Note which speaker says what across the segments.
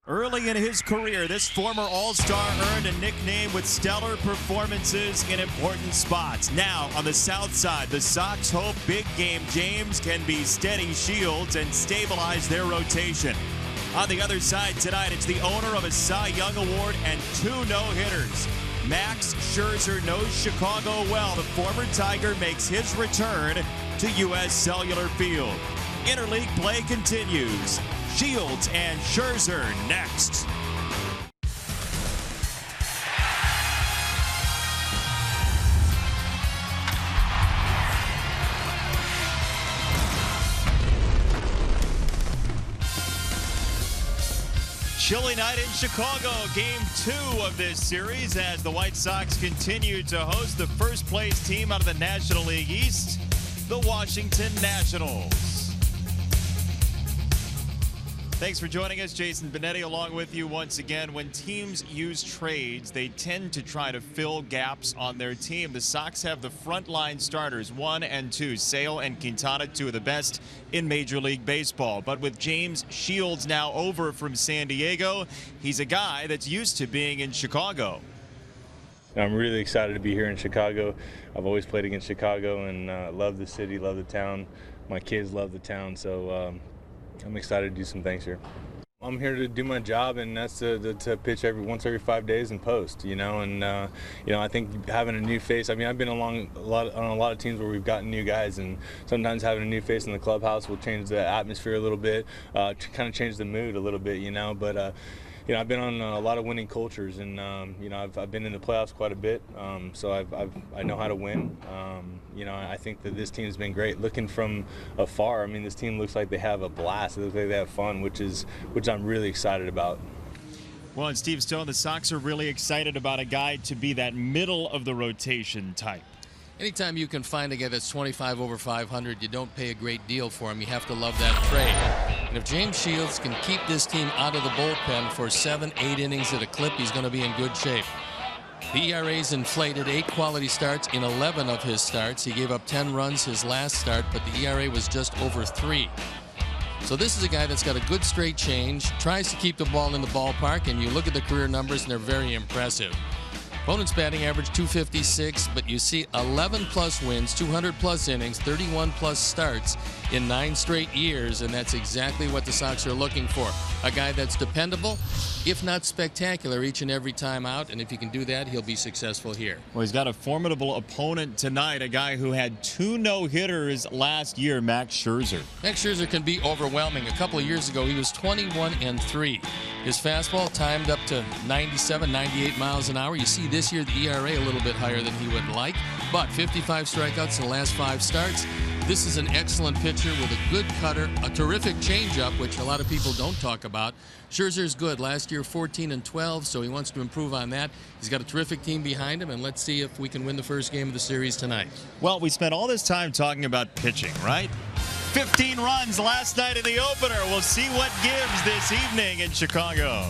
Speaker 1: Early in his career, this former All-Star earned a nickname with stellar performances in important spots. Now, on the south side, the Sox hope big game James can be steady shields and stabilize their rotation. On the other side tonight, it's the owner of a Cy Young Award and 2 no-hitters. Max Scherzer knows Chicago well. The former Tiger makes his return to U.S. Cellular Field. Interleague play continues. Shields and Scherzer next. Chilly night in Chicago, game 2 of this series as the White Sox continue to host the first place team out of the National League East, the Washington Nationals. Thanks for joining us. Jason Benetti along with you once again. When teams use trades, they tend to try to fill gaps on their team. The Sox have the frontline starters, 1 and 2, Sale and Quintana, 2 of the best in Major League Baseball. But with James Shields now over from San Diego, he's a guy that's used to being in Chicago.
Speaker 2: I'm really excited to be here in Chicago. I've always played against Chicago and love the city, love the town. My kids love the town, so I'm excited to do some things here. I'm here to do my job, and that's to pitch once every 5 days and post, you know. And I think having a new face. I mean, I've been on a lot of teams where we've gotten new guys, and sometimes having a new face in the clubhouse will change the atmosphere a little bit, to kind of change the mood a little bit, you know. But I've been on a lot of winning cultures, and I've been in the playoffs quite a bit, so I know how to win. I think that this team's been great. Looking from afar, I mean, this team looks like they have a blast. It looks like they have fun, which I'm really excited about.
Speaker 1: Well, and Steve Stone, the Sox are really excited about a guy to be that middle of the rotation type.
Speaker 3: Anytime you can find a guy that's 25 over 500, you don't pay a great deal for him. You have to love that trade. And if James Shields can keep this team out of the bullpen for 7-8 innings at a clip, he's going to be in good shape. The ERA's inflated, 8 quality starts in 11 of his starts. He gave up 10 runs his last start, but the ERA was just over 3. So this is a guy that's got a good straight change, tries to keep the ball in the ballpark, and you look at the career numbers and they're very impressive. Opponent's batting average 256, but you see 11-plus wins, 200-plus innings, 31-plus starts in 9 straight years, and that's exactly what the Sox are looking for. A guy that's dependable, if not spectacular, each and every time out, and if he can do that, he'll be successful here.
Speaker 1: Well, he's got a formidable opponent tonight, a guy who had 2 no-hitters last year, Max Scherzer.
Speaker 3: Max Scherzer can be overwhelming. A couple of years ago, he was 21-3. His fastball timed up to 97, 98 miles an hour. You see this year the ERA a little bit higher than he would like, but 55 strikeouts in the last 5 starts. This is an excellent pitcher with a good cutter, a terrific changeup, which a lot of people don't talk about. Scherzer's good. Last year 14-12, so he wants to improve on that. He's got a terrific team behind him, and let's see if we can win the first game of the series tonight.
Speaker 1: Well, we spent all this time talking about pitching, right? 15 runs last night in the opener. We'll see what gives this evening in Chicago.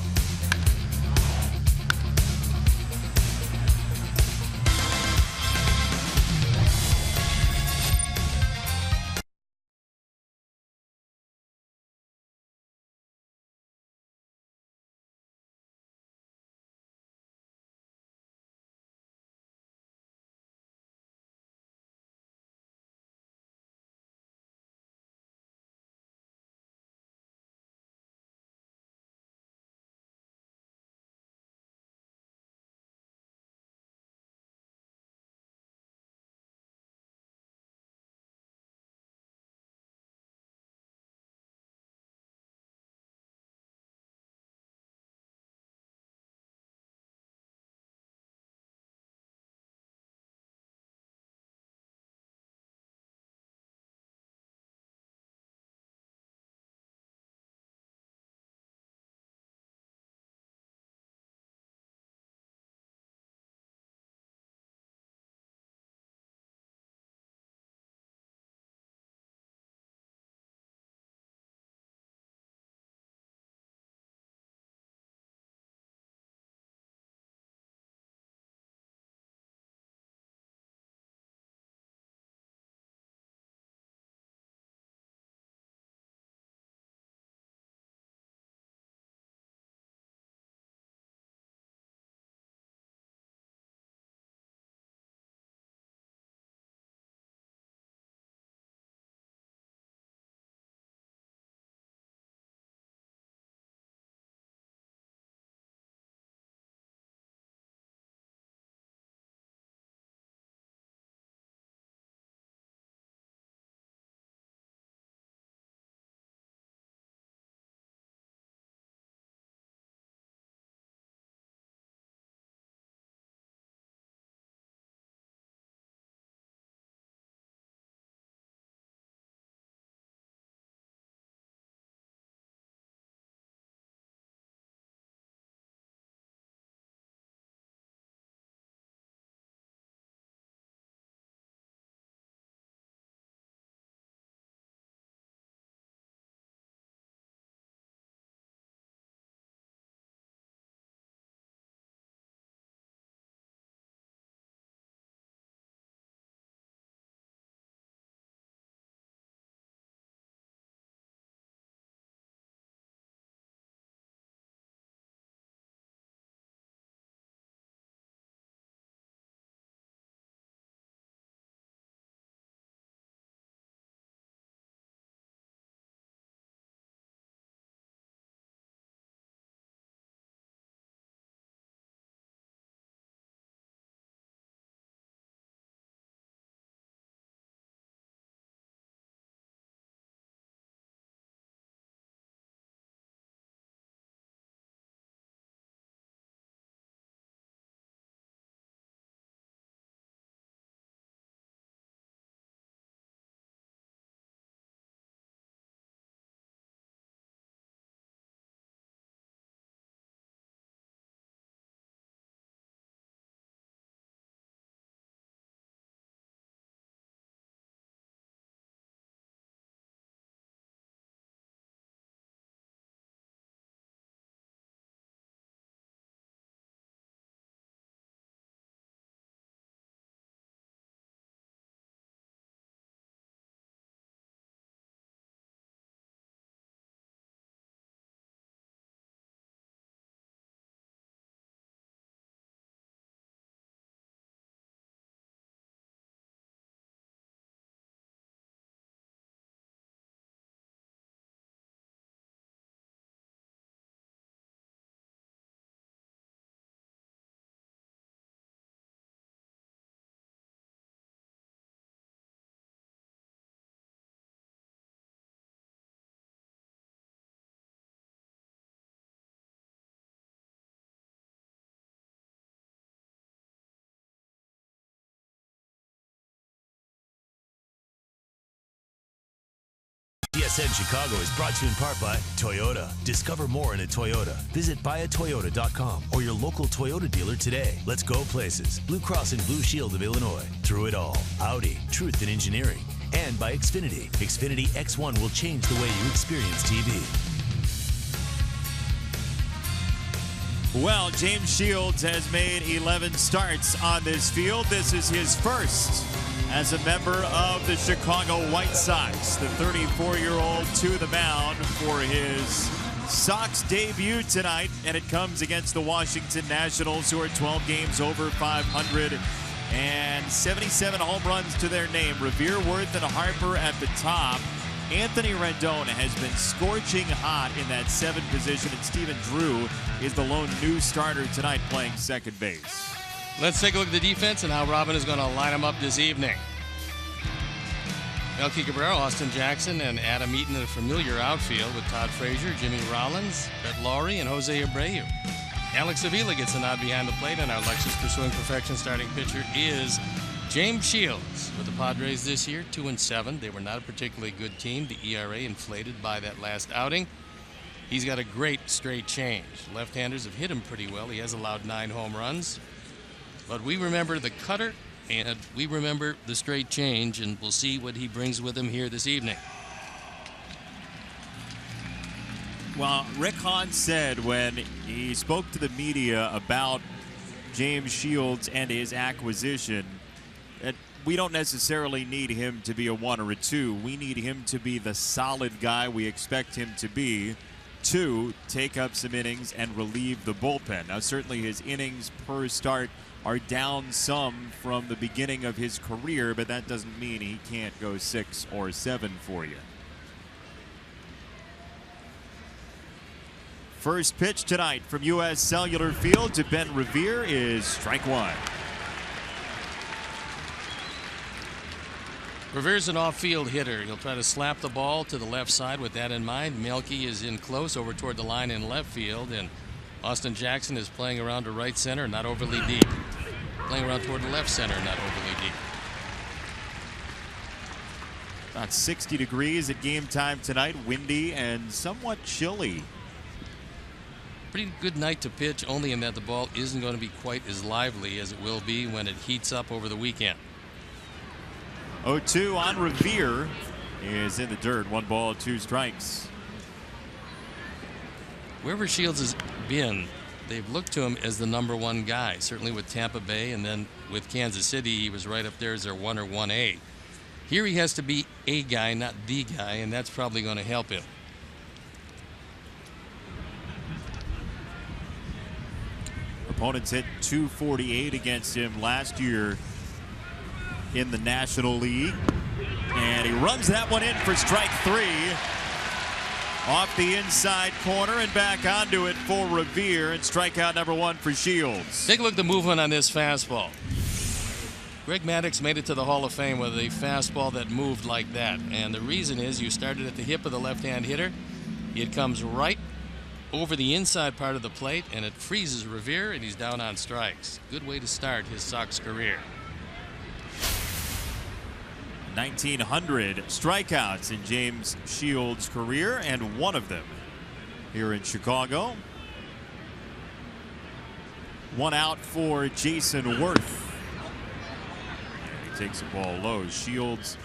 Speaker 4: TSN Chicago is brought to you in part by Toyota. Discover more in a Toyota. Visit buyatoyota.com or your local Toyota dealer today. Let's go places. Blue Cross and Blue Shield of Illinois. Through it all. Audi. Truth in engineering. And by Xfinity. Xfinity X1 will change the way you experience TV.
Speaker 1: Well, James Shields has made 11 starts on this field. This is his first as a member of the Chicago White Sox. The 34-year-old to the mound for his Sox debut tonight, and it comes against the Washington Nationals, who are 12 games over 500 and 77 home runs to their name. Revere, Worth, and Harper at the top. Anthony Rendon has been scorching hot in that 7th position, and Stephen Drew is the lone new starter tonight playing second base.
Speaker 3: Let's take a look at the defense and how Robin is going to line them up this evening. Melky Cabrera, Austin Jackson, and Adam Eaton in a familiar outfield with Todd Frazier, Jimmy Rollins, Brett Lawrie, and Jose Abreu. Alex Avila gets a nod behind the plate, and our Lexus Pursuing Perfection starting pitcher is James Shields. With the Padres this year, 2-7. They were not a particularly good team. The ERA inflated by that last outing. He's got a great straight change. Left-handers have hit him pretty well. He has allowed 9 home runs. But we remember the cutter, and we remember the straight change, and we'll see what he brings with him here this evening.
Speaker 1: Well, Rick Hahn said when he spoke to the media about James Shields and his acquisition that we don't necessarily need him to be a 1 or a 2. We need him to be the solid guy we expect him to be, to take up some innings and relieve the bullpen. Now, certainly his innings per start are down some from the beginning of his career, but that doesn't mean he can't go 6 or 7 for you. First pitch tonight from U.S. Cellular Field to Ben Revere is strike 1.
Speaker 3: Revere's an off-field hitter. He'll try to slap the ball to the left side with that in mind. Melky is in close over toward the line in left field, and Austin Jackson is playing around to right center, not overly deep. Playing around toward the left center, not overly deep.
Speaker 1: About 60 degrees at game time tonight, windy and somewhat chilly.
Speaker 3: Pretty good night to pitch, only in that the ball isn't going to be quite as lively as it will be when it heats up over the weekend.
Speaker 1: 0-2 on Revere is in the dirt. 1 ball, 2 strikes.
Speaker 3: Wherever Shields has been, they've looked to him as the #1 guy. Certainly with Tampa Bay, and then with Kansas City, he was right up there as their 1 or 1A. Here he has to be a guy, not the guy, and that's probably going to help him.
Speaker 1: Opponents hit .248 against him last year in the National League, and he runs that one in for strike 3 off the inside corner and back onto it for Revere, and strikeout #1 for Shields.
Speaker 3: Take a look at the movement on this fastball. Greg Maddux made it to the Hall of Fame with a fastball that moved like that, and the reason is you started at the hip of the left-hand hitter. It comes right over the inside part of the plate, and it freezes Revere, and he's down on strikes. Good way to start his Sox career.
Speaker 1: 1,900 strikeouts in James Shields' career, and 1 of them here in Chicago. 1 out for Jason Worth. And he takes the ball low. Shields,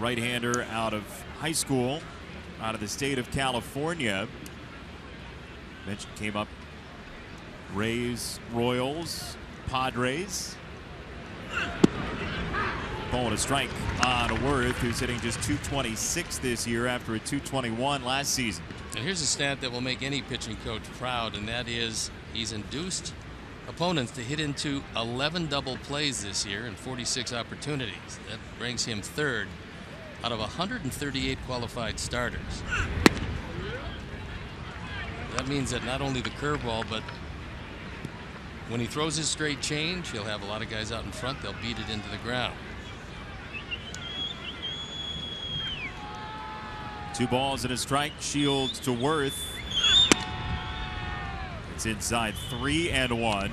Speaker 1: right-hander out of high school, out of the state of California. Mentioned came up Rays, Royals, Padres. Ball and a strike on Worth, who's hitting just .226 this year after a .221 last season.
Speaker 3: And here's a stat that will make any pitching coach proud, and that is he's induced opponents to hit into 11 double plays this year and 46 opportunities. That ranks him 3rd out of 138 qualified starters. That means that not only the curveball, but when he throws his straight change, he'll have a lot of guys out in front. They'll beat it into the ground.
Speaker 1: 2 balls and a strike. Shields to Worth. It's inside 3-1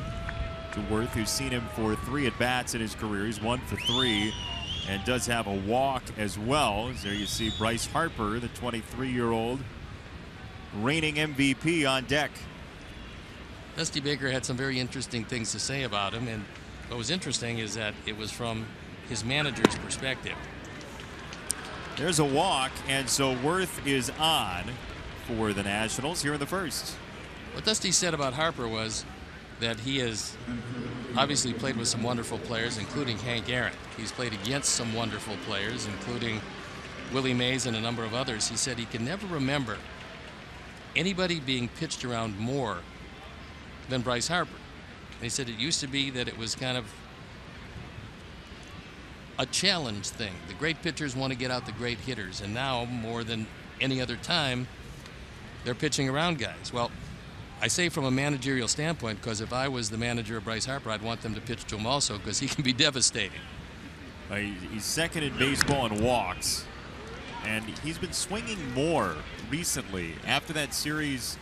Speaker 1: to Worth, who's seen him for 3 at-bats in his career. He's 1 for 3. and does have a walk as well. As there you see Bryce Harper, the 23-year-old reigning MVP, on deck.
Speaker 3: Dusty Baker had some very interesting things to say about him, and what was interesting is that it was from his manager's perspective.
Speaker 1: There's a walk, and so Worth is on for the Nationals here in the first.
Speaker 3: What Dusty said about Harper was that he has obviously played with some wonderful players, including Hank Aaron. He's played against some wonderful players, including Willie Mays and a number of others. He said he can never remember anybody being pitched around more than Bryce Harper. And he said it used to be that it was kind of a challenge thing. The great pitchers want to get out the great hitters, and now more than any other time, they're pitching around guys. Well, I say from a managerial standpoint, because if I was the manager of Bryce Harper, I'd want them to pitch to him also, because he can be devastating.
Speaker 1: He's second in baseball in walks, and he's been swinging more recently after that series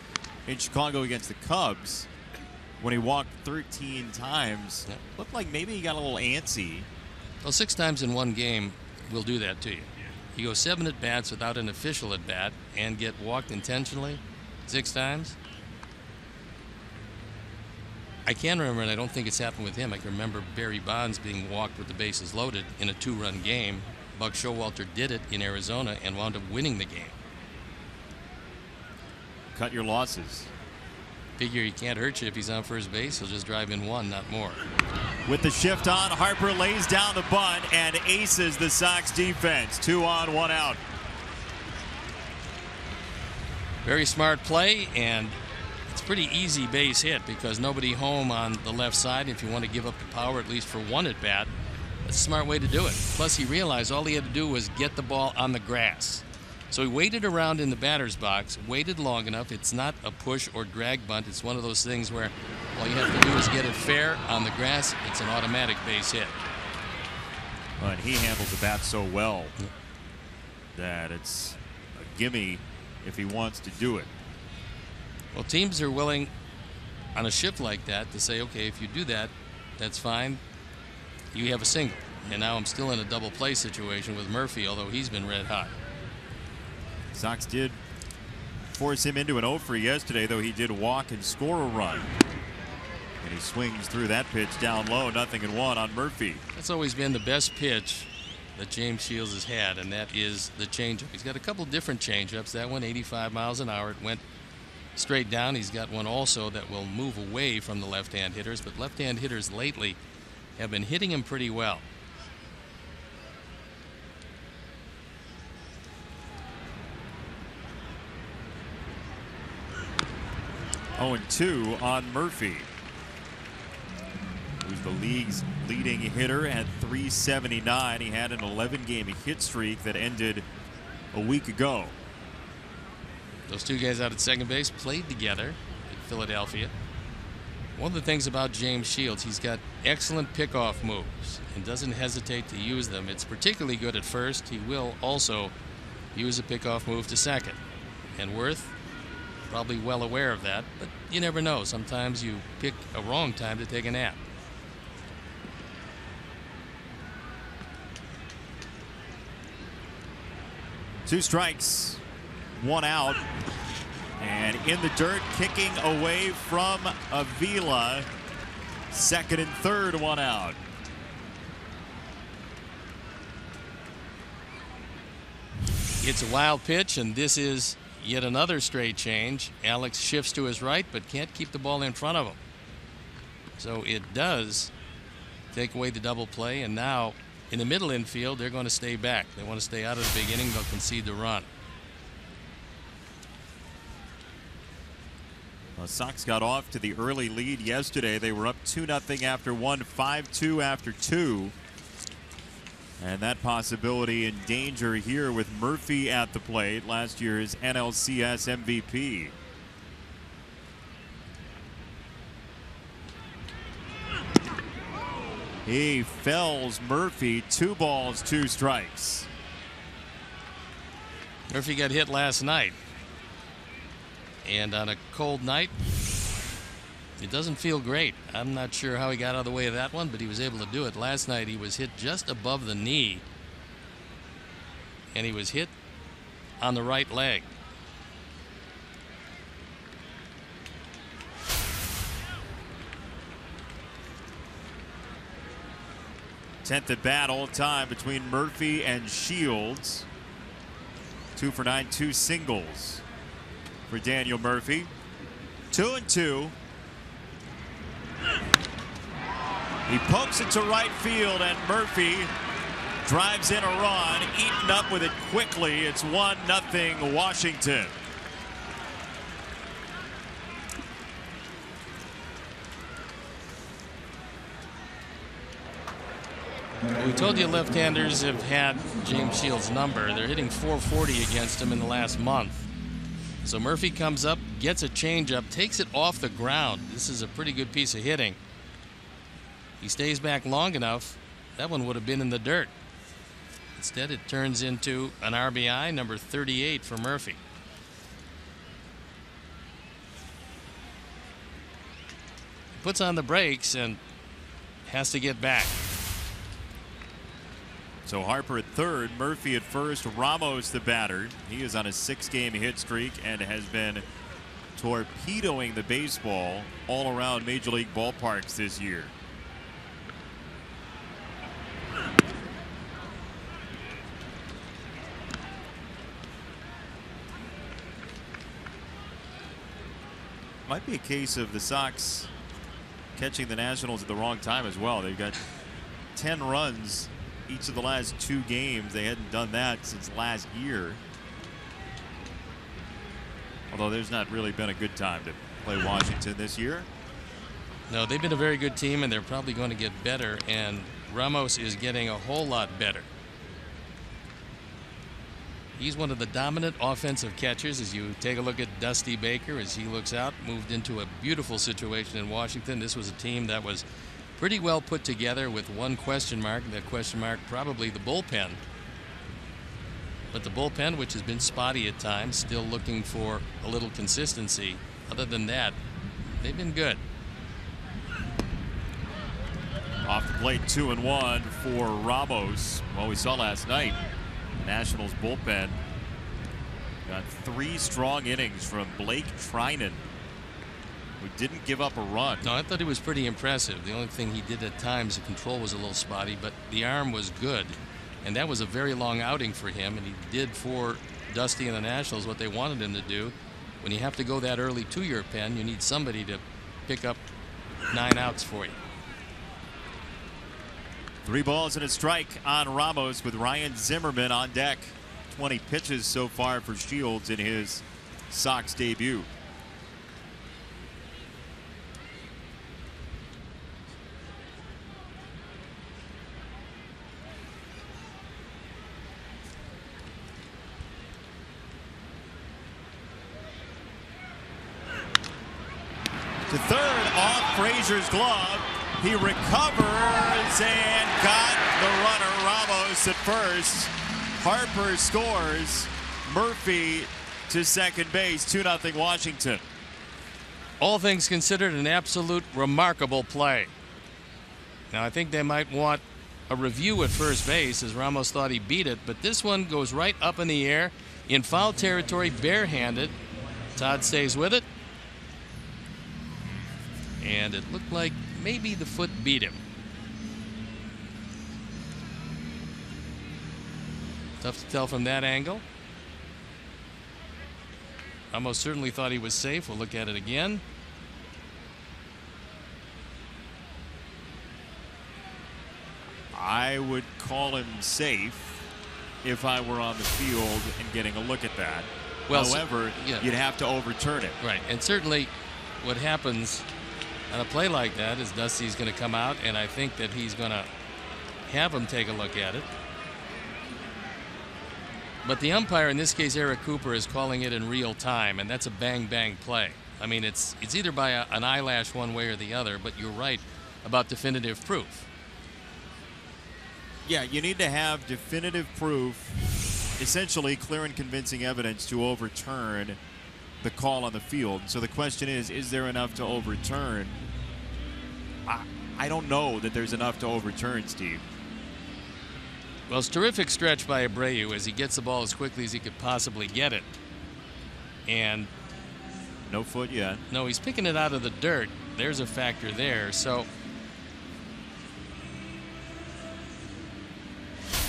Speaker 1: in Chicago against the Cubs when he walked 13 times. Looked like maybe he got a little antsy.
Speaker 3: Well, 6 times in one game will do that to you. You go 7 at-bats without an official at-bat and get walked intentionally 6 times. I can remember, and I don't think it's happened with him, I can remember Barry Bonds being walked with the bases loaded in a 2-run game. Buck Showalter did it in Arizona and wound up winning the game.
Speaker 1: Cut your losses.
Speaker 3: Figure he can't hurt you if he's on first base. He'll just drive in 1, not more.
Speaker 1: With the shift on, Harper lays down the bunt and aces the Sox defense. 2 on, 1 out.
Speaker 3: Very smart play, and it's pretty easy base hit because nobody home on the left side. If you want to give up the power at least for 1 at bat, that's a smart way to do it. Plus, he realized all he had to do was get the ball on the grass. So he waited around in the batter's box, waited long enough. It's not a push or drag bunt. It's one of those things where all you have to do is get it fair on the grass. It's an automatic base hit.
Speaker 1: And he handled the bat so well that it's a gimme if he wants to do it.
Speaker 3: Well, teams are willing on a shift like that to say, okay, if you do that, that's fine. You have a single. And now I'm still in a double play situation with Murphy, although he's been red hot.
Speaker 1: Sox did force him into an 0 for yesterday, though he did walk and score a run. And he swings through that pitch down low, 0-1 on Murphy.
Speaker 3: That's always been the best pitch that James Shields has had, and that is the changeup. He's got a couple different changeups. That one, 85 miles an hour. It went straight down. He's got one also that will move away from the left-hand hitters, but left-hand hitters lately have been hitting him pretty well.
Speaker 1: 0-2 on Murphy, who's the league's leading hitter at .379. He had an 11-game hit streak that ended a week ago.
Speaker 3: Those 2 guys out at second base played together in Philadelphia. One of the things about James Shields, he's got excellent pickoff moves and doesn't hesitate to use them. It's particularly good at first. He will also use a pickoff move to second. And Worth, probably well aware of that, but you never know. Sometimes you pick a wrong time to take a nap.
Speaker 1: Two strikes, 1 out, and in the dirt, kicking away from Avila. Second and third, 1 out.
Speaker 3: It's a wild pitch, and this is yet another straight change. Alex shifts to his right, but can't keep the ball in front of him. So it does take away the double play, and now in the middle infield, they're going to stay back. They want to stay out of the big inning. They'll concede the run.
Speaker 1: Well, Sox got off to the early lead yesterday. They were up 2-0 after 1, 5-2 after 2. And that possibility in danger here with Murphy at the plate, last year's NLCS MVP. He fells Murphy, 2 balls, 2 strikes.
Speaker 3: Murphy got hit last night. And on a cold night, it doesn't feel great. I'm not sure how he got out of the way of that one, but he was able to do it. Last night he was hit just above the knee and he was hit on the right leg.
Speaker 1: Tenth at bat all time between Murphy and Shields. 2 for 9, 2 singles for Daniel Murphy. 2-2. He pokes it to right field, and Murphy drives in a run, eaten up with it quickly. It's 1-0 Washington.
Speaker 3: We told you left-handers have had James Shields' number. They're hitting .440 against him in the last month. So Murphy comes up, gets a changeup, takes it off the ground. This is a pretty good piece of hitting. He stays back long enough, that one would have been in the dirt. Instead, it turns into an RBI, number 38 for Murphy. He puts on the brakes and has to get back.
Speaker 1: So Harper at third, Murphy at first, Ramos the batter. He is on a 6-game hit streak and has been torpedoing the baseball all around Major League ballparks this year. Might be a case of the Sox catching the Nationals at the wrong time as well. They've got 10 runs each of the last 2 games. They hadn't done that since last year. Although there's not really been a good time to play Washington this year.
Speaker 3: No, they've been a very good team, and they're probably going to get better, and Ramos is getting a whole lot better. He's one of the dominant offensive catchers. As you take a look at Dusty Baker as he looks out, moved into a beautiful situation in Washington. This was a team that was pretty well put together with one question mark. That question mark probably the bullpen. But the bullpen, which has been spotty at times, still looking for a little consistency. Other than that, they've been good.
Speaker 1: Off the plate, 2-1 for Ramos. Well, we saw last night, Nationals bullpen got 3 strong innings from Blake Trinan, who didn't give up a run.
Speaker 3: No, I thought he was pretty impressive. The only thing he did at times, the control was a little spotty, but the arm was good. And that was a very long outing for him, and he did for Dusty and the Nationals what they wanted him to do. When you have to go that early to your pen, you need somebody to pick up 9 outs for you.
Speaker 1: 3 balls and a strike on Ramos with Ryan Zimmerman on deck. 20 pitches so far for Shields in his Sox debut. To third, off Frazier's glove. He recovers and got the runner, Ramos, at first. Harper scores. Murphy to second base. 2-0 Washington.
Speaker 3: All things considered, an absolute remarkable play. Now, I think they might want a review at first base, as Ramos thought he beat it, but this one goes right up in the air in foul territory, barehanded. Todd stays with it. And it looked like maybe the foot beat him. Tough to tell from that angle. Almost certainly thought he was safe. We'll look at it again.
Speaker 1: I would call him safe if I were on the field and getting a look at that. Well, however, you'd have to overturn it.
Speaker 3: Right, and certainly what happens on a play like that is Dusty's going to come out, and I think that he's going to have him take a look at it. But the umpire, in this case Eric Cooper, is calling it in real time, and that's a bang-bang play. I mean, it's either by an eyelash one way or the other, but you're right about definitive proof.
Speaker 1: Yeah, you need to have definitive proof, essentially clear and convincing evidence to overturn the call on the field. So the question is there enough to overturn? I don't know that there's enough to overturn, Steve.
Speaker 3: Well, it's a terrific stretch by Abreu as he gets the ball as quickly as he could possibly get it. And
Speaker 1: no foot yet.
Speaker 3: No, he's picking it out of the dirt. There's a factor there. So,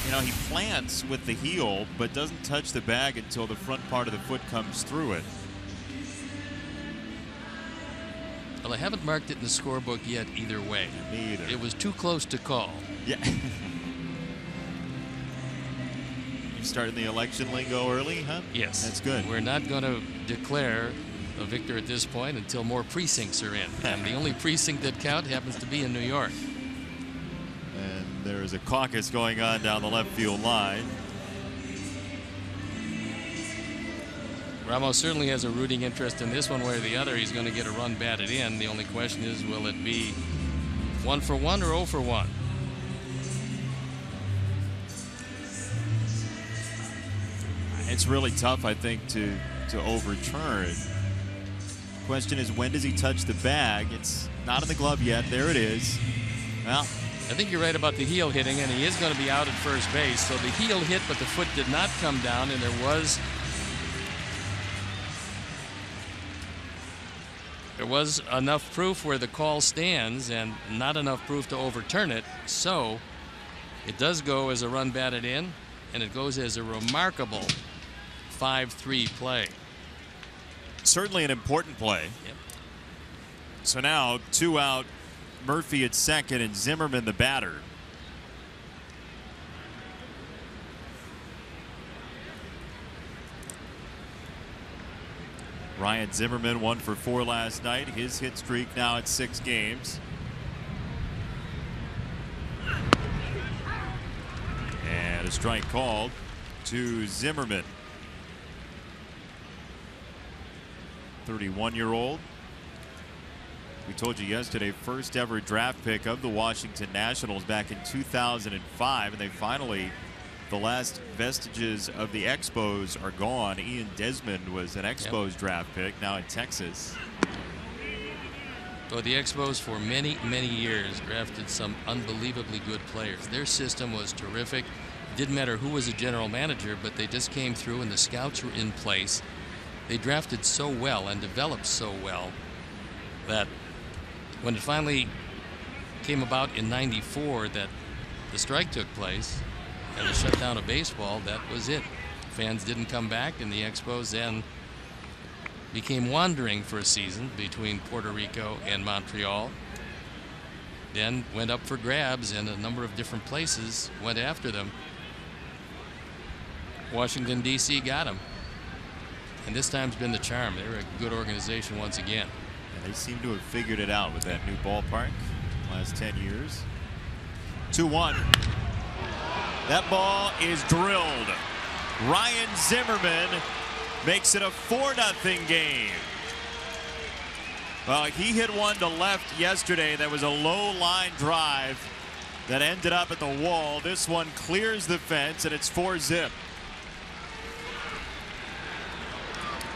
Speaker 1: you know, he plants with the heel but doesn't touch the bag until the front part of the foot comes through it.
Speaker 3: well, I haven't marked it in the scorebook yet either way.
Speaker 1: Me either.
Speaker 3: It was too close to call.
Speaker 1: Yeah. You starting the election lingo early, huh?
Speaker 3: Yes.
Speaker 1: That's good.
Speaker 3: We're not going to declare a victor at this point until more precincts are in. And the only precinct that count happens to be in New York.
Speaker 1: And there is a caucus going on down the left field line.
Speaker 3: Ramos certainly has a rooting interest in this one way or the other. He's going to get a run batted in. The only question is, will it be 1 for 1 or 0 for 1?
Speaker 1: It's really tough, I think, to overturn. Question is, when does he touch the bag? It's not in the glove yet. There it is. Well,
Speaker 3: I think you're right about the heel hitting, and he is going to be out at first base. So the heel hit, but the foot did not come down, and there was enough proof where the call stands and not enough proof to overturn it. So it does go as a run batted in, and it goes as a remarkable 5-3 play.
Speaker 1: certainly an important play.
Speaker 3: Yep.
Speaker 1: So now 2 out, Murphy at second and Zimmerman the batter. Ryan Zimmerman 1 for 4 last night. His hit streak now at 6 games. And a strike called to Zimmerman. 31-year-old. We told you yesterday, first ever draft pick of the Washington Nationals back in 2005, and they finally, the last vestiges of the Expos are gone. Ian Desmond was an Expos draft pick, now in Texas.
Speaker 3: Well, the Expos for many, many years drafted some unbelievably good players. Their system was terrific. It didn't matter who was a general manager, but they just came through and the scouts were in place. They drafted so well and developed so well that when it finally came about in '94 that the strike took place and the shutdown of baseball, that was it. Fans didn't come back, and the Expos then became wandering for a season between Puerto Rico and Montreal. Then went up for grabs, and a number of different places went after them. Washington, D.C. got them. And this time's been the charm. They're a good organization once again.
Speaker 1: And they seem to have figured it out with that new ballpark last 10 years. 2-1. That ball is drilled. Ryan Zimmerman makes it a 4-0 game. Well, he hit one to left yesterday. That was a low line drive that ended up at the wall. This one clears the fence, and it's 4-zip.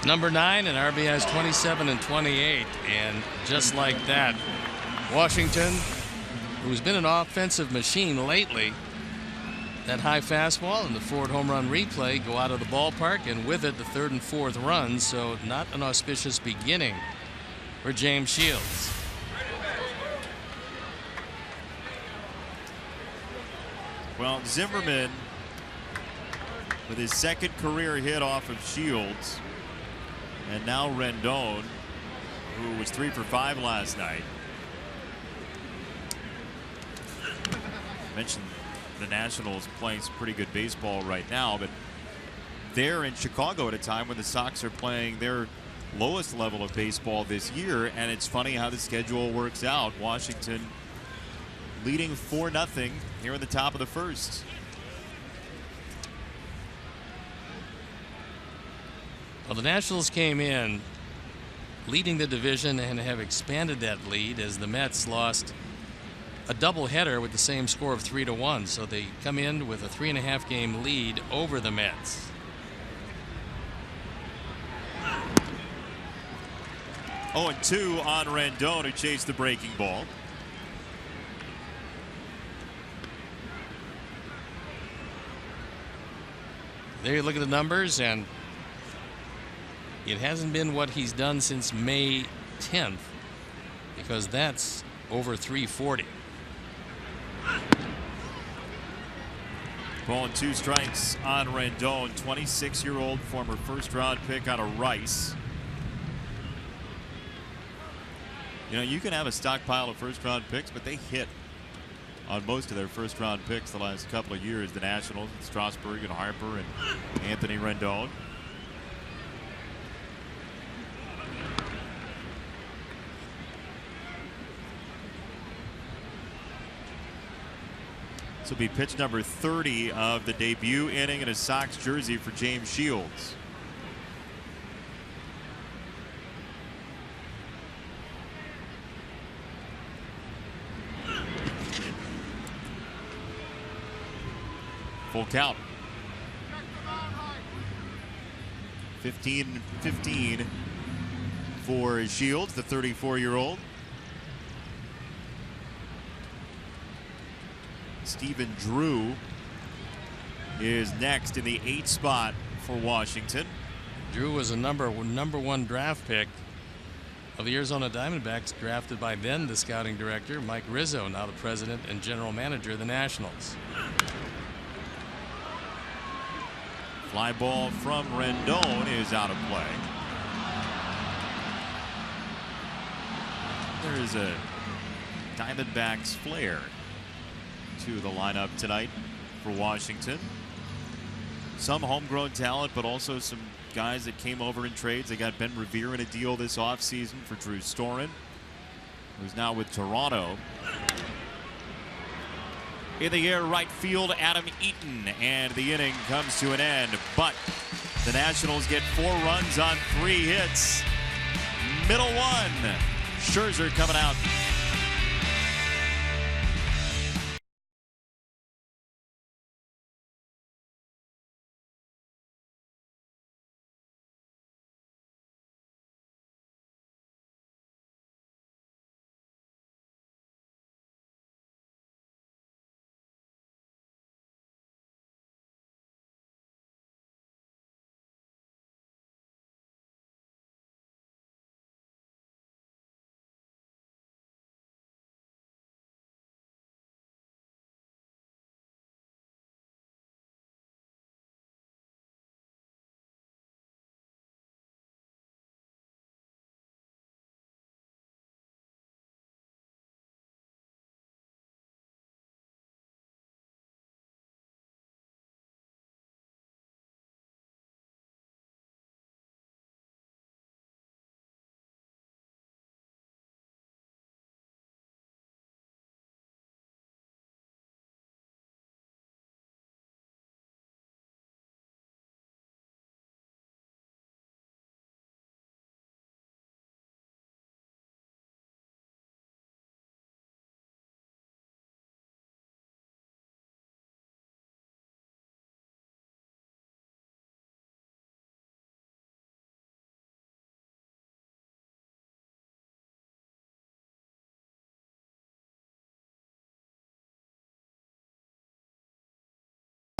Speaker 3: Number 9 and RBIs 27 and 28, and just like that, Washington, who's been an offensive machine lately, that high fastball and the forward home run replay go out of the ballpark, and with it the 3rd and 4th runs. So not an auspicious beginning for James Shields.
Speaker 1: Well, Zimmerman with his second career hit off of Shields. And now Rendon, who was 3 for 5 last night. I mentioned the Nationals playing some pretty good baseball right now, but they're in Chicago at a time when the Sox are playing their lowest level of baseball this year, and it's funny how the schedule works out. Washington leading 4-0 here in the top of the first.
Speaker 3: Well, the Nationals came in leading the division and have expanded that lead as the Mets lost a doubleheader with the same score of 3-1. So they come in with a 3.5 game lead over the Mets.
Speaker 1: Oh, and 2 on Rendon, who chased the breaking ball.
Speaker 3: There you look at the numbers, and it hasn't been what he's done since May 10th, because that's over 340.
Speaker 1: Ball and 2 strikes on Rendon, 26-year-old former first-round pick out of Rice. You know, you can have a stockpile of first-round picks, but they hit on most of their first-round picks the last couple of years. The Nationals, Strasburg and Harper and Anthony Rendon. This will be pitch number 30 of the debut inning in a Sox jersey for James Shields. Full count. 15-15 for Shields, the 34-year-old. Stephen Drew is next in the 8th spot for Washington.
Speaker 3: Drew was a number one draft pick of the Arizona Diamondbacks, drafted by then the scouting director Mike Rizzo, now the president and general manager of the Nationals.
Speaker 1: Fly ball from Rendon is out of play. There is a Diamondbacks flair to the lineup tonight for Washington. Some homegrown talent, but also some guys that came over in trades. They got Ben Revere in a deal this offseason for Drew Storen, who's now with Toronto. In the air, right field, Adam Eaton, and the inning comes to an end. But the Nationals get 4 runs on 3 hits. Middle one. Scherzer coming out.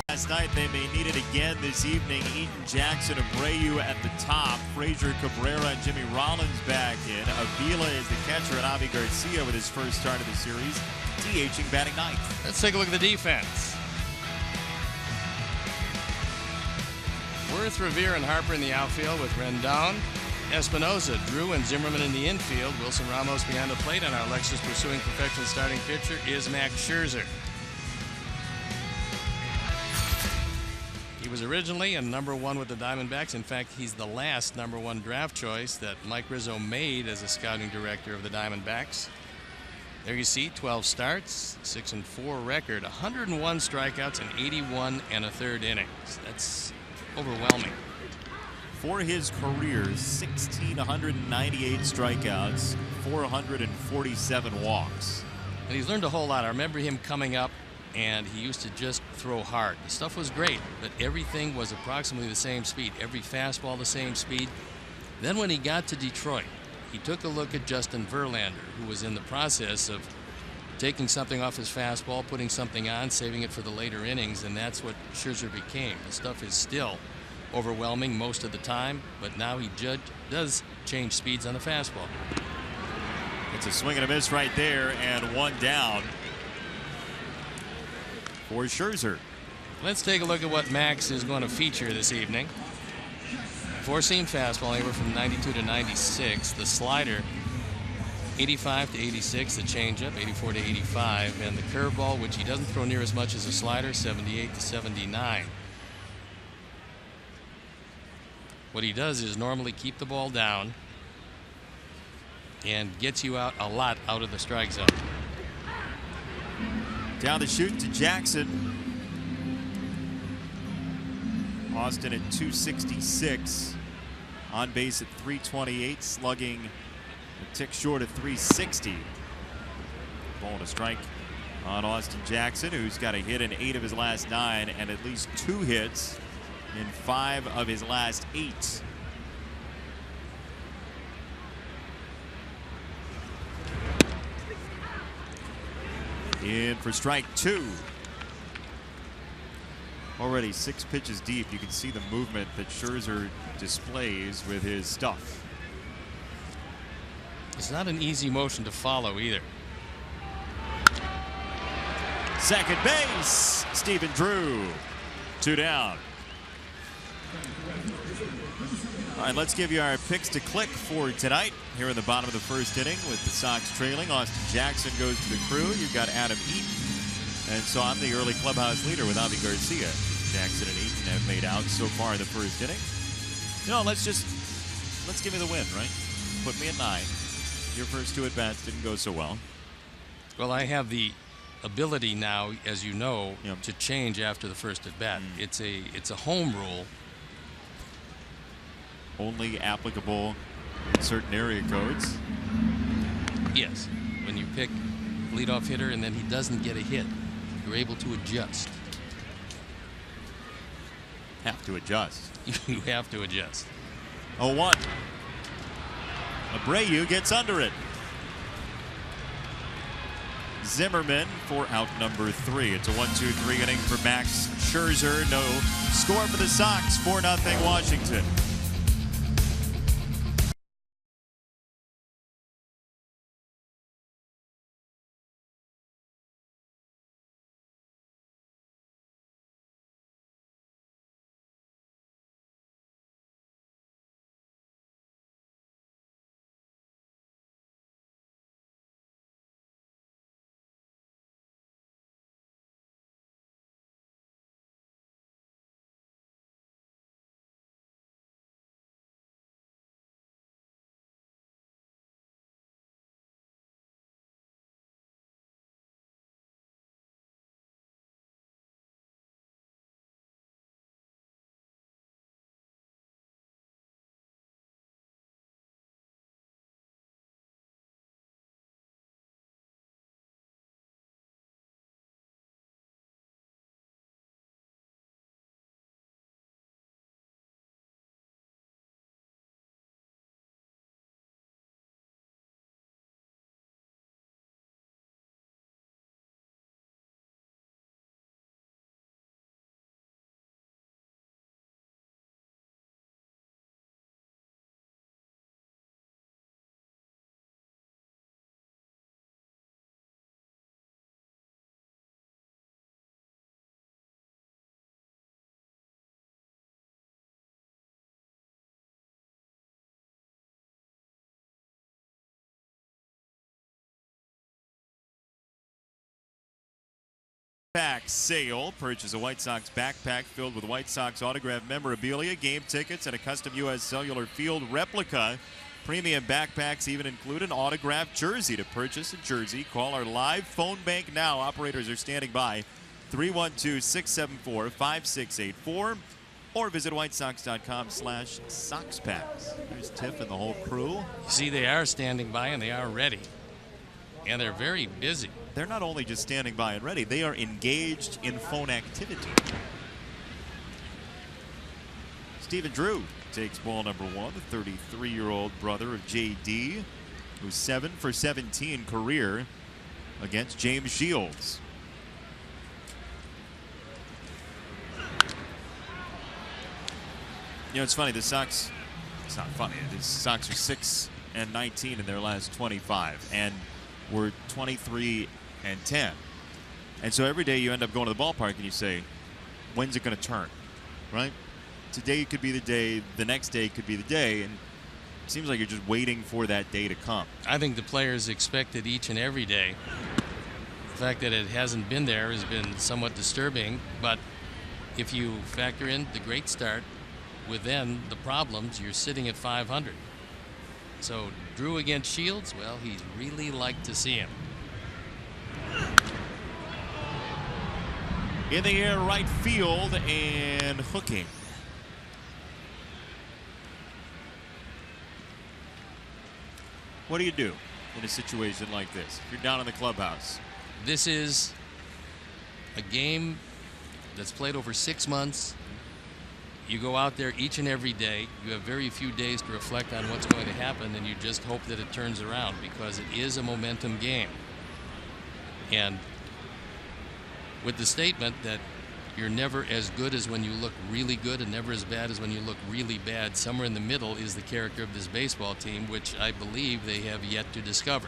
Speaker 1: Last night, they may need it again this evening. Eaton, Jackson, Abreu at the top. Frazier, Cabrera, and Jimmy Rollins back in. Avila is the catcher, and Avi Garcia with his first start of the series, DHing batting ninth.
Speaker 3: Let's take a look at the defense. Worth, Revere, and Harper in the outfield with Rendon, Espinosa, Drew, and Zimmerman in the infield. Wilson Ramos behind the plate, and our Lexus pursuing perfection starting pitcher is Max Scherzer. He was originally a #1 with the Diamondbacks. In fact, he's the last #1 draft choice that Mike Rizzo made as a scouting director of the Diamondbacks. There you see 12 starts, 6-4 record, 101 strikeouts, and 81 1/3 innings. That's overwhelming.
Speaker 1: For his career, 1,698 strikeouts, 447 walks.
Speaker 3: And he's learned a whole lot. I remember him coming up, and he used to just throw hard. The stuff was great, but everything was approximately the same speed. Every fastball the same speed. Then when he got to Detroit, he took a look at Justin Verlander, who was in the process of taking something off his fastball, putting something on, saving it for the later innings, and that's what Scherzer became. The stuff is still overwhelming most of the time, but now he does change speeds on the fastball.
Speaker 1: It's a swing and a miss right there, and one down for Scherzer.
Speaker 3: Let's take a look at what Max is going to feature this evening. Four-seam fastball anywhere from 92 to 96. The slider 85 to 86, the changeup 84 to 85, and the curveball, which he doesn't throw near as much as the slider, 78 to 79. What he does is normally keep the ball down and gets you out a lot out of the strike zone.
Speaker 1: Down the chute to Jackson. Austin at 266. On base at 328, slugging a tick short of 360. Ball and a strike on Austin Jackson, who's got a hit in 8 of his last 9 and at least 2 hits in 5 of his last 8. In for strike 2. Already 6 pitches deep. You can see the movement that Scherzer displays with his stuff.
Speaker 3: It's not an easy motion to follow either.
Speaker 1: Second base, Stephen Drew. 2 down. All right, let's give you our picks to click for tonight. Here in the bottom of the first inning with the Sox trailing. Austin Jackson goes to the crew. You've got Adam Eaton. And so I'm the early clubhouse leader with Avi Garcia. Jackson and Eaton have made out so far in the first inning. You know, let's give me the win, right? Put me at 9. Your first 2 at-bats didn't go so well.
Speaker 3: Well, I have the ability now, as you know,
Speaker 1: Yep.
Speaker 3: to change after the first at-bat. It's a home rule.
Speaker 1: Only applicable in certain area codes.
Speaker 3: Yes. When you pick leadoff hitter and then he doesn't get a hit, you're able to adjust.
Speaker 1: Have to adjust.
Speaker 3: You have to adjust.
Speaker 1: 0-1. Abreu gets under it. Zimmerman for out number 3. It's a 1-2-3 inning for Max Scherzer. No score for the Sox. 4-0 Washington. Backpack sale. Purchase a White Sox backpack filled with White Sox autographed memorabilia, game tickets, and a custom U.S. Cellular Field replica. Premium backpacks even include an autographed jersey. To purchase a jersey, call our live phone bank now. Operators are standing by. 312-674-5684. Or visit whitesox.com/soxpacks. There's Tiff and the whole crew.
Speaker 3: You see, they are standing by and they are ready. And they're very busy.
Speaker 1: They're not only just standing by and ready, they are engaged in phone activity. Stephen Drew takes ball number 1, the 33-year-old brother of J.D., who's 7 for 17 career against James Shields. You know, it's funny, the Sox, it's not funny, the Sox are 6-19 in their last 25, and we're 23-10. And so every day you end up going to the ballpark and you say, when's it going to turn, right? Today could be the day, the next day could be the day, and it seems like you're just waiting for that day to come.
Speaker 3: I think the players expect it each and every day. The fact that it hasn't been there has been somewhat disturbing, but if you factor in the great start, with then the problems, you're sitting at 500. So Drew against Shields, well, he'd really like to see him.
Speaker 1: In the air, right field, and hooking. What do you do in a situation like this? If you're down in the clubhouse.
Speaker 3: This is a game that's played over 6 months. You go out there each and every day. You have very few days to reflect on what's going to happen, and you just hope that it turns around because it is a momentum game. And with the statement that you're never as good as when you look really good and never as bad as when you look really bad, somewhere in the middle is the character of this baseball team, which I believe they have yet to discover.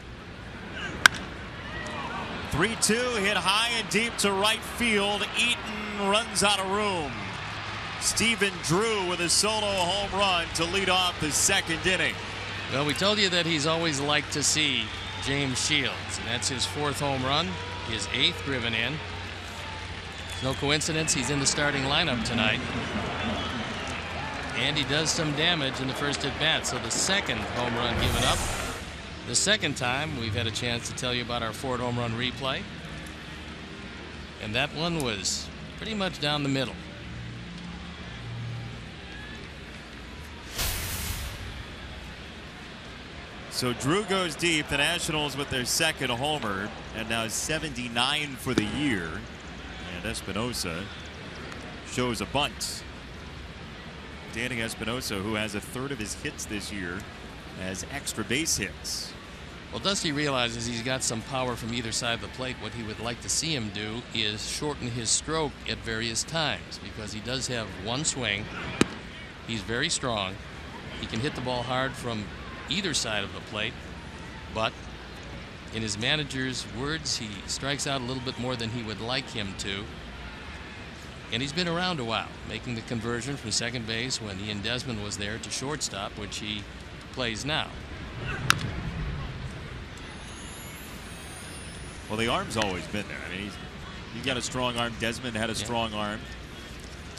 Speaker 1: 3-2, hit high and deep to right field. Eaton runs out of room. Stephen Drew with a solo home run to lead off the second inning.
Speaker 3: Well, we told you that he's always liked to see James Shields, and that's his 4th home run, his 8th driven in. It's no coincidence he's in the starting lineup tonight. And he does some damage in the first at bat, so the 2nd home run given up. The 2nd time we've had a chance to tell you about our Ford home run replay. And that one was pretty much down the middle.
Speaker 1: So Drew goes deep. The Nationals with their 2nd homer, and now 79 for the year. And Espinosa shows a bunt. Danny Espinosa, who has a 1/3 of his hits this year as extra base hits.
Speaker 3: Well, Dusty realizes he's got some power from either side of the plate. What he would like to see him do is shorten his stroke at various times because he does have one swing. He's very strong. He can hit the ball hard from either side of the plate, but in his manager's words, he strikes out a little bit more than he would like him to. And he's been around a while, making the conversion from second base when Ian Desmond was there to shortstop, which he plays now.
Speaker 1: Well, the arm's always been there. I mean, he's got a strong arm. Desmond had a strong arm.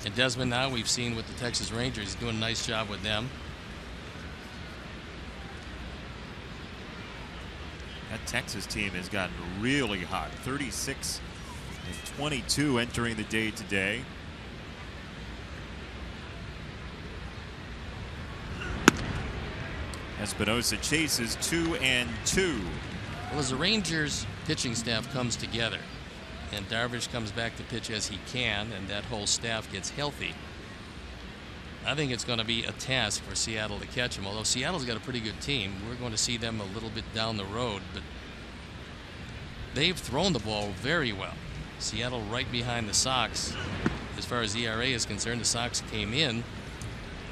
Speaker 3: And Desmond now we've seen with the Texas Rangers, he's doing a nice job with them.
Speaker 1: That Texas team has gotten really hot. 36-22 entering the day today. Espinosa chases 2-2.
Speaker 3: Well, as the Rangers pitching staff comes together and Darvish comes back to pitch as he can and that whole staff gets healthy, I think it's going to be a task for Seattle to catch him. Although Seattle's got a pretty good team, we're going to see them a little bit down the road, but they've thrown the ball very well. Seattle right behind the Sox. As far as ERA is concerned, the Sox came in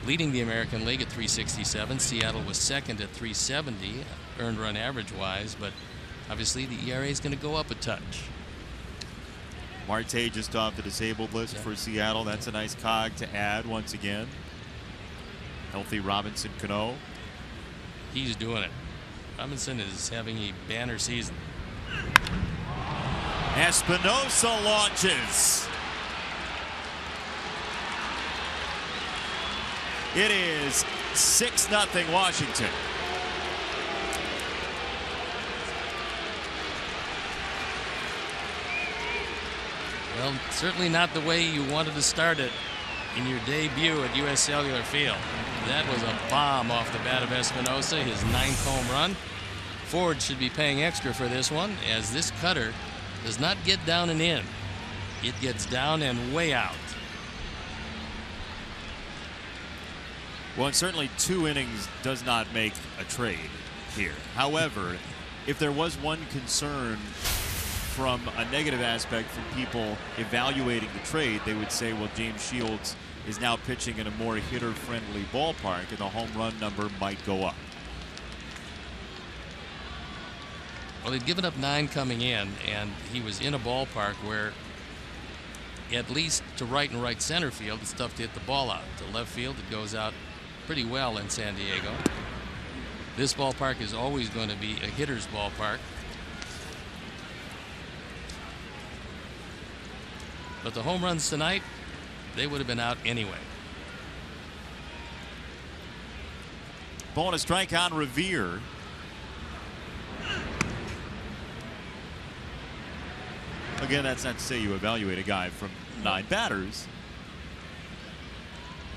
Speaker 3: leading the American League at 367. Seattle was 2nd at 370 earned run average wise, but obviously the ERA is going to go up a touch.
Speaker 1: Marte just off the disabled list for Seattle. That's a nice cog to add once again. Healthy Robinson Cano.
Speaker 3: He's doing it. Robinson is having a banner season.
Speaker 1: Espinosa launches. It is 6-0 Washington.
Speaker 3: Well, certainly not the way you wanted to start it in your debut at U.S. Cellular Field. That was a bomb off the bat of Espinosa, his 9th home run. Ford should be paying extra for this one, as this cutter does not get down and in. It gets down and way out.
Speaker 1: Well, and certainly 2 innings does not make a trade here. However, if there was one concern from a negative aspect from people evaluating the trade, they would say, well, James Shields is now pitching in a more hitter-friendly ballpark, and the home run number might go up.
Speaker 3: Well, he'd given up 9 coming in, and he was in a ballpark where, at least to right and right center field, it's tough to hit the ball out. To left field, it goes out pretty well in San Diego. This ballpark is always going to be a hitter's ballpark. But the home runs tonight, they would have been out anyway.
Speaker 1: Ball and a strike on Revere. Again, that's not to say you evaluate a guy from 9 batters.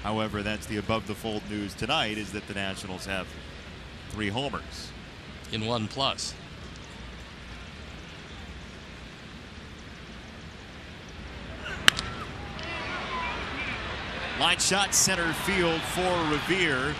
Speaker 1: However, that's the above the fold news tonight, is that the Nationals have 3 homers.
Speaker 3: In 1+.
Speaker 1: Line shot center field for Revere.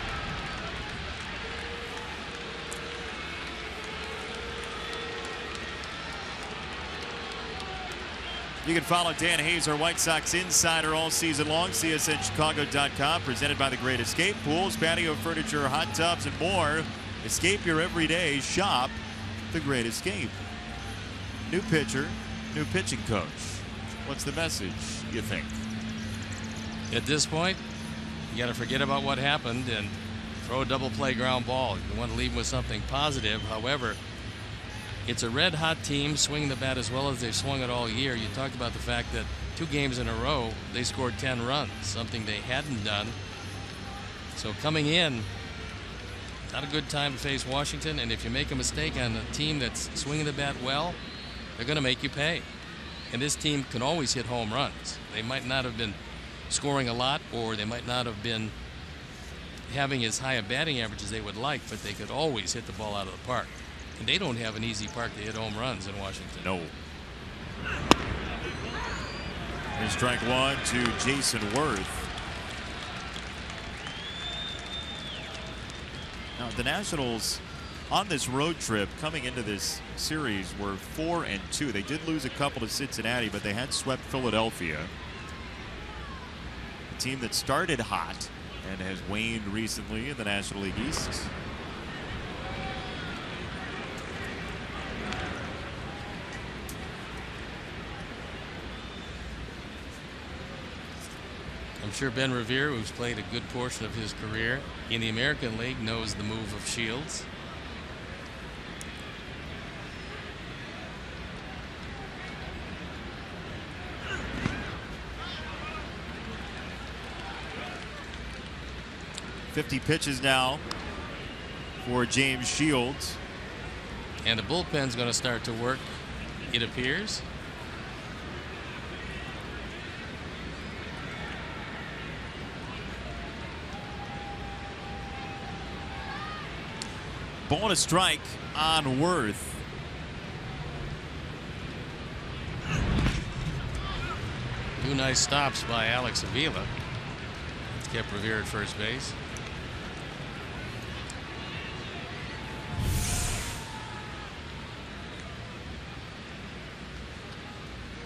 Speaker 1: You can follow Dan Hayes, our White Sox insider, all season long. CSNChicago.com, presented by The Great Escape. Pools, patio furniture, hot tubs, and more. Escape your everyday. Shop The Great Escape. New pitcher, new pitching coach. What's the message, you think?
Speaker 3: At this point, you got to forget about what happened and throw a double play ground ball. You want to leave with something positive. However, it's a red hot team swinging the bat as well as they've swung it all year. You talked about the fact that 2 games in a row they scored 10 runs, something they hadn't done. So coming in, not a good time to face Washington, and if you make a mistake on a team that's swinging the bat well, they're going to make you pay. And this team can always hit home runs. They might not have been scoring a lot, or they might not have been having as high a batting average as they would like, but they could always hit the ball out of the park. And they don't have an easy park to hit home runs in Washington.
Speaker 1: No. Here's strike 1 to Jason Worth. Now, the Nationals on this road trip coming into this series were 4-2. They did lose a couple to Cincinnati, but they had swept Philadelphia. A team that started hot and has waned recently in the National League East.
Speaker 3: I'm sure Ben Revere, who's played a good portion of his career in the American League, knows the move of Shields.
Speaker 1: .50 pitches now for James Shields.
Speaker 3: And the bullpen's going to start to work, it appears.
Speaker 1: Ball and a strike on Worth.
Speaker 3: Two nice stops by Alex Avila. It's kept Revere at first base.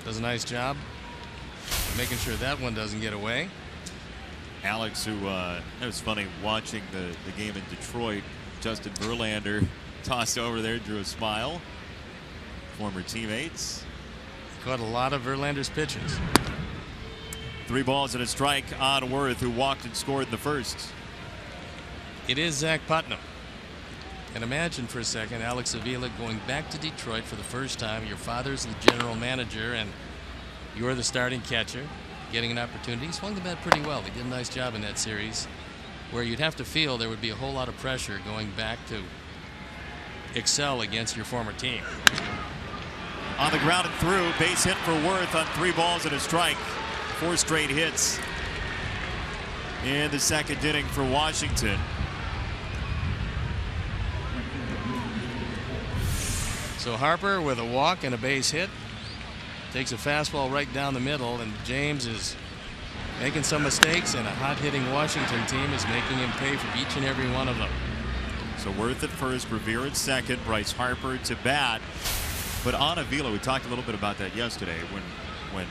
Speaker 3: Does a nice job making sure that one doesn't get away.
Speaker 1: Alex, who it was funny watching the game in Detroit. Justin Verlander tossed over there, drew a smile. Former teammates.
Speaker 3: Caught a lot of Verlander's pitches.
Speaker 1: 3 balls and a strike on Worth, who walked and scored in the first.
Speaker 3: It is Zach Putnam. And imagine for a second Alex Avila going back to Detroit for the first time. Your father's the general manager and you're the starting catcher, getting an opportunity. He swung the bat pretty well. He did a nice job in that series, where you'd have to feel there would be a whole lot of pressure going back to excel against your former team.
Speaker 1: On the ground and through, base hit for Worth on 3 balls and a strike. 4 straight hits in the second inning for Washington.
Speaker 3: So Harper with a walk and a base hit takes a fastball right down the middle, and James is making some mistakes, and a hot-hitting Washington team is making him pay for each and every one of them.
Speaker 1: So Worth at first, Revere at second, Bryce Harper to bat. But on Avila, we talked a little bit about that yesterday when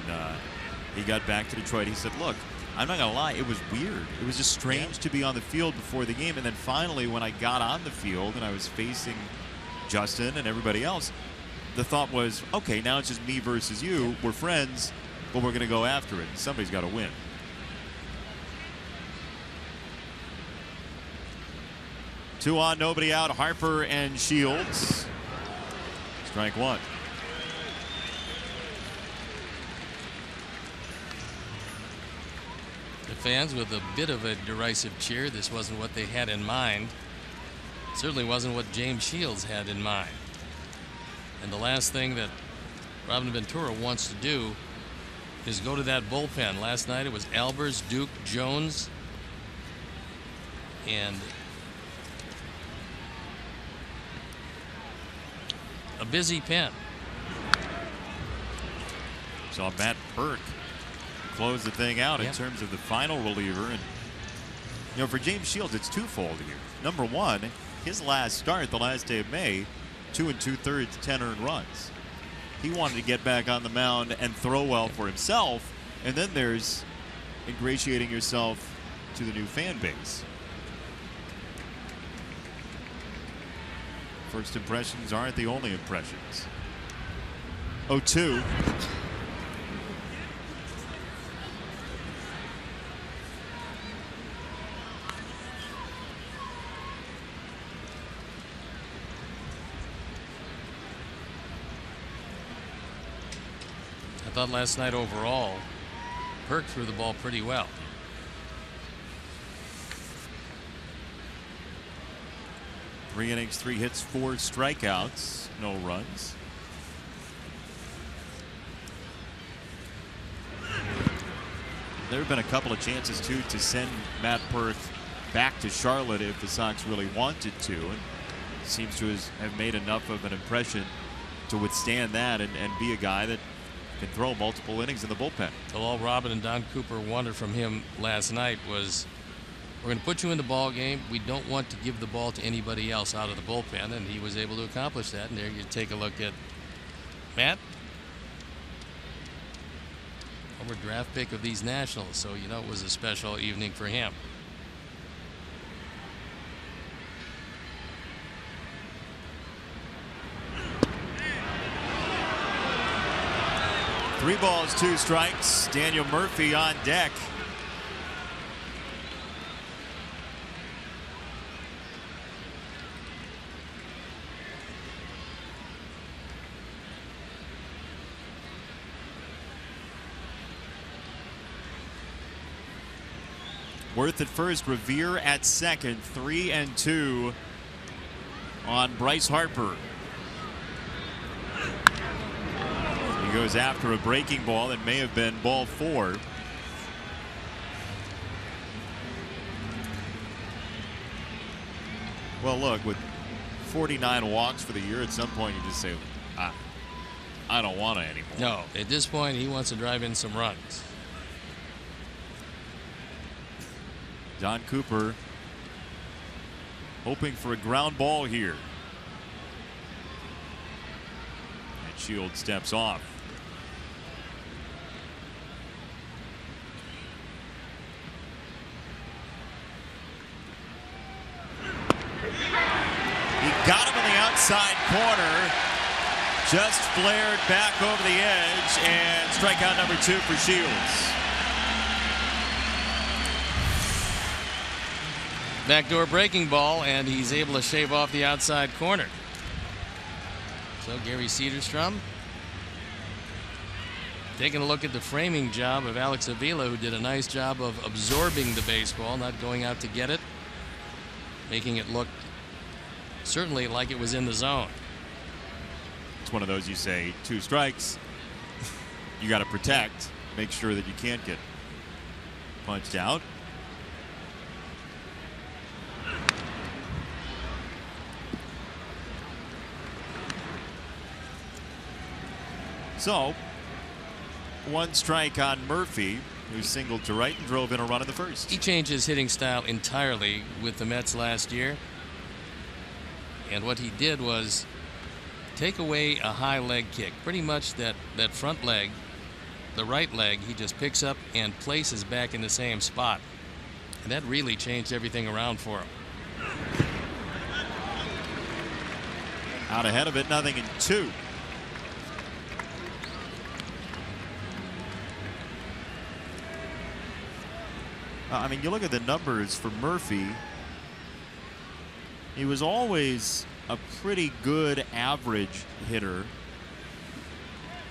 Speaker 1: he got back to Detroit. He said, look, I'm not going to lie, it was weird. It was just strange to be on the field before the game. And then finally, when I got on the field and I was facing Justin and everybody else, the thought was, okay, now it's just me versus you. We're friends, but we're going to go after it. Somebody's got to win. Two on, nobody out. Harper and Shields. Strike one.
Speaker 3: The fans with a bit of a derisive cheer. This wasn't what they had in mind. Certainly wasn't what James Shields had in mind. And the last thing that Robin Ventura wants to do is go to that bullpen. Last night it was Albers, Duke, Jones, and a busy pen.
Speaker 1: Saw Matt Burke close the thing out in terms of the final reliever. And you know, for James Shields, it's twofold here. Number one, his last start, the last day of May, 2 2/3, 10 earned runs. He wanted to get back on the mound and throw well for himself. And then there's ingratiating yourself to the new fan base. First impressions aren't the only impressions. 0-2.
Speaker 3: I thought last night overall, Burke threw the ball pretty well.
Speaker 1: Three innings, 3 hits, 4 strikeouts, no runs. There have been a couple of chances, too, to send Matt Burke back to Charlotte if the Sox really wanted to. And seems to have made enough of an impression to withstand that and be a guy that can throw multiple innings in the bullpen.
Speaker 3: Well, all Robin and Don Cooper wanted from him last night was, we're going to put you in the ball game. We don't want to give the ball to anybody else out of the bullpen, and he was able to accomplish that. And there you take a look at Matt, former draft pick of these Nationals, so you know it was a special evening for him.
Speaker 1: Three balls, 2 strikes. Daniel Murphy on deck. Worth at first, Revere at second. 3-2 on Bryce Harper. He goes after a breaking ball that may have been ball 4. Well, look, with 49 walks for the year, at some point you just say, I don't want it anymore.
Speaker 3: No, at this point he wants to drive in some runs.
Speaker 1: Don Cooper hoping for a ground ball here. And Shields steps off. He got him in the outside corner. Just flared back over the edge, and strikeout number 2 for Shields.
Speaker 3: Backdoor breaking ball, and he's able to shave off the outside corner. So Gary Cederstrom taking a look at the framing job of Alex Avila, who did a nice job of absorbing the baseball, not going out to get it, making it look certainly like it was in the zone.
Speaker 1: It's one of those you say 2 strikes, you got to protect, make sure that you can't get punched out. So 1 strike on Murphy, who singled to right and drove in a run in the first.
Speaker 3: He changed his hitting style entirely with the Mets last year, and what he did was take away a high leg kick. Pretty much that front leg, the right leg, he just picks up and places back in the same spot. And that really changed everything around for him.
Speaker 1: Out ahead of it, 0-2. I mean, you look at the numbers for Murphy. He was always a pretty good average hitter.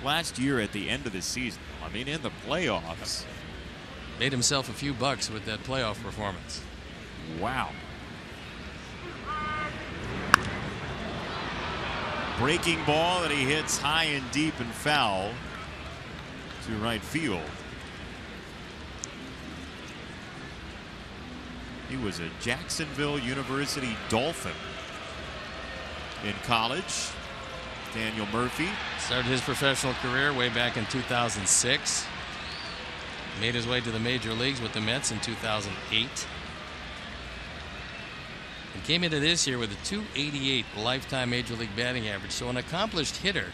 Speaker 1: Last year at the end of the season, I mean, in the playoffs.
Speaker 3: Made himself a few bucks with that playoff performance.
Speaker 1: Wow. Breaking ball that he hits high and deep and foul to right field. He was a Jacksonville University Dolphin in college. Daniel Murphy
Speaker 3: started his professional career way back in 2006. Made his way to the major leagues with the Mets in 2008. And came into this year with a .288 lifetime major league batting average. So an accomplished hitter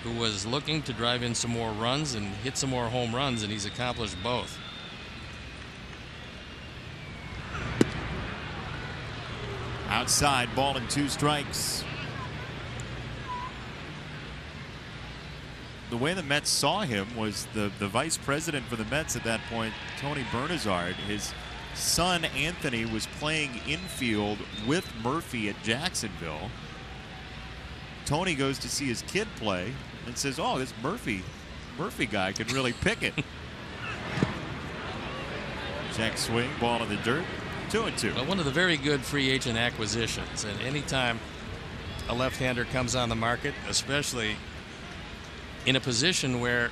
Speaker 3: who was looking to drive in some more runs and hit some more home runs, and he's accomplished both.
Speaker 1: Outside, ball and 2 strikes. The way the Mets saw him was the vice president for the Mets at that point, Tony Bernazard. His son Anthony was playing infield with Murphy at Jacksonville. Tony goes to see his kid play and says, "Oh, this Murphy guy can really pick it." Check swing, ball in the dirt. 2-2.
Speaker 3: Well, one of the very good free agent acquisitions, and anytime a left-hander comes on the market, especially in a position where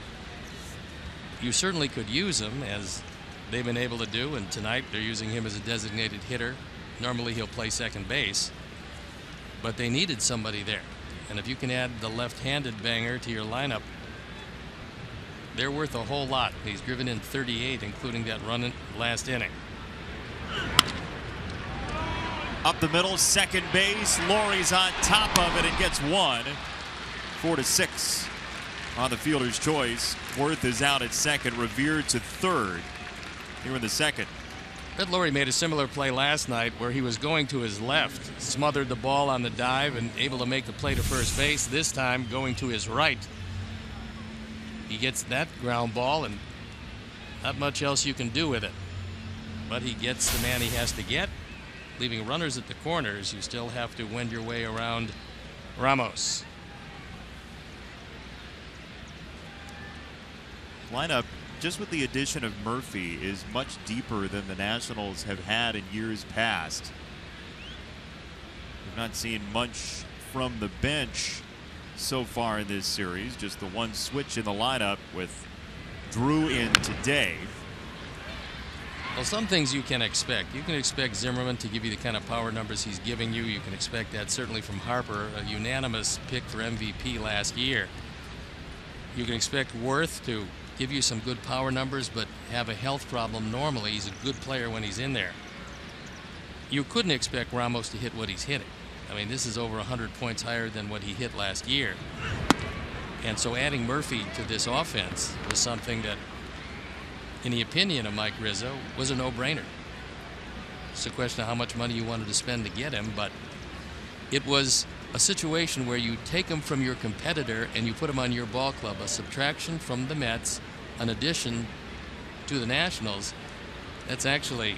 Speaker 3: you certainly could use him, as they've been able to do, and tonight they're using him as a designated hitter. Normally he'll play second base, but they needed somebody there. And if you can add the left-handed banger to your lineup, they're worth a whole lot. He's driven in 38, including that run in last inning.
Speaker 1: Up the middle, second base. Laurie's on top of it and gets one. 4-6 on the fielder's choice. Worth is out at second. Revere to third here in the second.
Speaker 3: Ed Laurie made a similar play last night where he was going to his left, smothered the ball on the dive and able to make the play to first base. This time going to his right. He gets that ground ball and not much else you can do with it. But he gets the man he has to get. Leaving runners at the corners, you still have to wend your way around Ramos.
Speaker 1: Lineup, just with the addition of Murphy, is much deeper than the Nationals have had in years past. We've not seen much from the bench so far in this series. Just the one switch in the lineup with Drew in today.
Speaker 3: Well, some things you can expect. You can expect Zimmerman to give you the kind of power numbers he's giving you. You can expect that certainly from Harper, a unanimous pick for MVP last year. You can expect Worth to give you some good power numbers, but have a health problem normally. He's a good player when he's in there. You couldn't expect Ramos to hit what he's hitting. I mean, this is over 100 points higher than what he hit last year. And so adding Murphy to this offense was something that, in the opinion of Mike Rizzo, was a no-brainer. It's a question of how much money you wanted to spend to get him, but it was a situation where you take him from your competitor and you put him on your ball club, a subtraction from the Mets, an addition to the Nationals. That's actually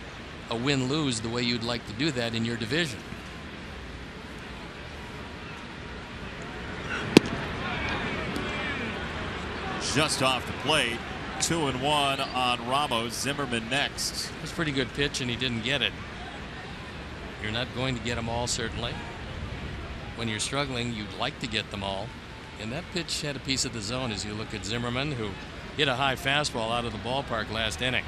Speaker 3: a win-lose the way you'd like to do that in your division.
Speaker 1: Just off the plate. 2-1 on Ramos. Zimmerman next.
Speaker 3: It was a pretty good pitch and he didn't get it. You're not going to get them all, certainly. When you're struggling, you'd like to get them all. And that pitch had a piece of the zone as you look at Zimmerman, who hit a high fastball out of the ballpark last inning.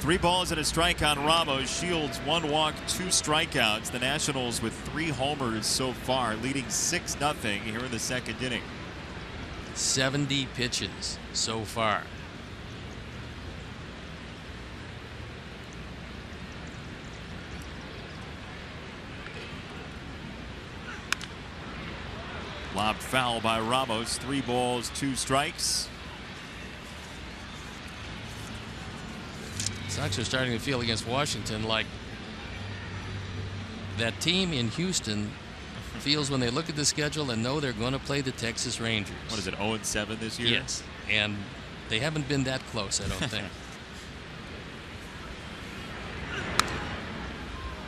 Speaker 1: Three balls and a strike on Ramos. Shields 1 walk, 2 strikeouts. The Nationals with 3 homers so far, leading 6-0 here in the second inning.
Speaker 3: 70 pitches so far.
Speaker 1: Lobbed foul by Ramos. 3 balls, 2 strikes.
Speaker 3: Sox are starting to feel against Washington like that team in Houston feels when they look at the schedule and know they're going to play the Texas Rangers.
Speaker 1: What is it, 0-7 this year?
Speaker 3: Yes, and they haven't been that close, I don't think.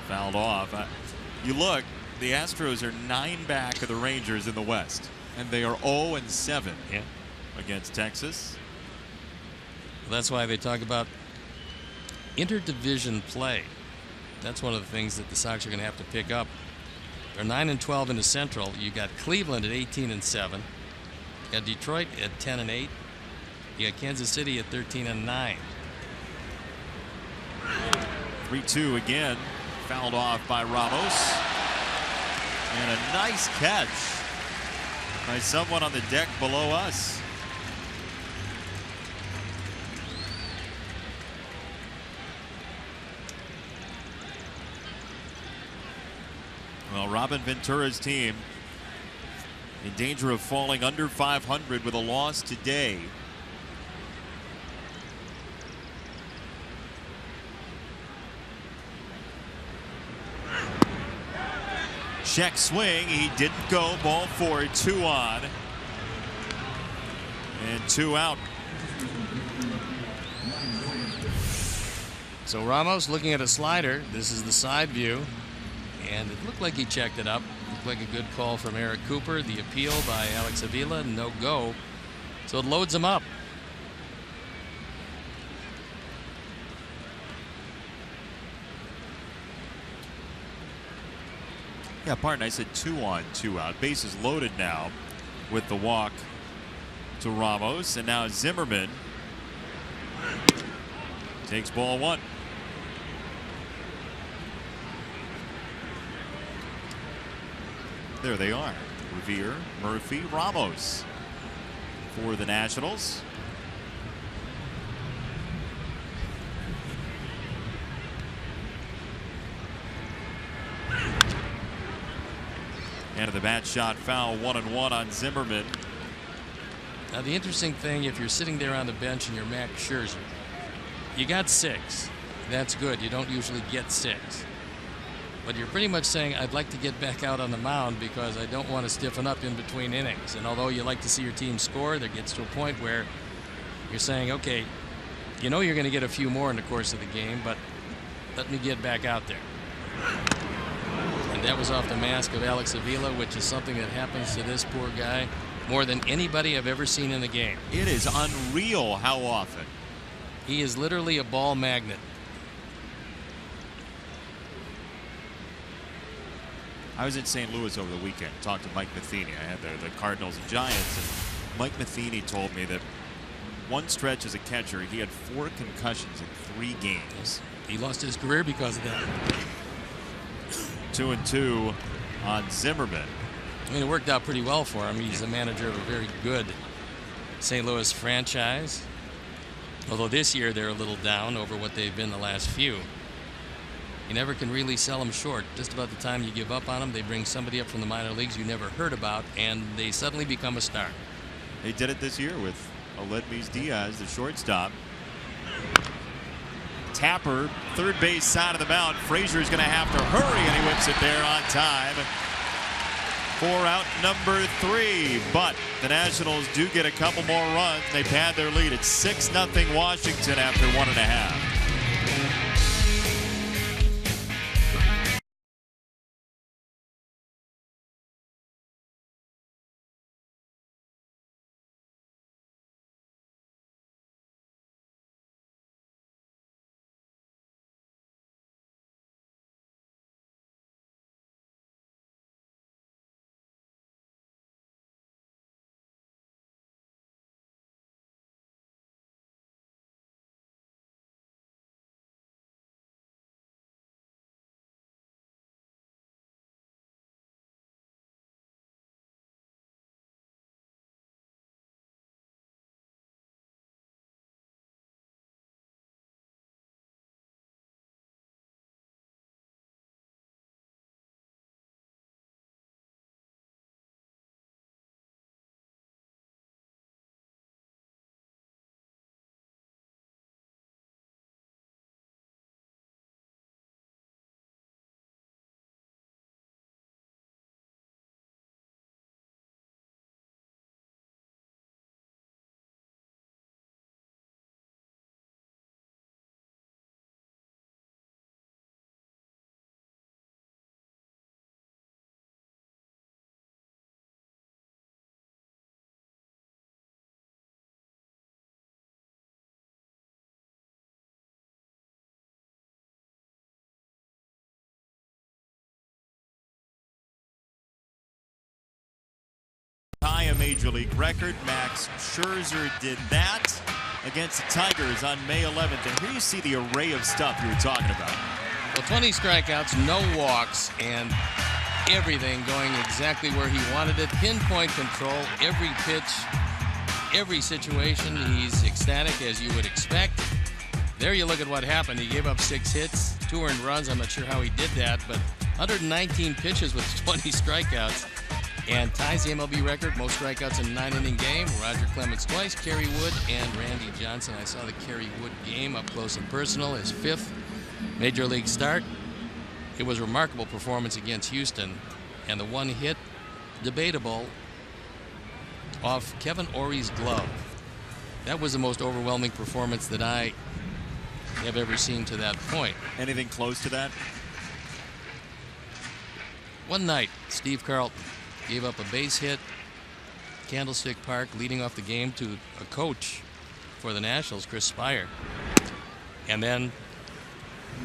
Speaker 1: Fouled off. You look, the Astros are 9 back of the Rangers in the West, and they are 0-7 against Texas.
Speaker 3: Well, that's why they talk about interdivision play. That's one of the things that the Sox are going to have to pick up. They're 9-12 in the Central. You got Cleveland at 18-7. You got Detroit at 10-8. You got Kansas City at 13-9.
Speaker 1: 3-2 again. Fouled off by Ramos. And a nice catch by someone on the deck below us. Well, Robin Ventura's team in danger of falling under 500 with a loss today. Check swing. He didn't go. Ball 4, 2 on. And 2 out.
Speaker 3: So Ramos looking at a slider. This is the side view. And it looked like he checked it up. Looked like a good call from Eric Cooper. The appeal by Alex Avila, no go. So it loads him up.
Speaker 1: Yeah, pardon, I said 2 on, 2 out. Bases loaded now with the walk to Ramos. And now Zimmerman takes ball 1. There they are. Revere, Murphy, Ramos for the Nationals. And the bat shot foul, 1-1 on Zimmerman.
Speaker 3: Now the interesting thing, if you're sitting there on the bench and you're Max Scherzer, you got 6. That's good. You don't usually get 6. But you're pretty much saying, I'd like to get back out on the mound because I don't want to stiffen up in between innings. And although you like to see your team score, there gets to a point where you're saying, okay, you know you're going to get a few more in the course of the game, but let me get back out there. And that was off the mask of Alex Avila, which is something that happens to this poor guy more than anybody I've ever seen in the game.
Speaker 1: It is unreal how often.
Speaker 3: He is literally a ball magnet.
Speaker 1: I was in St. Louis over the weekend, talked to Mike Matheny. I had the Cardinals and Giants, and Mike Matheny told me that one stretch as a catcher, he had 4 concussions in 3 games.
Speaker 3: He lost his career because of that.
Speaker 1: 2-2 on Zimmerman.
Speaker 3: I mean, it worked out pretty well for him. He's the manager of a very good St. Louis franchise. Although this year they're a little down over what they've been the last few. You never can really sell them short. Just about the time you give up on them, they bring somebody up from the minor leagues you never heard about, and they suddenly become a star.
Speaker 1: They did it this year with Aledmys Diaz, the shortstop. Tapper, third base side of the mound. Frazier's going to have to hurry, and he whips it there on time. 4 out, number 3. But the Nationals do get a couple more runs. They pad their lead at 6-0 Washington after 1.5. Major League record. Max Scherzer did that against the Tigers on May 11th. And here you see the array of stuff you were talking about.
Speaker 3: Well, 20 strikeouts, no walks, and everything going exactly where he wanted it. Pinpoint control, every pitch, every situation. He's ecstatic, as you would expect. There you look at what happened. He gave up 6 hits, 2 earned runs. I'm not sure how he did that, but 119 pitches with 20 strikeouts. And ties the MLB record, most strikeouts in a 9-inning game. Roger Clemens twice, Kerry Wood, and Randy Johnson. I saw the Kerry Wood game up close and personal, his 5th Major League start. It was a remarkable performance against Houston, and the one hit, debatable, off Kevin Ory's glove. That was the most overwhelming performance that I have ever seen to that point.
Speaker 1: Anything close to that?
Speaker 3: One night, Steve Carlton gave up a base hit, Candlestick Park, leading off the game to a coach for the Nationals, Chris Spire. And then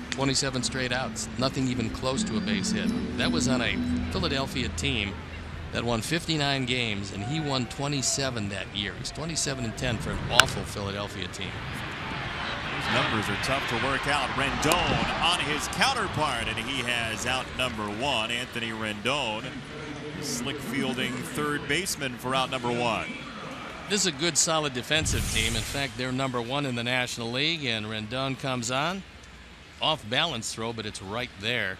Speaker 3: 27 straight outs, nothing even close to a base hit. That was on a Philadelphia team that won 59 games, and he won 27 that year. He's 27-10 for an awful Philadelphia team.
Speaker 1: Those numbers are tough to work out. Rendon on his counterpart, and he has out number 1, Anthony Rendon. Slick fielding third baseman for out number 1.
Speaker 3: This is a good, solid defensive team. In fact, they're number 1 in the National League, and Rendon comes on. Off balance throw, but it's right there.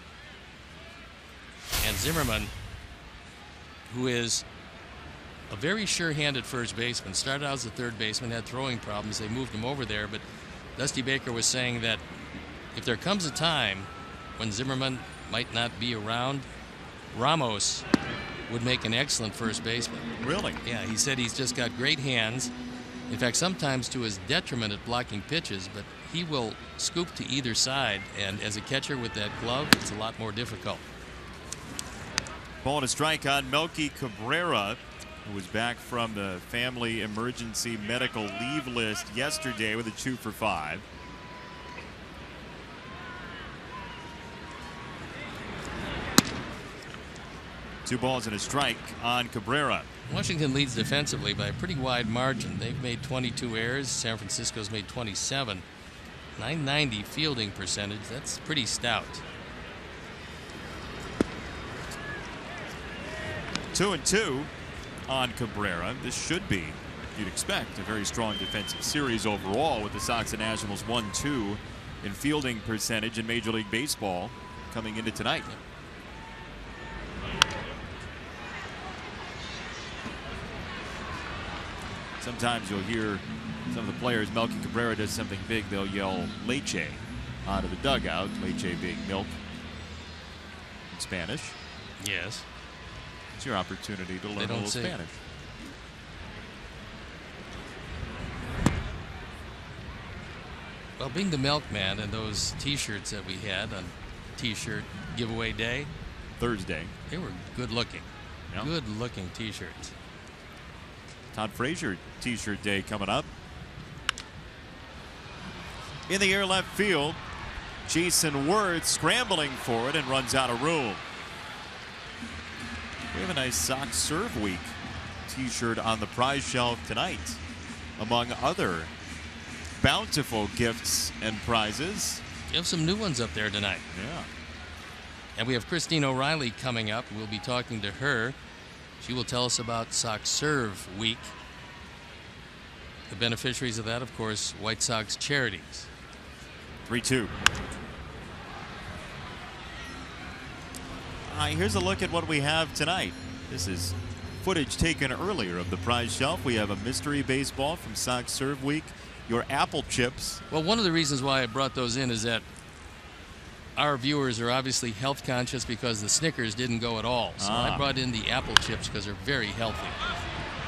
Speaker 3: And Zimmerman, who is a very sure-handed first baseman, started out as a third baseman, had throwing problems. They moved him over there, but Dusty Baker was saying that if there comes a time when Zimmerman might not be around, Ramos would make an excellent first baseman.
Speaker 1: Really?
Speaker 3: Yeah, he said he's just got great hands. In fact, sometimes to his detriment at blocking pitches, but he will scoop to either side, and as a catcher with that glove, it's a lot more difficult.
Speaker 1: Ball and a strike on Melky Cabrera, who was back from the family emergency medical leave list yesterday with a 2 for 5. Two balls and a strike on Cabrera.
Speaker 3: Washington leads defensively by a pretty wide margin. They've made 22 errors. San Francisco's made 27. 990 fielding percentage. That's pretty stout.
Speaker 1: 2-2 on Cabrera. This should be, you'd expect, a very strong defensive series overall, with the Sox and Nationals 1-2 in fielding percentage in Major League Baseball coming into tonight. Sometimes you'll hear some of the players, Melky Cabrera does something big, they'll yell leche out of the dugout. Leche being milk in Spanish.
Speaker 3: Yes.
Speaker 1: It's your opportunity to learn a little Spanish.
Speaker 3: Well, being the milkman and those T-shirts that we had on T-shirt giveaway day,
Speaker 1: Thursday,
Speaker 3: they were good looking.
Speaker 1: Yeah.
Speaker 3: Good looking T-shirts.
Speaker 1: Todd Frazier T-shirt day coming up. In the air left field, Jason Worth scrambling for it and runs out of room. We have a nice Sox Serve Week T-shirt on the prize shelf tonight, among other bountiful gifts and prizes.
Speaker 3: You have some new ones up there tonight.
Speaker 1: Yeah.
Speaker 3: And we have Christine O'Reilly coming up. We'll be talking to her. She will tell us about Sox Serve Week. The beneficiaries of that, of course, White Sox Charities.
Speaker 1: 3-2. Here's a look at what we have tonight. This is footage taken earlier of the prize shelf. We have a mystery baseball from Sox Serve Week. Your apple chips.
Speaker 3: Well, one of the reasons why I brought those in is that our viewers are obviously health conscious because the Snickers didn't go at all. So I brought in the apple chips because they're very healthy.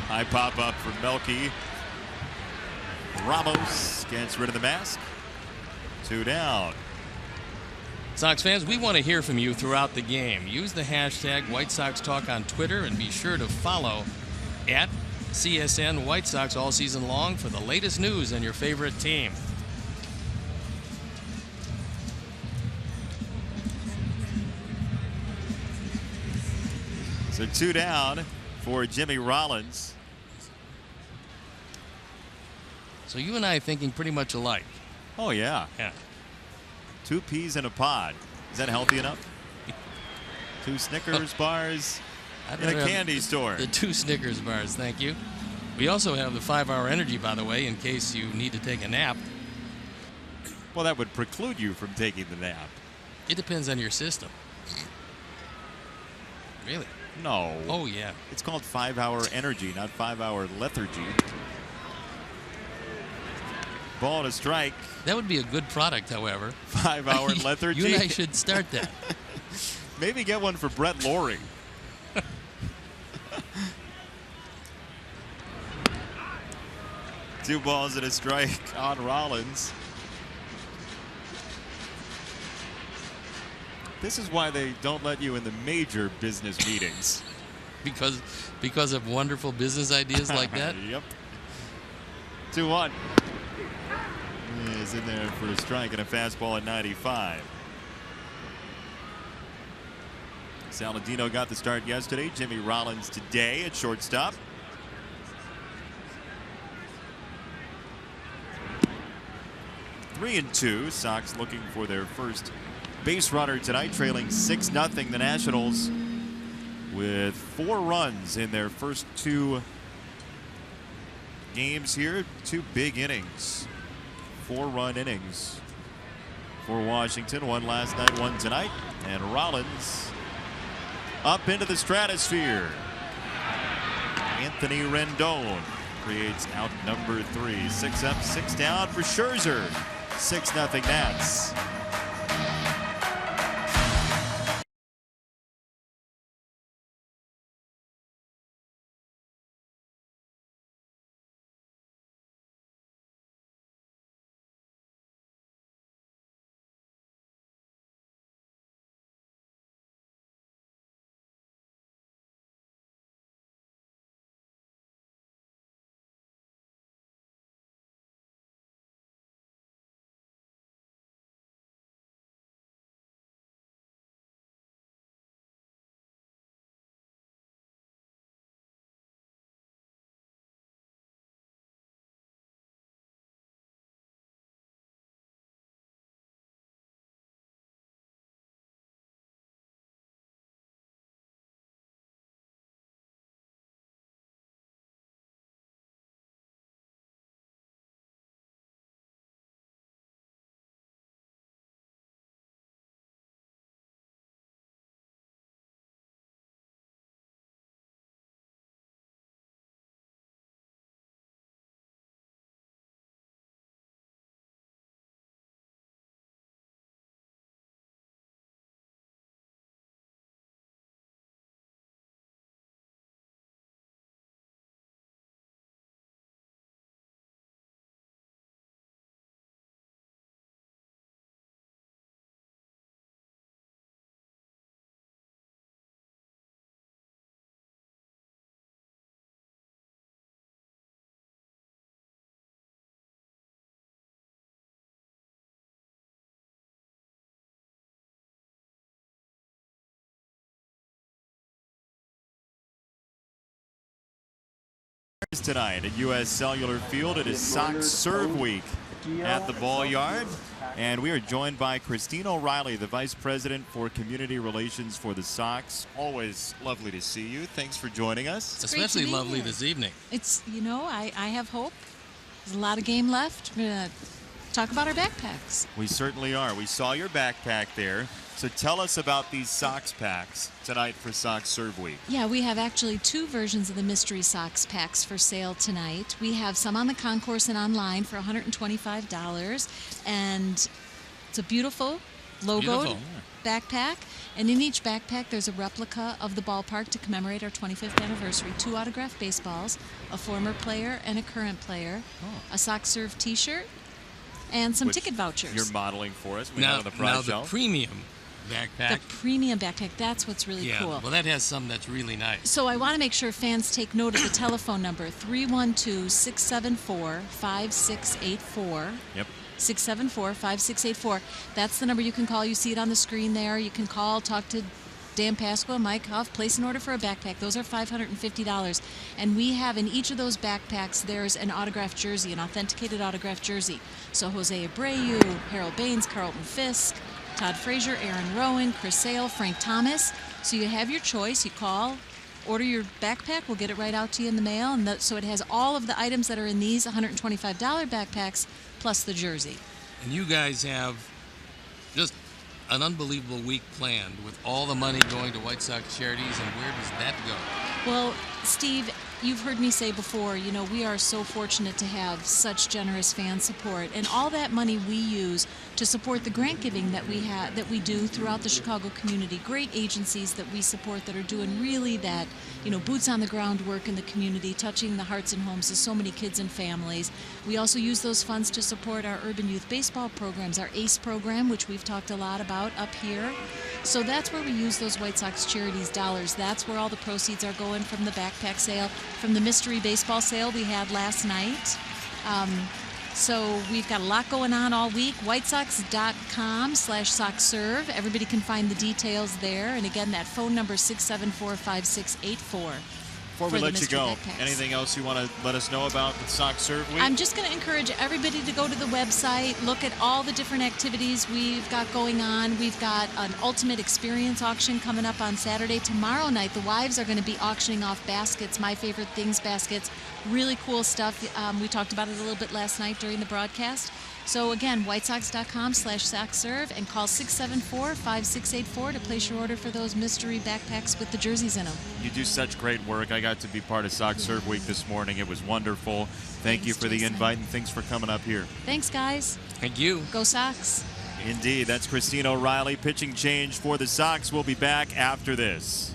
Speaker 1: High pop up for Melky. Ramos gets rid of the mask. 2 down.
Speaker 3: Sox fans, we want to hear from you throughout the game. Use the hashtag White Sox Talk on Twitter and be sure to follow at CSN White Sox all season long for the latest news on your favorite team.
Speaker 1: So 2 down for Jimmy Rollins.
Speaker 3: So you and I are thinking pretty much alike.
Speaker 1: Oh, yeah.
Speaker 3: Yeah.
Speaker 1: 2 peas in a pod. Is that healthy enough? 2 Snickers bars in a candy store.
Speaker 3: The 2 Snickers bars, thank you. We also have the 5-hour energy, by the way, in case you need to take a nap.
Speaker 1: Well, that would preclude you from taking the nap.
Speaker 3: It depends on your system. Really?
Speaker 1: No.
Speaker 3: Oh, yeah.
Speaker 1: It's called 5-hour energy, not 5-hour lethargy. Ball to strike.
Speaker 3: That would be a good product, however.
Speaker 1: 5-hour lethargy.
Speaker 3: You and I should start that.
Speaker 1: Maybe get one for Brett Laurie. 2 balls and a strike on Rollins. This is why they don't let you in the major business meetings.
Speaker 3: Because of wonderful business ideas like that?
Speaker 1: Yep. 2-1. Is in there for a strike and a fastball at 95. Saladino got the start yesterday. Jimmy Rollins today at shortstop. 3-2. Sox looking for their first base runner tonight, trailing 6-0 the Nationals with 4 runs in their first 2 games here. 2 big innings. 4-run innings for Washington. 1 last night, 1 tonight. And Rollins up into the stratosphere. Anthony Rendon creates out number 3. 6 up, 6 down for Scherzer. 6-0 Nats. Tonight at U.S. Cellular Field, it is Sox Serve Week at the Ball Yard, and we are joined by Christine O'Reilly, the Vice President for Community Relations for the Sox. Always lovely to see you. Thanks for joining us.
Speaker 3: It's especially lovely this evening.
Speaker 5: It's, you know, I have hope. There's a lot of game left. We're going to talk about our backpacks.
Speaker 1: We certainly are. We saw your backpack there. So tell us about these Sox packs tonight for Sox Serve Week.
Speaker 5: Yeah, we have actually 2 versions of the Mystery Sox packs for sale tonight. We have some on the concourse and online for $125. And it's a beautiful logoed backpack. And in each backpack, there's a replica of the ballpark to commemorate our 25th anniversary. 2 autographed baseballs, a former player and a current player, a Sox Serve t-shirt, and some ticket vouchers.
Speaker 1: You're modeling for us. We have on the prize shelf.
Speaker 3: The premium backpack.
Speaker 5: The premium backpack, that's what's really cool.
Speaker 3: Well, that has some that's really nice.
Speaker 5: So I want to make sure fans take note of the telephone number, 312-674-5684.
Speaker 1: Yep.
Speaker 5: 674-5684. That's the number you can call. You see it on the screen there. You can call, talk to Dan Pasqua, Mike Huff, place an order for a backpack. Those are $550. And we have in each of those backpacks, there's an autographed jersey, an authenticated autographed jersey. So Jose Abreu, Harold Baines, Carlton Fisk, Todd Frazier, Aaron Rowan, Chris Sale, Frank Thomas. So you have your choice. You call, order your backpack. We'll get it right out to you in the mail. And so it has all of the items that are in these $125 backpacks plus the jersey.
Speaker 3: And you guys have just an unbelievable week planned with all the money going to White Sox charities. And where does that go?
Speaker 5: Well, Steve, you've heard me say before, we are so fortunate to have such generous fan support, and all that money we use to support the grant giving that we do throughout the Chicago community. Great agencies that we support that are doing really that, boots on the ground work in the community, touching the hearts and homes of so many kids and families. We also use those funds to support our urban youth baseball programs, our ACE program, which we've talked a lot about up here. So that's where we use those White Sox charities dollars. That's where all the proceeds are going from the backpack sale, from the mystery baseball sale we had last night. So we've got a lot going on all week. WhiteSox.com/SoxServe. Everybody can find the details there. And again, that phone number is 674-5684.
Speaker 1: Before we let you go, anything else you want to let us know about the Sox Serve Week?
Speaker 5: I'm just going to encourage everybody to go to the website, look at all the different activities we've got going on. We've got an Ultimate Experience auction coming up on Saturday. Tomorrow night, the wives are going to be auctioning off baskets, My Favorite Things baskets. Really cool stuff. We talked about it a little bit last night during the broadcast. So again, WhiteSox.com/SoxServe and call 674-5684 to place your order for those mystery backpacks with the jerseys in them.
Speaker 1: You do such great work. I got to be part of Sox Serve Week this morning. It was wonderful. Thanks you for the invite, and thanks for coming up here.
Speaker 5: Thanks, guys.
Speaker 3: Thank you.
Speaker 5: Go Sox.
Speaker 1: Indeed. That's Christine O'Reilly. Pitching change for the Sox. We'll be back after this.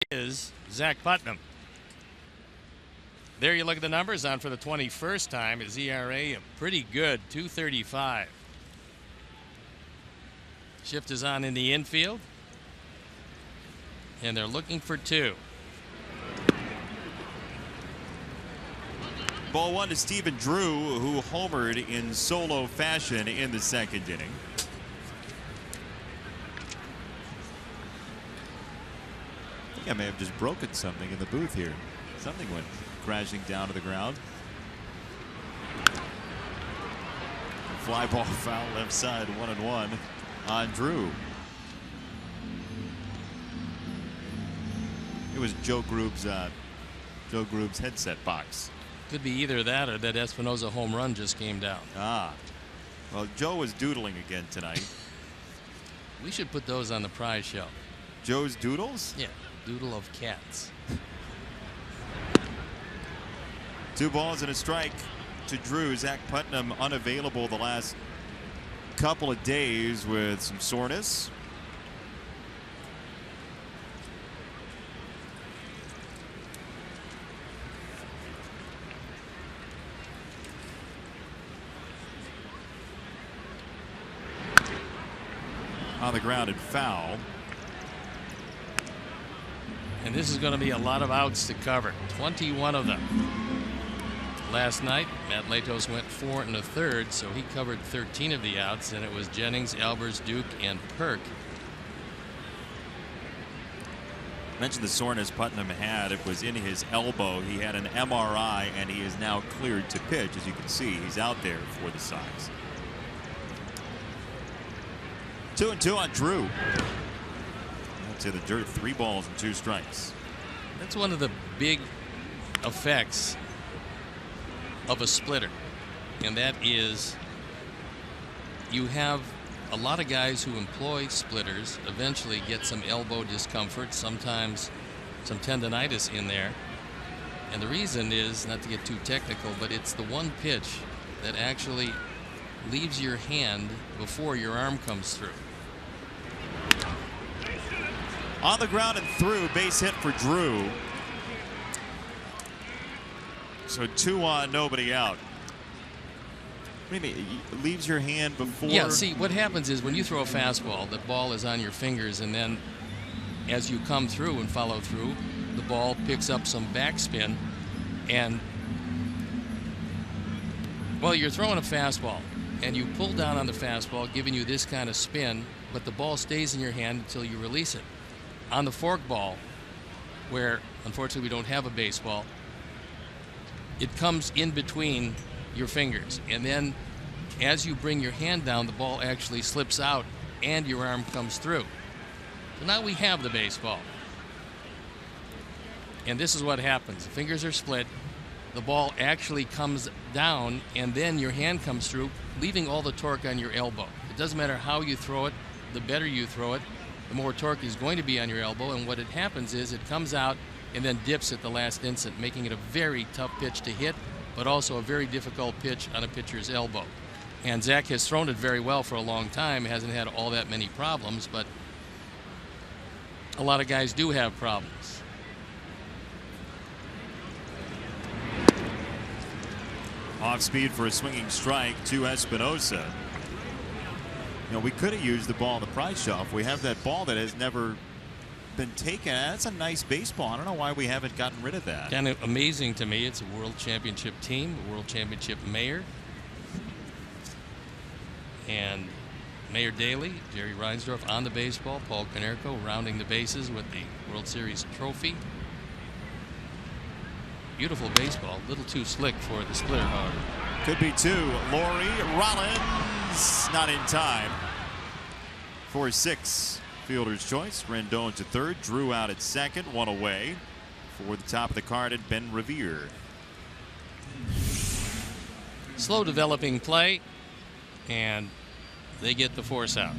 Speaker 3: Is Zach Putnam. There you look at the numbers on for the 21st time. His ERA pretty good, 2.35. Shift is on in the infield, and they're looking for two.
Speaker 1: Ball one to Stephen Drew, who homered in solo fashion in the second inning. I may have just broken something in the booth here. Something went crashing down to the ground. Fly ball foul left side, 1-1 on Drew. It was Joe Grube's headset box.
Speaker 3: Could be either that or that Espinoza home run just came down.
Speaker 1: Ah, well, Joe was doodling again tonight.
Speaker 3: We should put those on the prize shelf.
Speaker 1: Joe's doodles?
Speaker 3: Yeah. Doodle of cats.
Speaker 1: 2 balls and a strike to Drew. Zach Putnam unavailable the last couple of days with some soreness. on the ground and foul.
Speaker 3: And this is going to be a lot of outs to cover. 21 of them. Last night, Matt Latos went 4 1/3, so he covered 13 of the outs, and it was Jennings, Albers, Duke, and Perk.
Speaker 1: Mentioned the soreness Putnam had. It was in his elbow. He had an MRI, and he is now cleared to pitch. As you can see, he's out there for the Sox. 2-2 on Drew. That's in the dirt. 3 balls and 2 strikes.
Speaker 3: That's one of the big effects of a splitter, and that is you have a lot of guys who employ splitters eventually get some elbow discomfort, sometimes some tendonitis in there. And the reason is, not to get too technical, but it's the one pitch that actually leaves your hand before your arm comes through.
Speaker 1: On the ground and through, base hit for Drew. So 2 on, nobody out. What do you mean? It leaves your hand before?
Speaker 3: Yeah, see, what happens is when you throw a fastball, the ball is on your fingers, and then as you come through and follow through, the ball picks up some backspin, and, well, you're throwing a fastball, and you pull down on the fastball, giving you this kind of spin, but the ball stays in your hand until you release it. On the forkball, where unfortunately we don't have a baseball, it comes in between your fingers, and then as you bring your hand down, the ball actually slips out and your arm comes through. So now we have the baseball, and this is what happens. The fingers are split, the ball actually comes down, and then your hand comes through, leaving all the torque on your elbow. It doesn't matter how you throw it, the better you throw it, the more torque is going to be on your elbow, and what it happens is it comes out and then dips at the last instant, making it a very tough pitch to hit, but also a very difficult pitch on a pitcher's elbow. And Zach has thrown it very well for a long time, hasn't had all that many problems, but a lot of guys do have problems.
Speaker 1: Off speed for a swinging strike to Espinosa. You know, we could have used the ball in the prize shelf. We have that ball that has never been taken. That's a nice baseball. I don't know why we haven't gotten rid of that.
Speaker 3: Kind of amazing to me. It's a world championship team, a world championship mayor. And Mayor Daley, Jerry Reinsdorf on the baseball, Paul Konerko rounding the bases with the World Series trophy. Beautiful baseball, a little too slick for the splitter, however.
Speaker 1: Could be 2. Laurie Rollins not in time for 6. Fielder's choice. Rendon to third. Drew out at second. 1 away. For the top of the card at Ben Revere.
Speaker 3: Slow developing play, and they get the force out.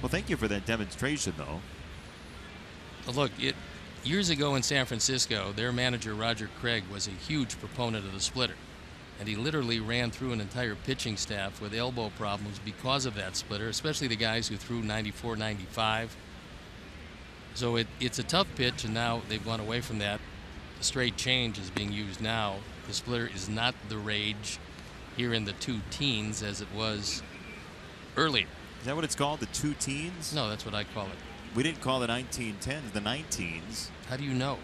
Speaker 1: Well, thank you for that demonstration, though.
Speaker 3: Look, years ago in San Francisco, their manager, Roger Craig, was a huge proponent of the splitter. And he literally ran through an entire pitching staff with elbow problems because of that splitter, especially the guys who threw 94, 95. So it's a tough pitch, and now they've gone away from that. The straight change is being used now. The splitter is not the rage here in the 2 teens as it was earlier.
Speaker 1: Is that what it's called, the 2 teens?
Speaker 3: No, that's what I call it.
Speaker 1: We didn't call the 1910s the 19s.
Speaker 3: How do you know?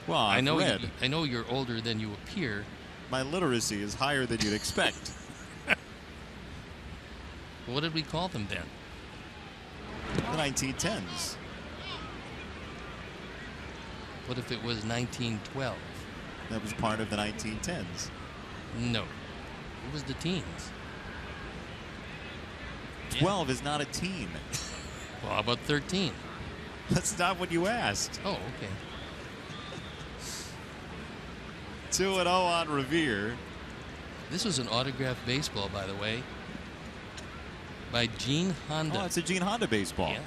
Speaker 1: Well, I
Speaker 3: know you're older than you appear.
Speaker 1: My literacy is higher than you'd expect.
Speaker 3: What did we call them then?
Speaker 1: The 1910s.
Speaker 3: What if it was 1912?
Speaker 1: That was part of the 1910s.
Speaker 3: No, it was the teens.
Speaker 1: 12 is not a teen.
Speaker 3: Well, how about 13?
Speaker 1: That's not what you asked.
Speaker 3: Oh, okay.
Speaker 1: 2-0 on Revere.
Speaker 3: This was an autographed baseball, by the way, by Gene Honda.
Speaker 1: Oh, it's a Gene Honda baseball.
Speaker 3: Yeah.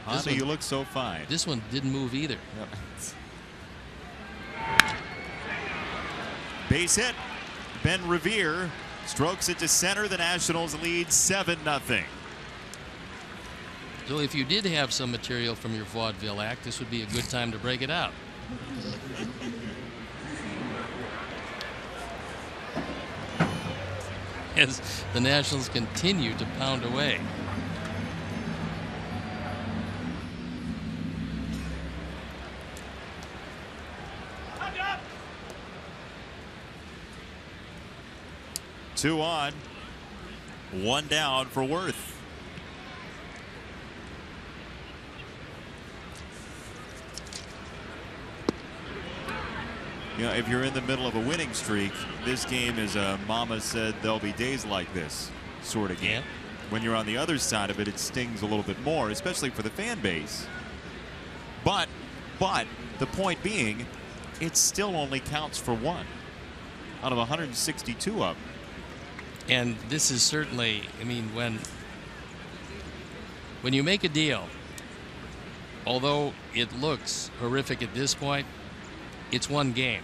Speaker 1: Honda, you look so fine.
Speaker 3: This one didn't move either.
Speaker 1: Yep. Base hit. Ben Revere strokes it to center. The Nationals lead 7-0.
Speaker 3: So if you did have some material from your vaudeville act, this would be a good time to break it out. As the Nationals continue to pound away.
Speaker 1: Two on, one down for Worth. You know, if you're in the middle of a winning streak, this game is a mama said there'll be days like this sort of game.
Speaker 3: Yeah.
Speaker 1: When you're on the other side of it, it stings a little bit more, especially for the fan base. But the point being, it still only counts for one out of 162 up.
Speaker 3: And this is certainly, I mean, when you make a deal, although it looks horrific at this point, it's one game.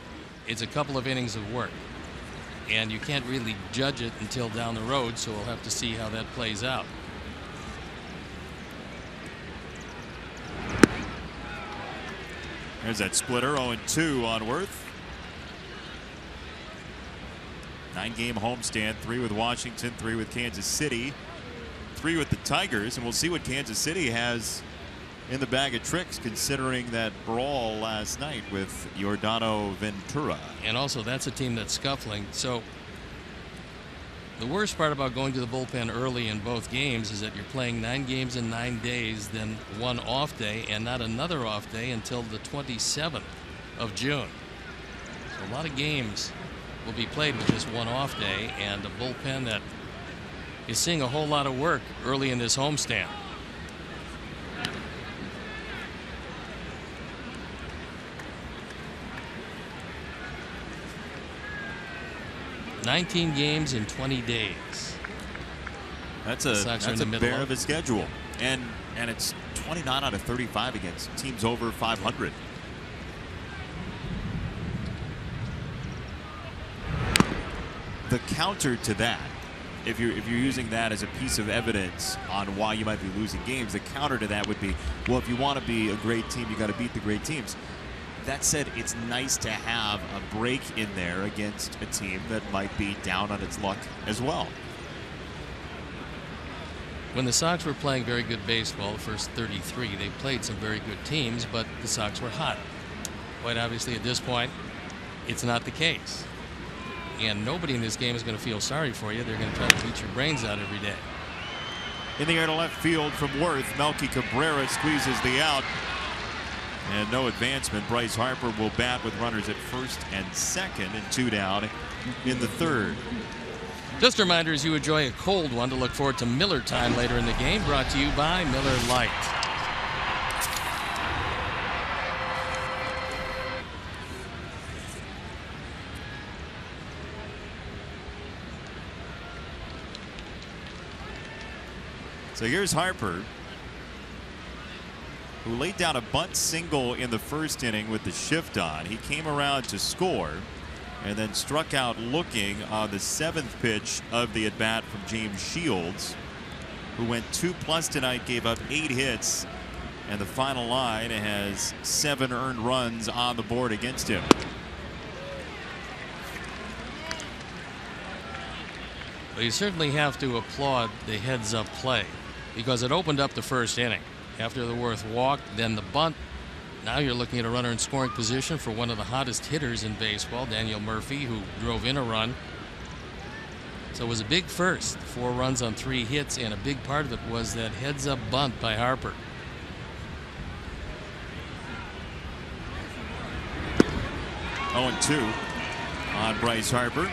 Speaker 3: It's a couple of innings of work. And you can't really judge it until down the road, so we'll have to see how that plays out.
Speaker 1: There's that splitter, 0-2 on Worth. 9-game homestand, 3 with Washington, 3 with Kansas City, 3 with the Tigers, and we'll see what Kansas City has in the bag of tricks, considering that brawl last night with Giordano Ventura.
Speaker 3: And also, that's a team that's scuffling. So the worst part about going to the bullpen early in both games is that you're playing 9 games in 9 days, then one off day, and not another off day until the 27th of June. So a lot of games will be played with just one off day, and a bullpen that is seeing a whole lot of work early in this homestand. "19 games in 20 days.
Speaker 1: That's a bear of a schedule, and it's 29 out of 35 against teams over 500. The counter to that, if you're using that as a piece of evidence on why you might be losing games, the counter to that would be, well, if you want to be a great team, you got to beat the great teams. That said, it's nice to have a break in there against a team that might be down on its luck as well.
Speaker 3: When the Sox were playing very good baseball, the first 33, they played some very good teams, but the Sox were hot. Quite obviously, at this point, it's not the case. And nobody in this game is going to feel sorry for you. They're going to try to beat your brains out every day.
Speaker 1: In the air to left field from Worth, Melky Cabrera squeezes the out. And no advancement. Bryce Harper will bat with runners at first and second, and 2 down in the third.
Speaker 3: Just a reminder, as you enjoy a cold one, to look forward to Miller Time later in the game, brought to you by Miller Lite.
Speaker 1: So here's Harper, who laid down a bunt single in the first inning with the shift on. He came around to score and then struck out looking on the 7th pitch of the at-bat from James Shields, who went 2+ tonight, gave up 8 hits, and the final line has 7 earned runs on the board against him.
Speaker 3: But you certainly have to applaud the heads-up play, because it opened up the first inning. After the Worth walked, then the bunt. Now you're looking at a runner in scoring position for one of the hottest hitters in baseball, Daniel Murphy, who drove in a run. So it was a big first, 4 runs on 3 hits, and a big part of it was that heads-up bunt by Harper.
Speaker 1: Oh, 0-2 on Bryce Harper.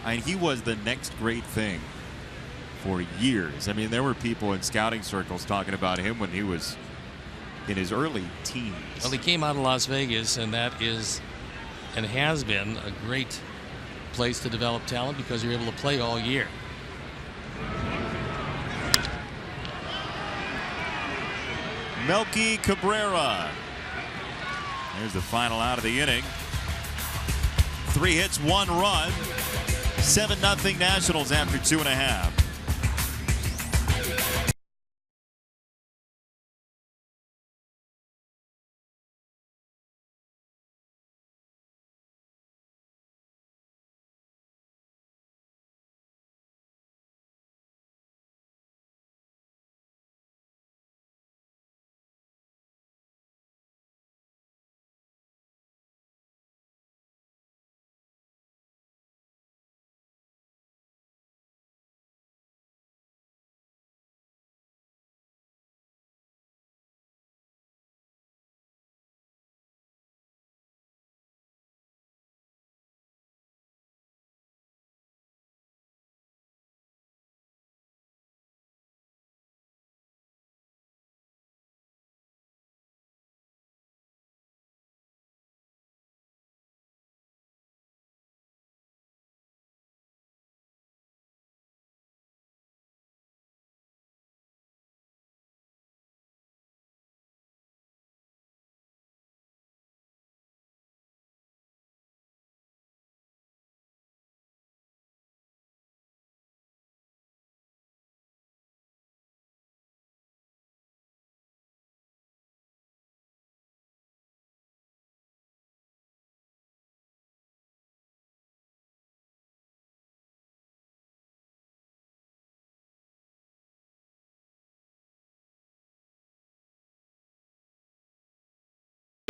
Speaker 1: And he was the next great thing for years. I mean, there were people in scouting circles talking about him when he was in his early teens.
Speaker 3: Well, he came out of Las Vegas, and that is and has been a great place to develop talent because you're able to play all year.
Speaker 1: Melky Cabrera. There's the final out of the inning. 3 hits, 1 run. 7-0 Nationals after 2.5.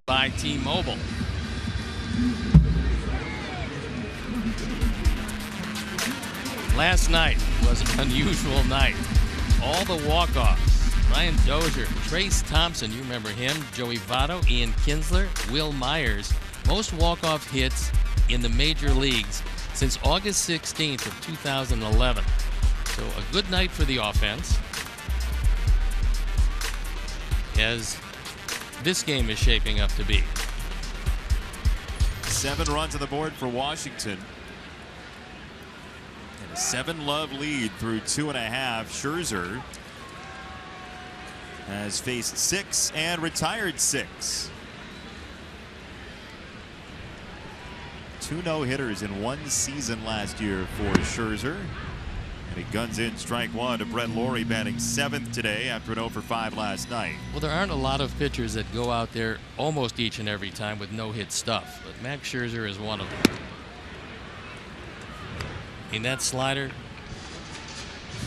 Speaker 3: by T-Mobile. Last night was an unusual night. All the walk-offs. Ryan Dozier, Trace Thompson, you remember him, Joey Votto, Ian Kinsler, Will Myers. Most walk-off hits in the major leagues since August 16th of 2011. So a good night for the offense, as this game is shaping up to be.
Speaker 1: 7 runs on the board for Washington. And a 7-love lead through 2.5. Scherzer has faced 6 and retired 6. 2 no-hitters in 1 season last year for Scherzer. And he guns in strike 1 to Brett Lawrie, batting 7th today after an 0 for 5 last night.
Speaker 3: Well, there aren't a lot of pitchers that go out there almost each and every time with no-hit stuff, but Max Scherzer is one of them. In that slider,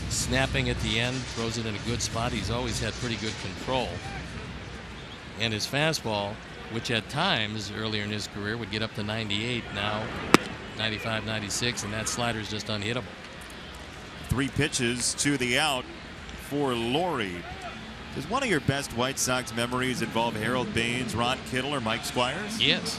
Speaker 3: snapping at the end, throws it in a good spot. He's always had pretty good control. And his fastball, which at times earlier in his career would get up to 98, now 95, 96, and that slider is just unhittable.
Speaker 1: 3 pitches to the out for Lawrie. Does one of your best White Sox memories involve Harold Baines, Ron Kittle, or Mike Squires?
Speaker 3: Yes.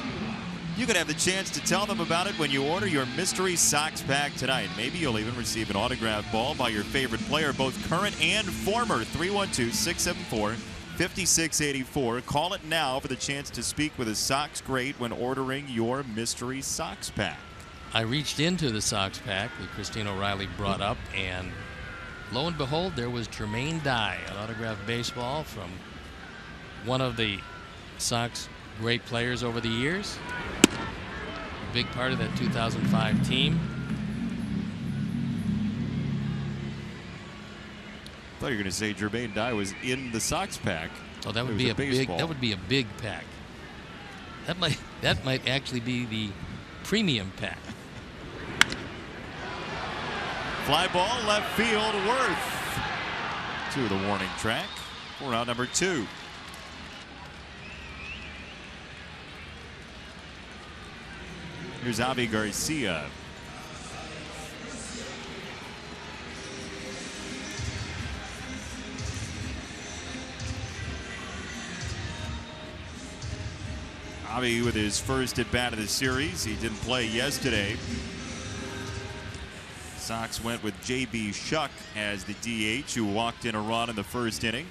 Speaker 1: You could have the chance to tell them about it when you order your mystery Sox pack tonight. Maybe you'll even receive an autographed ball by your favorite player, both current and former. 312-674-5684. Call it now for the chance to speak with a Sox great when ordering your mystery Sox pack.
Speaker 3: I reached into the Sox pack that Christine O'Reilly brought up, and lo and behold, there was Jermaine Dye, an autographed baseball from one of the Sox great players over the years. A big part of that 2005 team.
Speaker 1: I thought you were going to say Jermaine Dye was in the Sox pack.
Speaker 3: Oh, that would be a big. That would be a big pack. That might actually be the premium pack.
Speaker 1: Fly ball left field, Worth to the warning track for out number 2. Here's Avi Garcia. Avi with his first at bat of the series. He didn't play yesterday. Sox went with J.B. Shuck as the DH, who walked in a run in the first inning.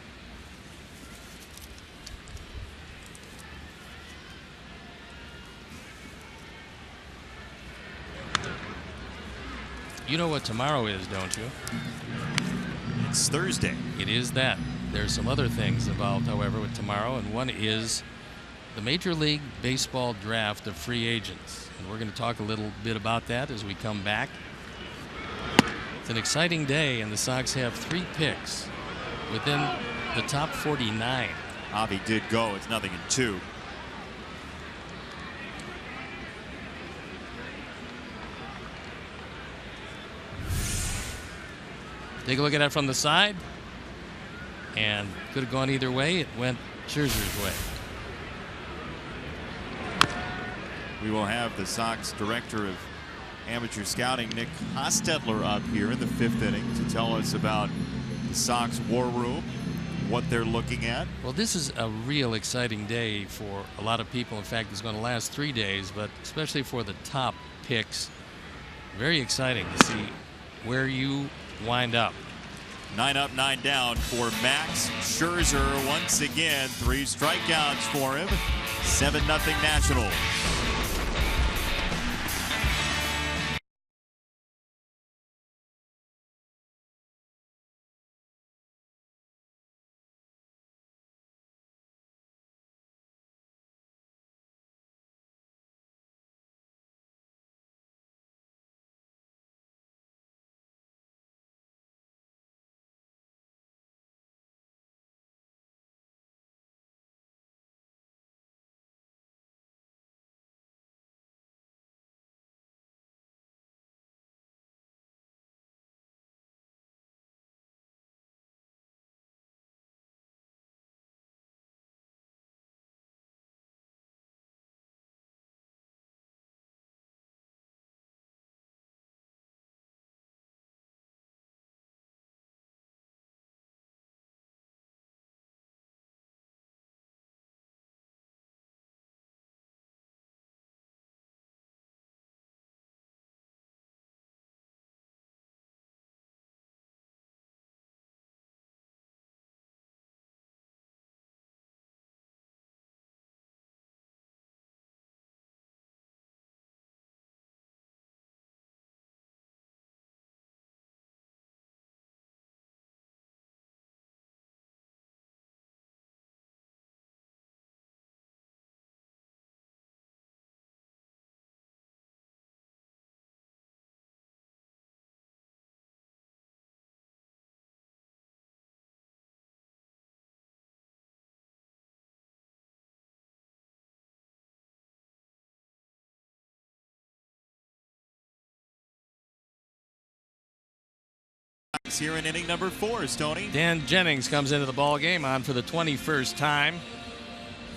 Speaker 3: You know what tomorrow is, don't you?
Speaker 1: It's Thursday.
Speaker 3: It is that. There's some other things involved, however, with tomorrow, and one is the Major League Baseball draft of free agents. And we're going to talk a little bit about that as we come back. It's an exciting day, and the Sox have 3 picks within the top 49.
Speaker 1: Avi did go. It's 0-2.
Speaker 3: Take a look at that from the side, and could have gone either way. It went Scherzer's way.
Speaker 1: We will have the Sox director of amateur scouting, Nick Hostetler, up here in the 5th inning to tell us about the Sox war room, what they're looking at.
Speaker 3: Well, this is a real exciting day for a lot of people. In fact, it's going to last 3 days, but especially for the top picks. Very exciting to see where you wind up.
Speaker 1: 9 up, 9 down for Max Scherzer. Once again, 3 strikeouts for him. 7-0 Nationals. Sox here in inning number 4, Stoney.
Speaker 3: Dan Jennings comes into the ball game on for the 21st time.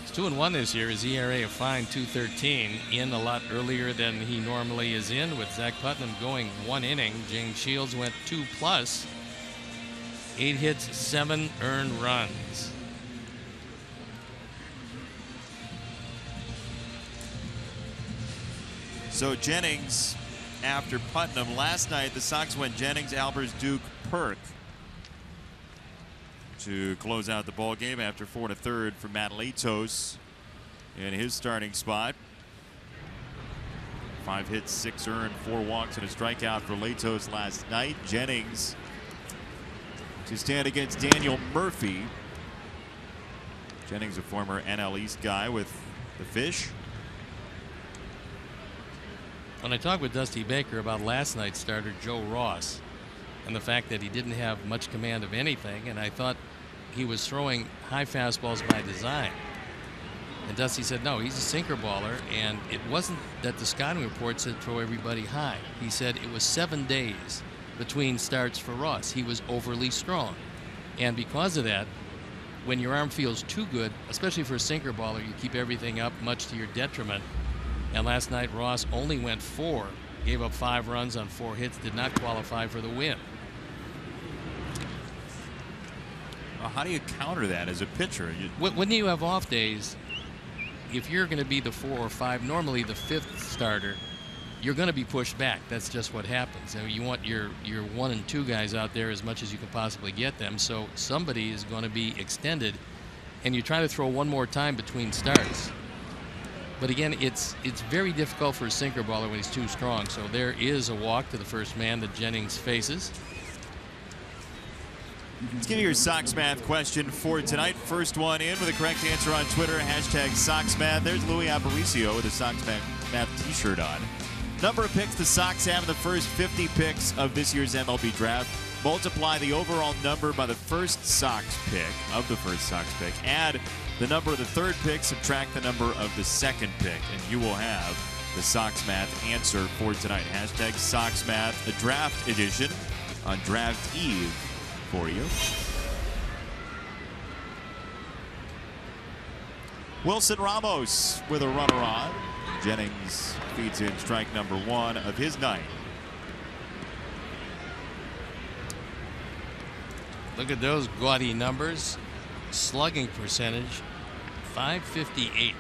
Speaker 3: He's 2-1 this year. His ERA a fine 2.13. In a lot earlier than he normally is in, with Zach Putnam going 1 inning. James Shields went 2+. 8 hits, 7 earned runs.
Speaker 1: So Jennings after Putnam. Last night the Sox went Jennings, Albers, Duke, Perk to close out the ball game after 4 1/3 for Matt Latos in his starting spot. 5 hits, 6 earned, 4 walks, and a strikeout for Latos last night. Jennings to stand against Daniel Murphy. Jennings, a former NL East guy with the Fish.
Speaker 3: When I talked with Dusty Baker about last night's starter, Joe Ross, and the fact that he didn't have much command of anything, and I thought he was throwing high fastballs by design. And Dusty said, no, he's a sinker baller, and it wasn't that the scouting report said throw everybody high. He said it was 7 days between starts for Ross. He was overly strong. And because of that, when your arm feels too good, especially for a sinker baller, you keep everything up, much to your detriment. And last night, Ross only went 4, gave up 5 runs on 4 hits, did not qualify for the win.
Speaker 1: Well, how do you counter that as a pitcher?
Speaker 3: When you have off days, if you're going to be the 4 or 5, normally the 5th starter, you're going to be pushed back. That's just what happens. I mean, you want your 1 and 2 guys out there as much as you can possibly get them. So somebody is going to be extended, and you try to throw one more time between starts. But again, it's very difficult for a sinker baller when he's too strong. So there is a walk to the first man that Jennings faces.
Speaker 1: Let's give you your Sox Math question for tonight. First one in with the correct answer on Twitter, hashtag SoxMath. There's Louis Aparicio with a Sox Math t-shirt on. Number of picks the Sox have in the first 50 picks of this year's MLB draft. Multiply the overall number by the first Sox pick of the first Sox pick. Add the number of the third pick, subtract the number of the second pick, and you will have the Sox Math answer for tonight. Hashtag Sox Math, a draft edition on draft eve for you. Wilson Ramos with a runner on. Jennings feeds in strike number 1 of his night.
Speaker 3: Look at those gaudy numbers. Slugging percentage, .558.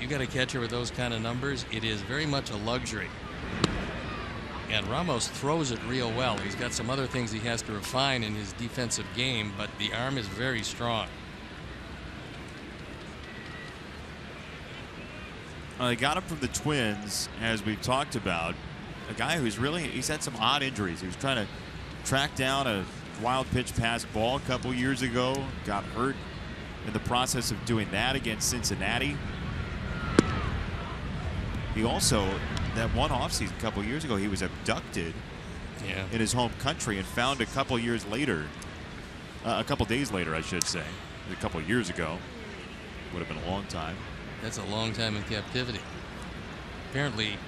Speaker 3: You got a catcher with those kind of numbers, it is very much a luxury. And Ramos throws it real well. He's got some other things he has to refine in his defensive game, but the arm is very strong.
Speaker 1: They got him from the Twins, as we've talked about. A guy who's he's had some odd injuries. He was trying to track down a wild pitch pass ball a couple years ago. Got hurt in the process of doing that against Cincinnati. He also, that one offseason a couple years ago, he was abducted in his home country and found a couple years later. A couple days later, I should say. A couple years ago. Would have been a long time.
Speaker 3: That's a long time in captivity. Apparently,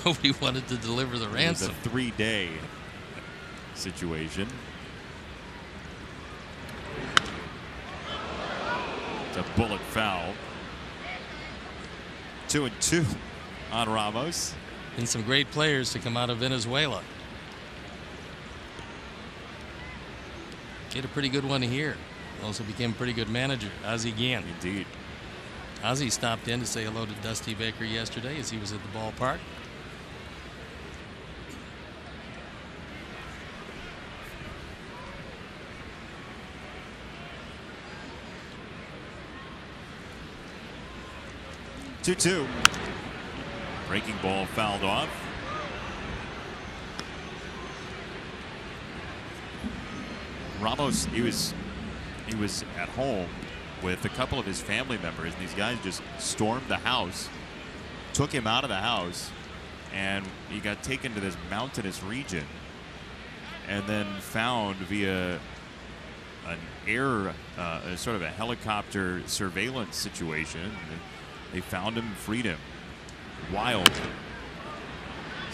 Speaker 3: nobody wanted to deliver the ransom.
Speaker 1: It was a 3-day situation. It's a bullet foul. 2-2 on Ramos.
Speaker 3: And some great players to come out of Venezuela. Get a pretty good one here. Also became a pretty good manager, Ozzie Guillen.
Speaker 1: Indeed.
Speaker 3: Ozzie stopped in to say hello to Dusty Baker yesterday as he was at the ballpark.
Speaker 1: Two. Breaking ball fouled off. Ramos, he was at home with a couple of his family members, and these guys just stormed the house, took him out of the house, and he got taken to this mountainous region, and then found via an air, sort of a helicopter surveillance situation. They found him and freed him. Wild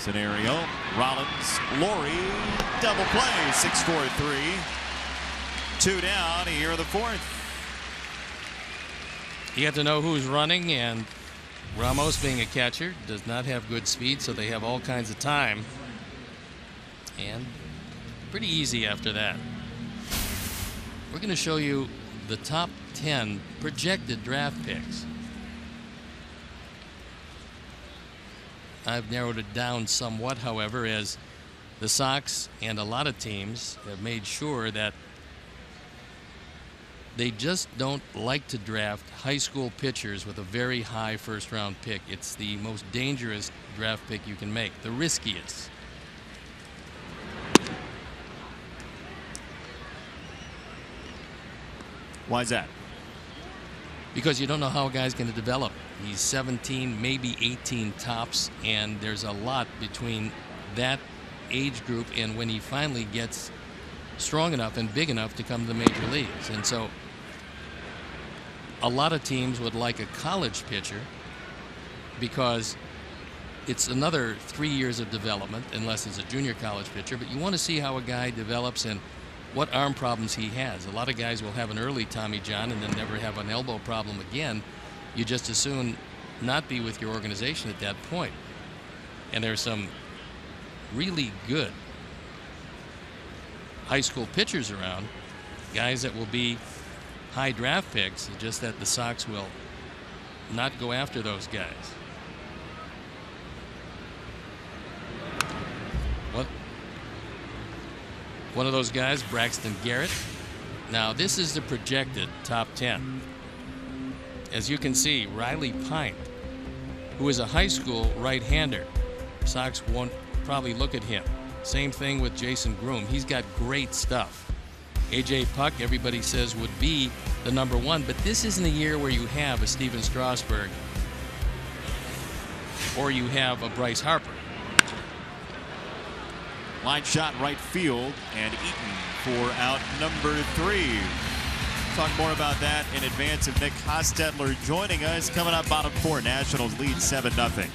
Speaker 1: scenario. Rollins, Laurie, double play, 6-4-3. 2 down here in the fourth.
Speaker 3: You have to know who's running, and Ramos, being a catcher, does not have good speed, so they have all kinds of time. And pretty easy after that. We're going to show you the top 10 projected draft picks. I've narrowed it down somewhat, however, as the Sox and a lot of teams have made sure that they just don't like to draft high school pitchers with a very high first-round pick. It's the most dangerous draft pick you can make, the riskiest.
Speaker 1: Why is that?
Speaker 3: Because you don't know how a guy's going to develop. He's 17, maybe 18 tops, and there's a lot between that age group and when he finally gets strong enough and big enough to come to the major leagues. And so a lot of teams would like a college pitcher because it's another 3 years of development, unless it's a junior college pitcher, but you want to see how a guy develops and what arm problems he has. A lot of guys will have an early Tommy John and then never have an elbow problem again. You just as soon not be with your organization at that point. And there's some really good high school pitchers around, guys that will be high draft picks, just that the Sox will not go after those guys. What? One of those guys, Braxton Garrett. Now, this is the projected top 10. As you can see, Riley Pint, who is a high school right-hander. Sox won't probably look at him. Same thing with Jason Groom. He's got great stuff. A.J. Puck, everybody says, would be the number one, but this isn't a year where you have a Steven Strasburg or you have a Bryce Harper.
Speaker 1: Line shot right field, and Eaton for out number 3. Talk more about that in advance of Nick Hostetler joining us. Coming up, bottom 4, Nationals lead 7-0.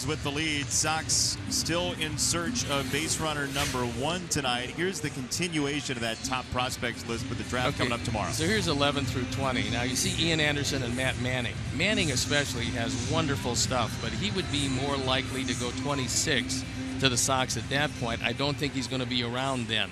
Speaker 1: With the lead, Sox still in search of base runner number 1 tonight. Here's the continuation of that top prospects list with the draft coming up tomorrow.
Speaker 3: So here's 11 through 20. Now you see Ian Anderson and Matt Manning. Manning especially has wonderful stuff, but he would be more likely to go 26 to the Sox at that point. I don't think he's going to be around then.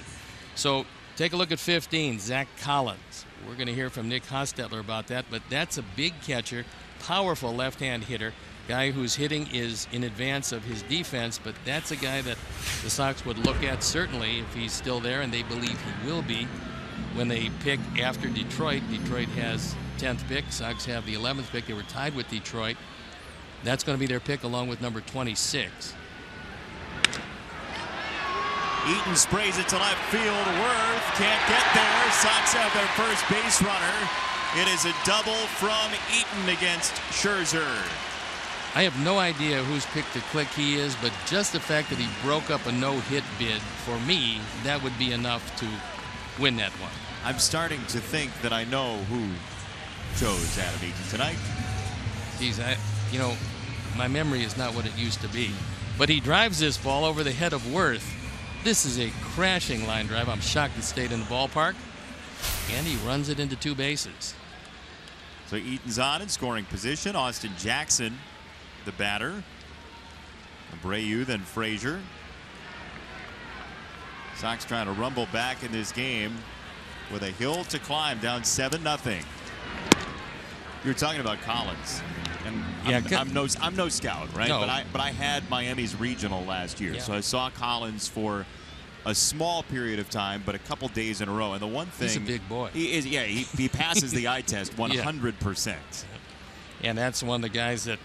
Speaker 3: So take a look at 15, Zach Collins. We're going to hear from Nick Hostetler about that, but that's a big catcher, powerful left-hand hitter. Guy whose hitting is in advance of his defense, but that's a guy that the Sox would look at certainly if he's still there, and they believe he will be when they pick after Detroit. Detroit has 10th pick. Sox have the 11th pick. They were tied with Detroit. That's going to be their pick along with number 26.
Speaker 1: Eaton sprays it to left field. Worth can't get there. Sox have their first base runner. It is a double from Eaton against Scherzer.
Speaker 3: I have no idea whose pick to click he is, but just the fact that he broke up a no-hit bid, for me, that would be enough to win that one.
Speaker 1: I'm starting to think that I know who chose Adam Eaton tonight.
Speaker 3: Geez, my memory is not what it used to be. But he drives this ball over the head of Worth. This is a crashing line drive. I'm shocked it stayed in the ballpark. And he runs it into 2 bases.
Speaker 1: So Eaton's on in scoring position. Austin Jackson, the batter. Abreu, then Frazier. Sox trying to rumble back in this game with a hill to climb, down 7-0. You were talking about Collins, and I'm no scout, right?
Speaker 3: No.
Speaker 1: But I had Miami's regional last year, so I saw Collins for a small period of time, but a couple days in a row. And the one thing,
Speaker 3: he's a big boy.
Speaker 1: He is, yeah. He passes the eye test 100%.
Speaker 3: And that's one of the guys that,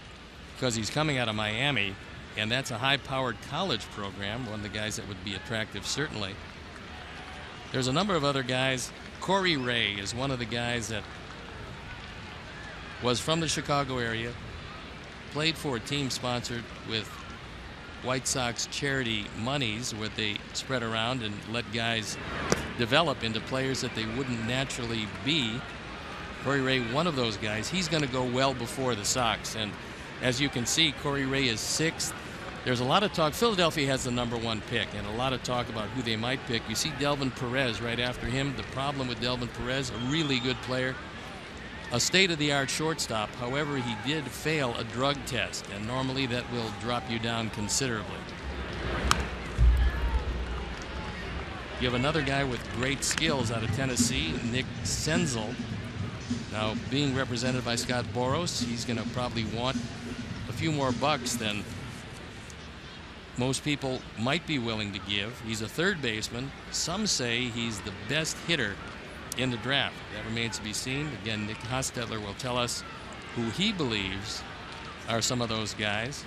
Speaker 3: because he's coming out of Miami, and that's a high-powered college program, one of the guys that would be attractive, certainly. There's a number of other guys. Corey Ray is one of the guys that was from the Chicago area, played for a team sponsored with White Sox charity monies, where they spread around and let guys develop into players that they wouldn't naturally be. Corey Ray, one of those guys. He's going to go well before the Sox. And as you can see, Corey Ray is 6th. There's a lot of talk. Philadelphia has the #1 pick, and a lot of talk about who they might pick. You see Delvin Perez right after him. The problem with Delvin Perez, a really good player, a state-of-the-art shortstop. However, he did fail a drug test, and normally that will drop you down considerably. You have another guy with great skills out of Tennessee, Nick Senzel. Now, being represented by Scott Boras, he's going to probably want a few more bucks than most people might be willing to give. He's a third baseman. Some say he's the best hitter in the draft. That remains to be seen. Again, Nick Hostetler will tell us who he believes are some of those guys.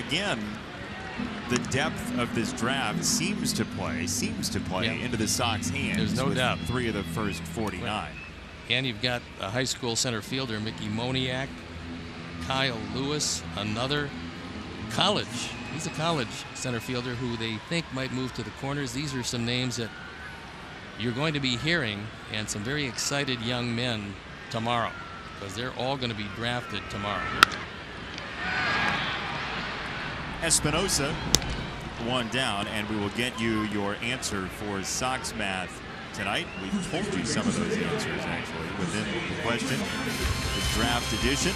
Speaker 1: Again, the depth of this draft seems to play into the Sox hands.
Speaker 3: There's no doubt.
Speaker 1: 3 of the first 49.
Speaker 3: Right. And you've got a high school center fielder, Mickey Moniak, Kyle Lewis, another college. He's a college center fielder who they think might move to the corners. These are some names that you're going to be hearing, and some very excited young men tomorrow, because they're all going to be drafted tomorrow.
Speaker 1: Espinosa, 1 down, and we will get you your answer for Sox math tonight. We told you some of those answers, actually, within the question. The draft edition.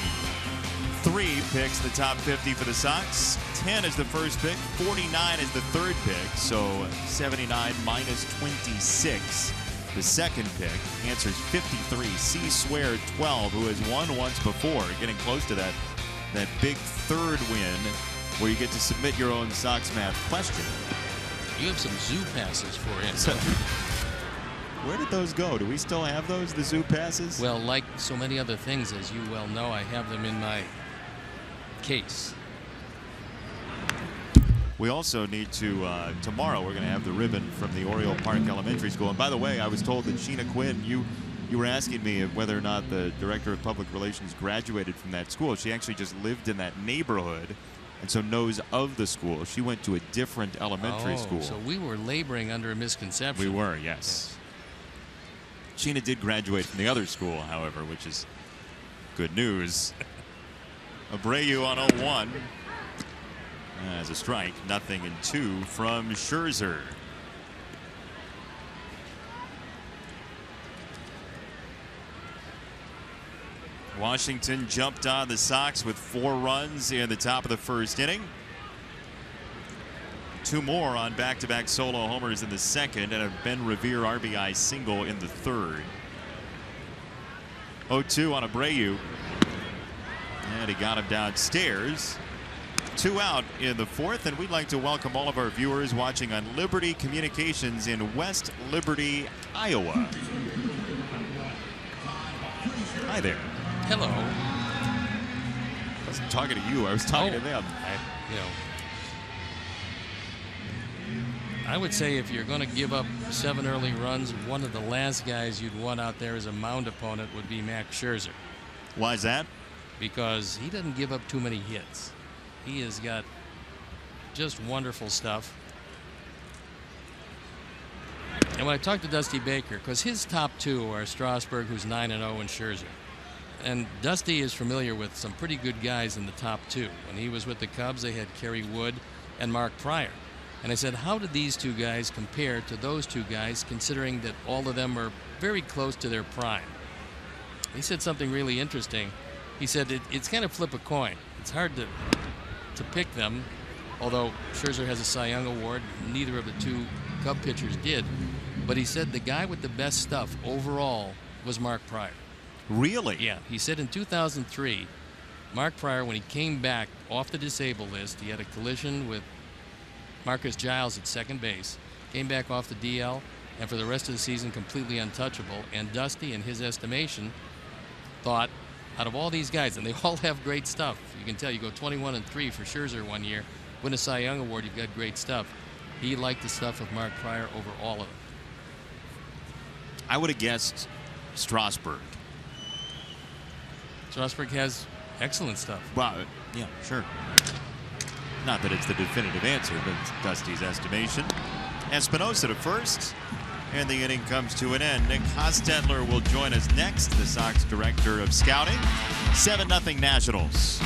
Speaker 1: 3 picks in the top 50 for the Sox. 10 is the first pick. 49 is the third pick. So 79 minus 26. The second pick. Answers 53. C. Swear 12, who has won once before. Getting close to that big third win where you get to submit your own Sox math question.
Speaker 3: You have some zoo passes for him.
Speaker 1: So, where did those go? Do we still have those, the zoo passes?
Speaker 3: Well, like so many other things, as you well know, I have them in my case.
Speaker 1: We also need to, tomorrow we're going to have the ribbon from the Oriole Park Elementary School. And by the way, I was told that Sheena Quinn, you were asking me whether or not the Director of Public Relations graduated from that school. She actually just lived in that neighborhood and so knows of the school. She went to a different elementary school.
Speaker 3: So we were laboring under a misconception.
Speaker 1: We were, yes. Sheena did graduate from the other school, however, which is good news. Abreu on 0-1. As a strike, 0-2 from Scherzer. Washington jumped on the Sox with 4 runs in the top of the first inning. 2 more on back-to-back solo homers in the second, and a Ben Revere RBI single in the third. 0-2 on Abreu. And he got him downstairs. 2 out in the fourth, and we'd like to welcome all of our viewers watching on Liberty Communications in West Liberty, Iowa. Hi there.
Speaker 3: Hello.
Speaker 1: I wasn't talking to you. I was talking to them.
Speaker 3: I would say if you're going to give up 7 early runs, one of the last guys you'd want out there as a mound opponent would be Max Scherzer.
Speaker 1: Why is that?
Speaker 3: Because he doesn't give up too many hits. He has got just wonderful stuff. And when I talked to Dusty Baker, because his top 2 are Strasburg, who's 9-0, and Scherzer. And Dusty is familiar with some pretty good guys in the top 2. When he was with the Cubs, they had Kerry Wood and Mark Prior. And I said, how did these 2 guys compare to those 2 guys, considering that all of them are very close to their prime? He said something really interesting. He said it's kind of flip a coin. It's hard to pick them, although Scherzer has a Cy Young award. Neither of the 2 Cub pitchers did. But he said the guy with the best stuff overall was Mark Prior.
Speaker 1: Really?
Speaker 3: Yeah. He said in 2003, Mark Prior, when he came back off the disabled list, he had a collision with Marcus Giles at second base, came back off the DL, and for the rest of the season completely untouchable. And Dusty, in his estimation, thought out of all these guys, and they all have great stuff. You can tell you go 21-3 for Scherzer one year, win a Cy Young award, you've got great stuff. He liked the stuff of Mark Prior over all of them.
Speaker 1: I would have guessed Strasburg.
Speaker 3: Strasburg has excellent stuff.
Speaker 1: Well, yeah, sure. Not that it's the definitive answer, but it's Dusty's estimation. Espinosa to first, and the inning comes to an end. Nick Hostetler will join us next, the Sox Director of Scouting. 7-0 Nationals.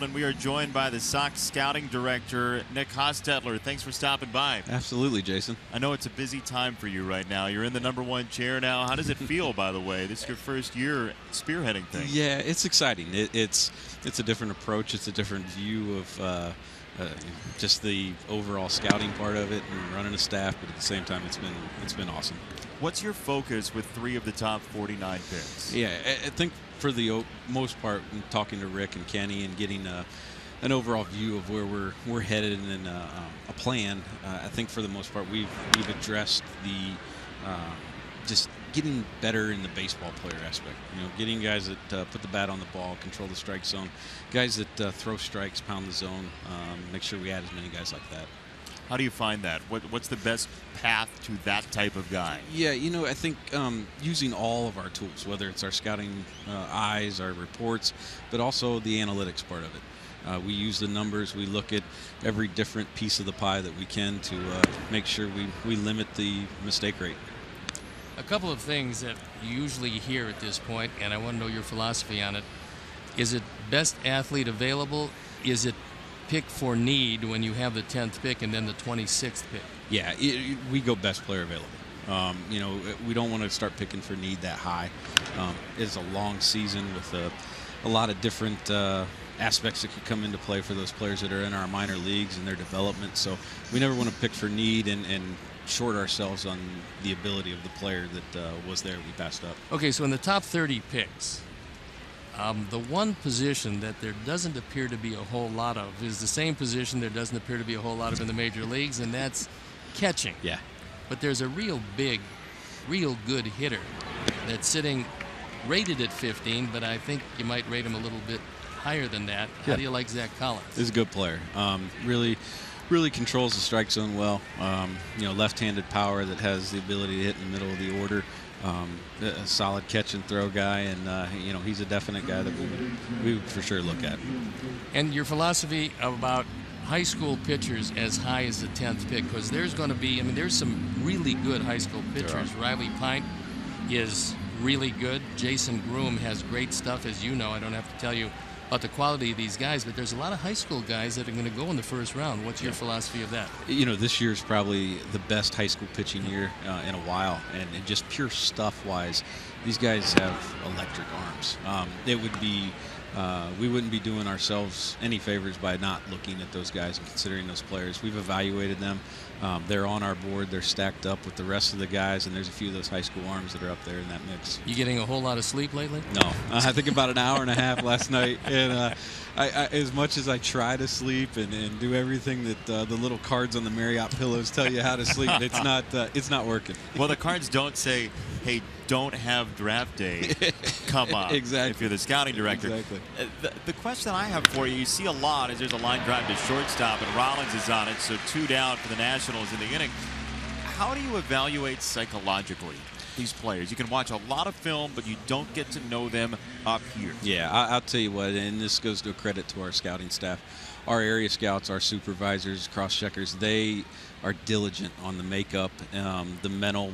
Speaker 1: And we are joined by the Sox Scouting Director, Nick Hostetler. Thanks for stopping by.
Speaker 6: Absolutely, Jason.
Speaker 1: I know it's a busy time for you right now. You're in the #1 chair now. How does it feel, by the way? This is your first year spearheading things.
Speaker 6: Yeah, it's exciting. It's a different approach. It's a different view of just the overall scouting part of it and running a staff. But at the same time, it's been awesome.
Speaker 1: What's your focus with 3 of the top 49 picks?
Speaker 6: Yeah, I think for the most part, talking to Rick and Kenny and getting an overall view of where we're headed and a plan. I think for the most part, we've addressed the just getting better in the baseball player aspect. You know, getting guys that put the bat on the ball, control the strike zone, guys that throw strikes, pound the zone. Make sure we add as many guys like that.
Speaker 1: How do you find that? What's the best path to that type of guy?
Speaker 6: Yeah, you know, I think using all of our tools, whether it's our scouting eyes, our reports, but also the analytics part of it. We use the numbers. We look at every different piece of the pie that we can to make sure we limit the mistake rate.
Speaker 3: A couple of things that you usually hear at this point, and I want to know your philosophy on it. Is it best athlete available? Is it pick for need when you have the 10th pick and then the 26th pick?
Speaker 6: Yeah, we go best player available. You know, we don't want to start picking for need that high. It's a long season with a lot of different aspects that could come into play for those players that are in our minor leagues and their development. So we never want to pick for need and short ourselves on the ability of the player that was there we passed up.
Speaker 3: Okay, so in the top 30 picks, the one position that there doesn't appear to be a whole lot of is the same position there doesn't appear to be a whole lot of in the major leagues, and that's catching.
Speaker 6: Yeah.
Speaker 3: But there's a real big, real good hitter that's sitting rated at 15, but I think you might rate him a little bit higher than that. How do you like Zach Collins?
Speaker 6: He's a good player. Really controls the strike zone well. You know, left-handed power that has the ability to hit in the middle of the order. A solid catch and throw guy, and you know, he's a definite guy that we would for sure look at.
Speaker 3: And your philosophy about high school pitchers as high as the 10th pick, because there's going to be, I mean, there's some really good high school pitchers. Riley Pint is really good. Jason Groom has great stuff, as you know. I don't have to tell you about the quality of these guys, but there's a lot of high school guys that are going to go in the first round. What's your philosophy of that? You
Speaker 6: know, this year's probably the best high school pitching year in a while, and just pure stuff-wise, these guys have electric arms. It would be we wouldn't be doing ourselves any favors by not looking at those guys and considering those players. We've evaluated them. They're on our board. They're stacked up with the rest of the guys, and there's a few of those high school arms that are up there in that mix.
Speaker 3: You getting a whole lot of sleep lately?
Speaker 6: No. I think about an hour and a half last night, and I, as much as I try to sleep and do everything that the little cards on the Marriott pillows tell you how to sleep, it's not working.
Speaker 1: Well, the cards don't say, hey, don't have draft day come up.
Speaker 6: Exactly.
Speaker 1: If you're the scouting director.
Speaker 6: Exactly.
Speaker 1: The question I have for you see a lot is there's a line drive to shortstop, and Rollins is on it, so 2 down for the Nationals in the inning. How do you evaluate psychologically these players? You can watch a lot of film, but you don't get to know them up here.
Speaker 6: Yeah, I'll tell you what, and this goes to a credit to our scouting staff. Our area scouts, our supervisors, cross-checkers, they are diligent on the makeup, the mental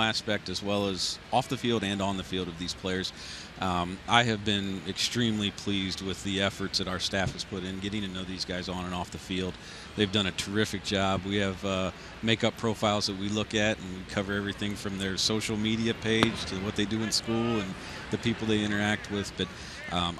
Speaker 6: aspect, as well as off the field and on the field of these players. I have been extremely pleased with the efforts that our staff has put in getting to know these guys on and off the field. They've done a terrific job. We have makeup profiles that we look at, and we cover everything from their social media page to what they do in school and the people they interact with. But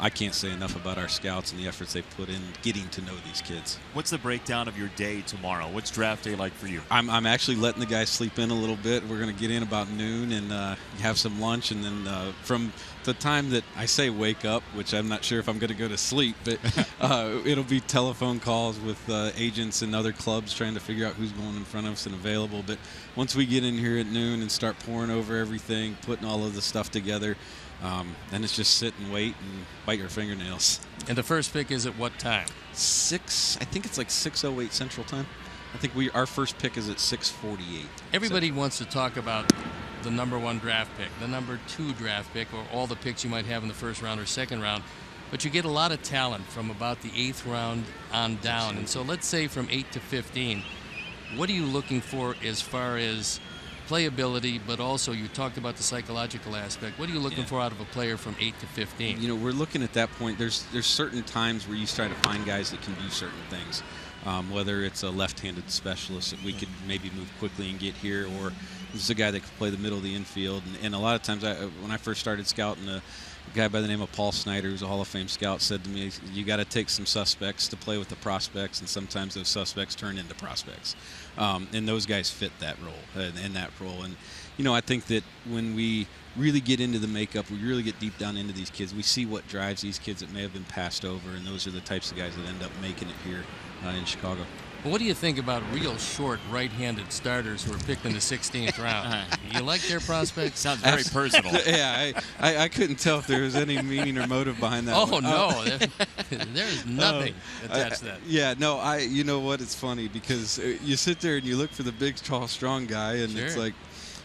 Speaker 6: I can't say enough about our scouts and the efforts they've put in getting to know these kids.
Speaker 1: What's the breakdown of your day tomorrow? What's draft day like for you?
Speaker 6: I'm actually letting the guys sleep in a little bit. We're going to get in about noon and have some lunch, and then from the time that I say wake up, which I'm not sure if I'm going to go to sleep, but it'll be telephone calls with agents and other clubs trying to figure out who's going in front of us and available. But once we get in here at noon and start pouring over everything, putting all of the stuff together, then it's just sit and wait and bite your fingernails.
Speaker 3: And the first pick is at what time?
Speaker 6: I think it's like 6:08 Central Time. I think our first pick is at 6:48.
Speaker 3: Everybody wants to talk about the number 1 draft pick, the number 2 draft pick, or all the picks you might have in the first round or second round. But you get a lot of talent from about the 8th round on down. And so let's say from 8 to 15, what are you looking for as far as playability, but also you talked about the psychological aspect. What are you looking for out of a player from 8 to 15?
Speaker 6: You know, we're looking at that point. There's certain times where you start to find guys that can do certain things. Whether it's a left-handed specialist that we could maybe move quickly and get here, or this is a guy that could play the middle of the infield. And a lot of times, when I first started scouting, a guy by the name of Paul Snyder, who's a Hall of Fame scout, said to me, you got to take some suspects to play with the prospects, and sometimes those suspects turn into prospects. And those guys fit that role, in that role. And, you know, I think that when we really get into the makeup, we really get deep down into these kids, we see what drives these kids that may have been passed over, and those are the types of guys that end up making it here in Chicago.
Speaker 3: Well, what do you think about real short right-handed starters who are picked in the 16th round? You like their prospects?
Speaker 1: Sounds very personal.
Speaker 6: Yeah, I couldn't tell if there was any meaning or motive behind that.
Speaker 3: Oh, no. There's nothing attached to that.
Speaker 6: Yeah, no, you know what? It's funny because you sit there and you look for the big, tall, strong guy, and it's like,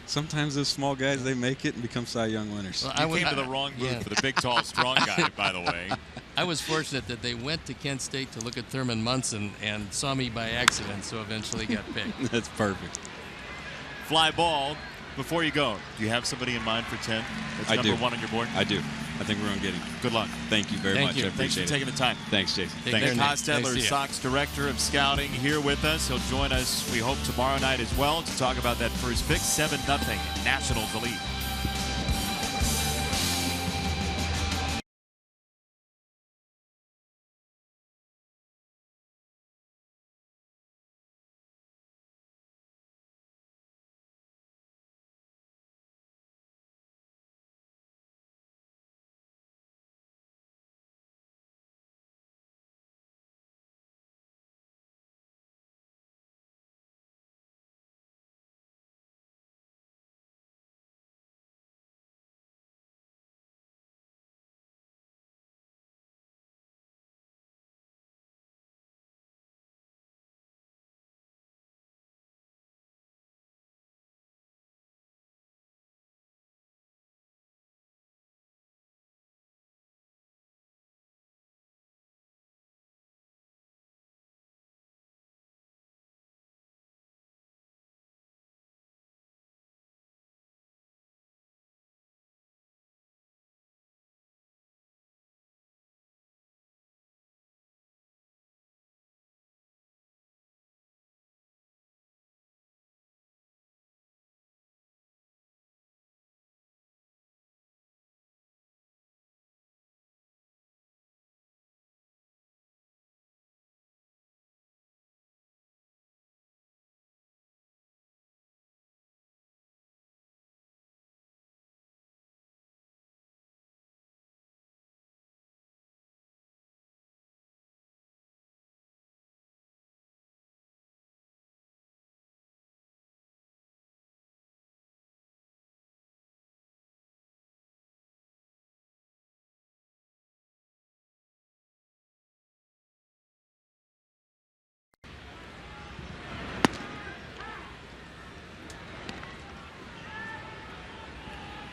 Speaker 6: sometimes those small guys, they make it and become Cy Young winners.
Speaker 1: Well, you came to the wrong booth for the big, tall, strong guy, by the way.
Speaker 3: I was fortunate that they went to Kent State to look at Thurman Munson and saw me by accident, so eventually got picked.
Speaker 6: That's perfect.
Speaker 1: Fly ball. Before you go, do you have somebody in mind for 10 that's number 1 on your board?
Speaker 6: I do. I think we're going to get him.
Speaker 1: Good luck.
Speaker 6: Thank you very much. I
Speaker 1: Thanks
Speaker 6: appreciate
Speaker 1: for taking the time.
Speaker 6: Thanks, Jason.
Speaker 1: Nick Hostetler, Sox Director of Scouting, here with us. He'll join us, we hope, tomorrow night as well to talk about that first pick, 7-0 Nationals lead.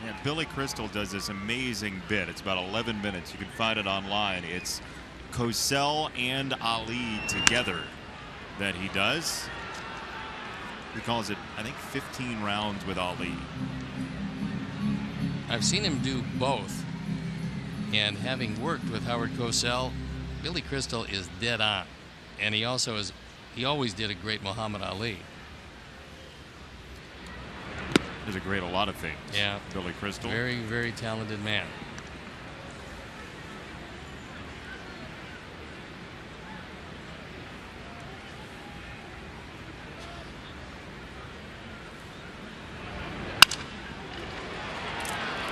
Speaker 1: Yeah, Billy Crystal does this amazing bit. It's about 11 minutes. You can find it online. It's Cosell and Ali together that he does. He calls it, I think, 15 rounds with Ali.
Speaker 3: I've seen him do both. And having worked with Howard Cosell, Billy Crystal is dead on. And he always did a great Muhammad Ali.
Speaker 1: Is a great a lot of things.
Speaker 3: Yeah.
Speaker 1: Billy Crystal.
Speaker 3: Very, very talented man.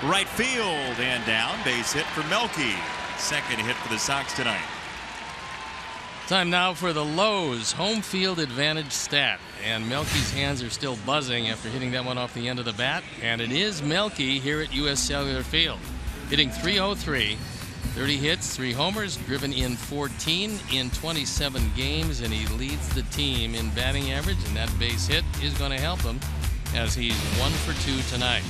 Speaker 1: Right field and down. Base hit for Melky. Second hit for the Sox tonight.
Speaker 3: Time now for the Lowe's home field advantage stat. And Melky's hands are still buzzing after hitting that one off the end of the bat. And it is Melky here at U.S. Cellular Field. Hitting .303, 30 hits, 3 homers, driven in 14 in 27 games, and he leads the team in batting average, and that base hit is going to help him as he's 1 for 2 tonight.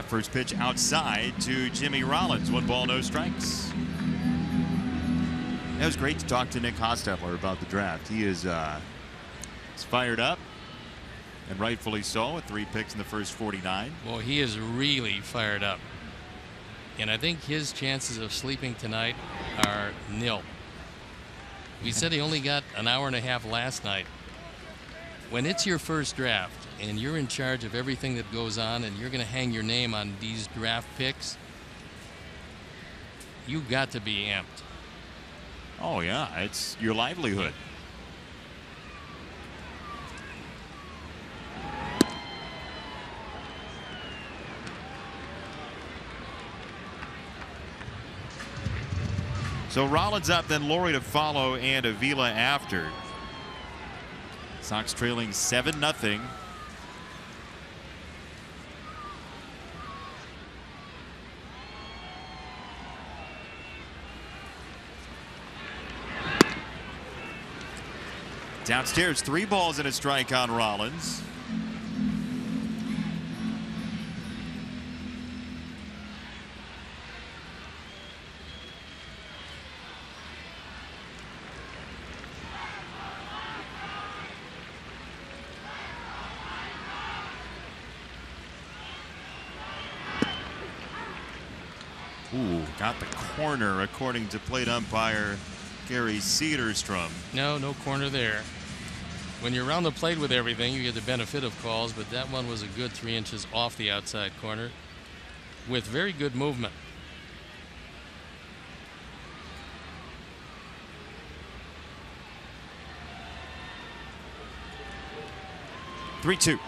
Speaker 1: First pitch outside to Jimmy Rollins. 1 ball, no strikes. It was great to talk to Nick Hostetler about the draft. He is fired up, and rightfully so, with 3 picks in the first 49.
Speaker 3: Well, he is really fired up. And I think his chances of sleeping tonight are nil. We said he only got an hour and a half last night. When it's your first draft and you're in charge of everything that goes on and you're going to hang your name on these draft picks, you got to be amped.
Speaker 1: Oh, yeah, it's your livelihood. So Rollins up, then Laurie to follow, and Avila after. Sox trailing 7-0. Downstairs, 3 balls and a strike on Rollins. Ooh, got the corner according to plate umpire Gary Cederstrom.
Speaker 3: No corner there. When you're around the plate with everything, you get the benefit of calls, but that one was a good 3 inches off the outside corner with very good movement.
Speaker 1: Three-two.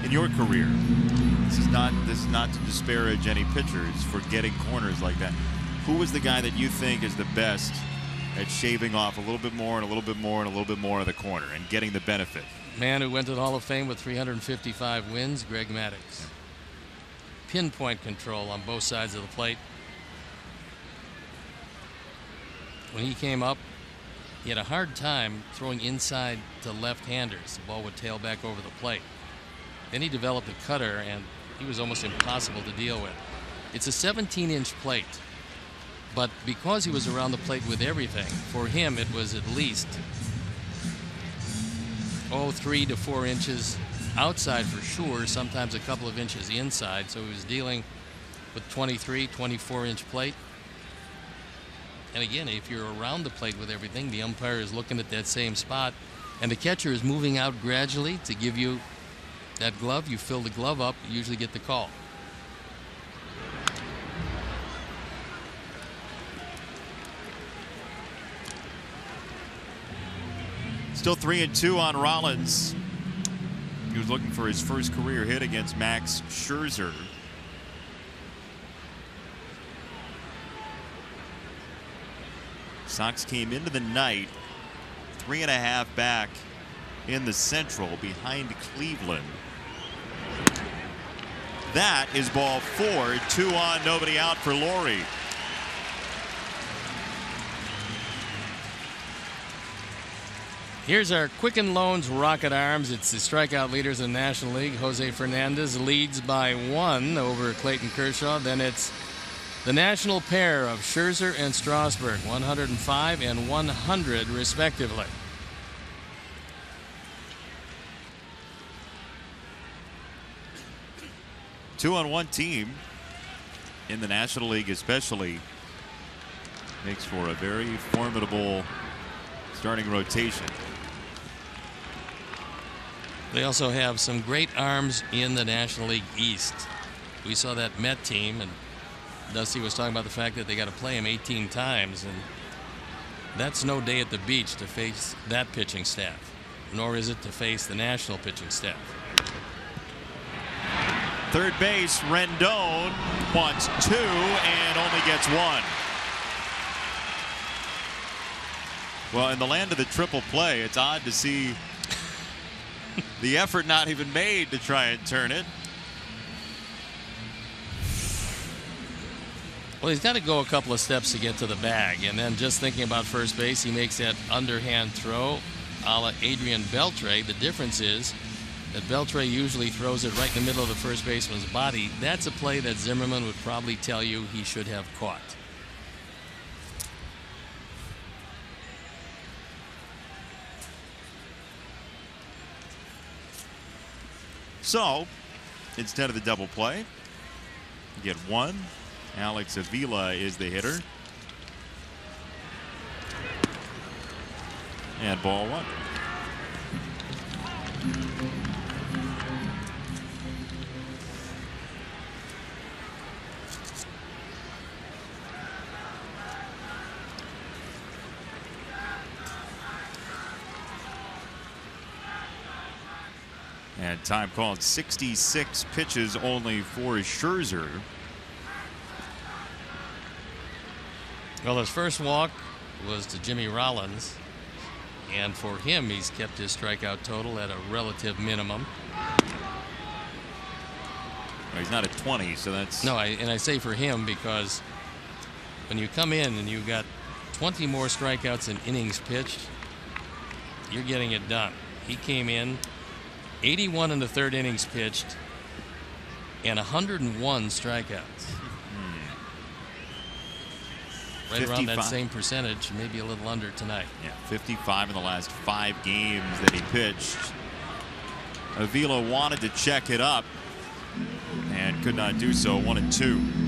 Speaker 1: In your career, this is not to disparage any pitchers for getting corners like that. Who was the guy that you think is the best at shaving off a little bit more and a little bit more and a little bit more of the corner and getting the benefit?
Speaker 3: Man who went to the Hall of Fame with 355 wins, Greg Maddux. Pinpoint control on both sides of the plate. When he came up, he had a hard time throwing inside to left-handers. The ball would tail back over the plate. Then he developed a cutter, and he was almost impossible to deal with. It's a 17-inch plate, but because he was around the plate with everything, for him it was at least 3 to 4 inches outside for sure, sometimes a couple of inches inside. So he was dealing with 23, 24-inch plate. And again, if you're around the plate with everything, the umpire is looking at that same spot, and the catcher is moving out gradually to give you that glove. You fill the glove up, you usually get the call.
Speaker 1: Still 3-2 on Rollins. He was looking for his first career hit against Max Scherzer. Sox came into the night 3.5 back in the Central behind Cleveland. That is ball 4. 2 on, nobody out for Laurie.
Speaker 3: Here's our Quicken Loans Rocket Arms. It's the strikeout leaders in the National League. Jose Fernandez leads by 1 over Clayton Kershaw. Then it's the national pair of Scherzer and Strasburg, 105 and 100 respectively.
Speaker 1: Two on one team in the National League especially makes for a very formidable starting rotation.
Speaker 3: They also have some great arms in the National League East. We saw that Met team, and Dusty was talking about the fact that they got to play him 18 times, and that's no day at the beach to face that pitching staff, nor is it to face the national pitching staff.
Speaker 1: Third base, Rendon wants 2 and only gets 1. Well, in the land of the triple play, it's odd to see the effort not even made to try and turn it.
Speaker 3: Well, he's got to go a couple of steps to get to the bag, and then just thinking about first base, he makes that underhand throw a la Adrian Beltre. The difference is that Beltre usually throws it right in the middle of the first baseman's body. That's a play that Zimmerman would probably tell you he should have caught.
Speaker 1: So, instead of the double play, you get 1. Alex Avila is the hitter. And ball 1. And time called 66 pitches only for Scherzer.
Speaker 3: Well, his first walk was to Jimmy Rollins, and for him, he's kept his strikeout total at a relative minimum.
Speaker 1: Well, he's not at 20, so that's...
Speaker 3: No, I say for him because when you come in and you've got 20 more strikeouts than innings pitched, you're getting it done. He came in 81 in the third innings pitched and 101 strikeouts. right around that same percentage, maybe a little under tonight.
Speaker 1: Yeah, 55 in the last 5 games that he pitched. Avila wanted to check it up and could not do so. 1-2.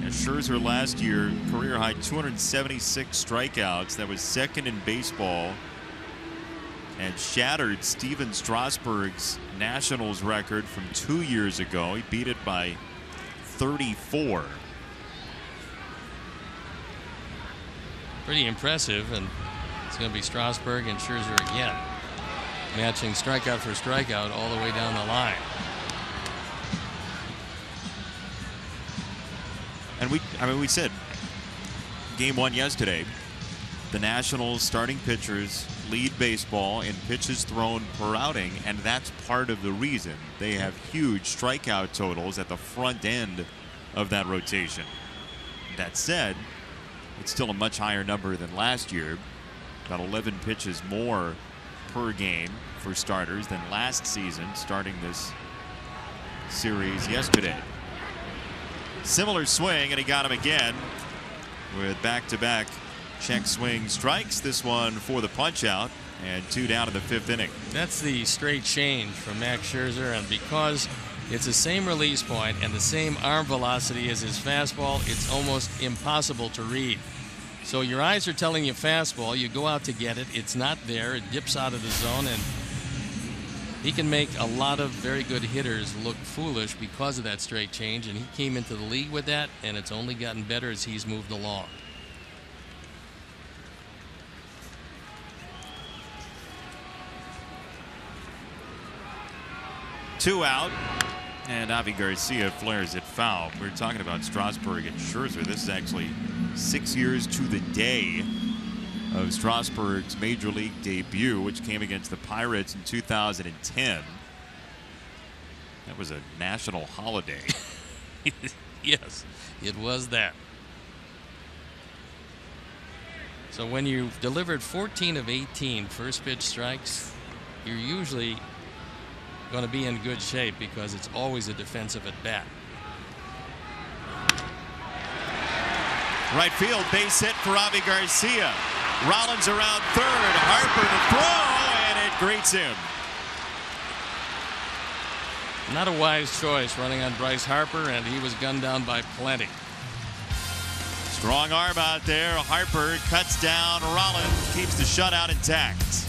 Speaker 1: Scherzer last year, career high 276 strikeouts. That was second in baseball and shattered Steven Strasburg's Nationals record from 2 years ago. He beat it by 34.
Speaker 3: Pretty impressive, and it's going to be Strasburg and Scherzer again, matching strikeout for strikeout all the way down the line.
Speaker 1: And we said game 1 yesterday, the Nationals starting pitchers lead baseball in pitches thrown per outing, and that's part of the reason they have huge strikeout totals at the front end of that rotation. That said, it's still a much higher number than last year, about 11 pitches more per game for starters than last season, starting this series yesterday. Similar swing, and he got him again with back-to-back check swing strikes. This one for the punch-out, and 2 down in the 5th inning.
Speaker 3: That's the straight change from Max Scherzer, and because it's the same release point and the same arm velocity as his fastball, it's almost impossible to read. So your eyes are telling you fastball, you go out to get it, it's not there, it dips out of the zone, and he can make a lot of very good hitters look foolish because of that straight change, and he came into the league with that, and it's only gotten better as he's moved along.
Speaker 1: Two out, and Avi Garcia flares it foul. We were talking about Strasburg and Scherzer. This is actually 6 years to the day of Strasburg's major league debut, which came against the Pirates in 2010. That was a national holiday.
Speaker 3: Yes, it was that. So when you've delivered 14 of 18 first pitch strikes, you're usually going to be in good shape because it's always a defensive at bat.
Speaker 1: Right field, base hit for Avi Garcia. Rollins around third. Harper to throw, and it greets him.
Speaker 3: Not a wise choice running on Bryce Harper, and he was gunned down by plenty.
Speaker 1: Strong arm out there. Harper cuts down Rollins, keeps the shutout intact.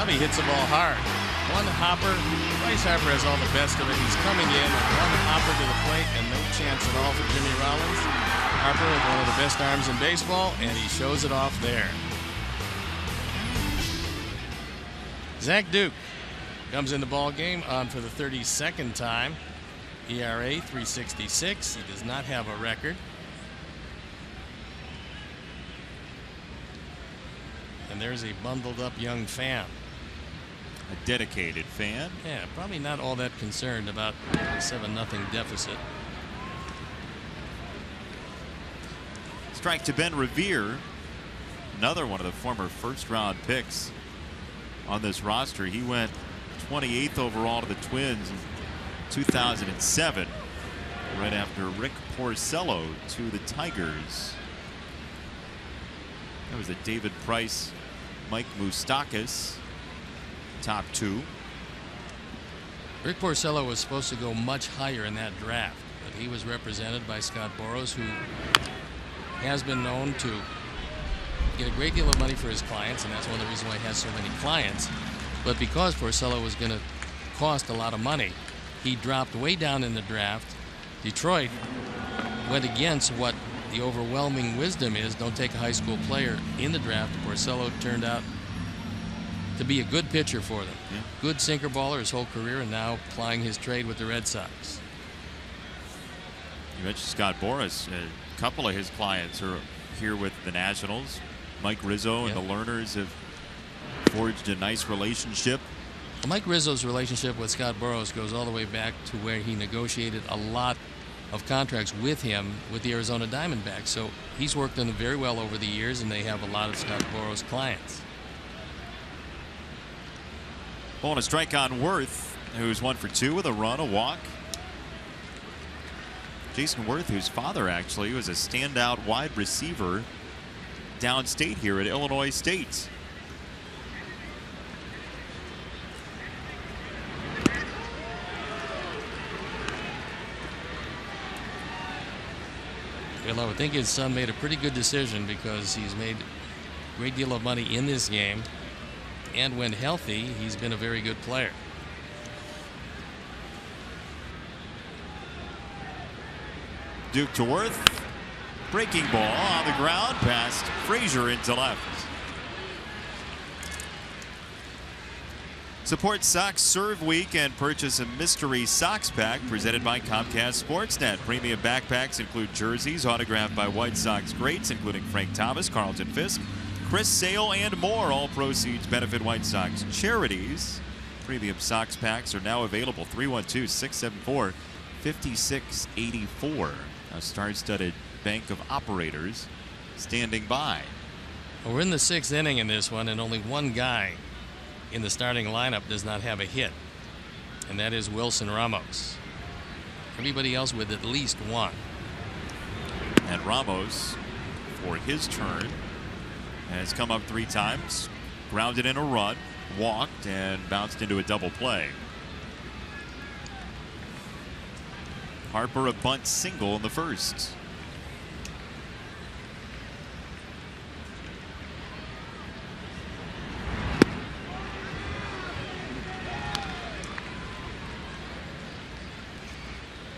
Speaker 3: Bobby hits the ball hard. One hopper. Bryce Harper has all the best of it. He's coming in. One hopper to the plate and no chance at all for Jimmy Rollins. Harper with one of the best arms in baseball, and he shows it off there. Zach Duke Comes in the ball game on for the 32nd time. ERA 3.66. He does not have a record. And there's a bundled up young fan.
Speaker 1: A dedicated fan.
Speaker 3: Yeah, probably not all that concerned about a 7-0 deficit.
Speaker 1: Strike to Ben Revere, another one of the former first-round picks on this roster. He went 28th overall to the Twins in 2007, right after Rick Porcello to the Tigers. That was the David Price, Mike Moustakas top two.
Speaker 3: Rick Porcello was supposed to go much higher in that draft, but he was represented by Scott Boras, who has been known to get a great deal of money for his clients, and that's one of the reasons why he has so many clients. But because Porcello was going to cost a lot of money, he dropped way down in the draft. Detroit went against what the overwhelming wisdom is: don't take a high school player in the draft. Porcello turned out to be a good pitcher for them.
Speaker 1: Yeah.
Speaker 3: Good sinker baller his whole career, and now plying his trade with the Red Sox.
Speaker 1: You mentioned Scott Boras. A couple of his clients are here with the Nationals. Mike Rizzo and the Lerners have forged a nice relationship.
Speaker 3: Well, Mike Rizzo's relationship with Scott Boras goes all the way back to where he negotiated a lot of contracts with him with the Arizona Diamondbacks. So he's worked on them very well over the years, and they have a lot of Scott Boras clients.
Speaker 1: Ball and a strike on Worth, who's 1 for 2 with a run, a walk. Jason Worth, whose father actually was a standout wide receiver downstate here at Illinois State.
Speaker 3: Well, I would think his son made a pretty good decision, because he's made a great deal of money in this game, and when healthy, he's been a very good player.
Speaker 1: Duke to Worth. Breaking ball on the ground past Frazier into left. Support Sox Serve Week and purchase a mystery Sox pack presented by Comcast Sportsnet. Premium backpacks include jerseys autographed by White Sox greats, including Frank Thomas, Carlton Fisk, Chris Sale, and more. All proceeds benefit White Sox charities. Premium Sox packs are now available. 312-674-5684. A star-studded bank of operators standing by.
Speaker 3: Well, we're in the 6th inning in this one, and only one guy in the starting lineup does not have a hit, and that is Wilson Ramos. Everybody else with at least one.
Speaker 1: And Ramos, for his turn, has come up 3 times, grounded in a run, walked, and bounced into a double play. Harper a bunt single in the first.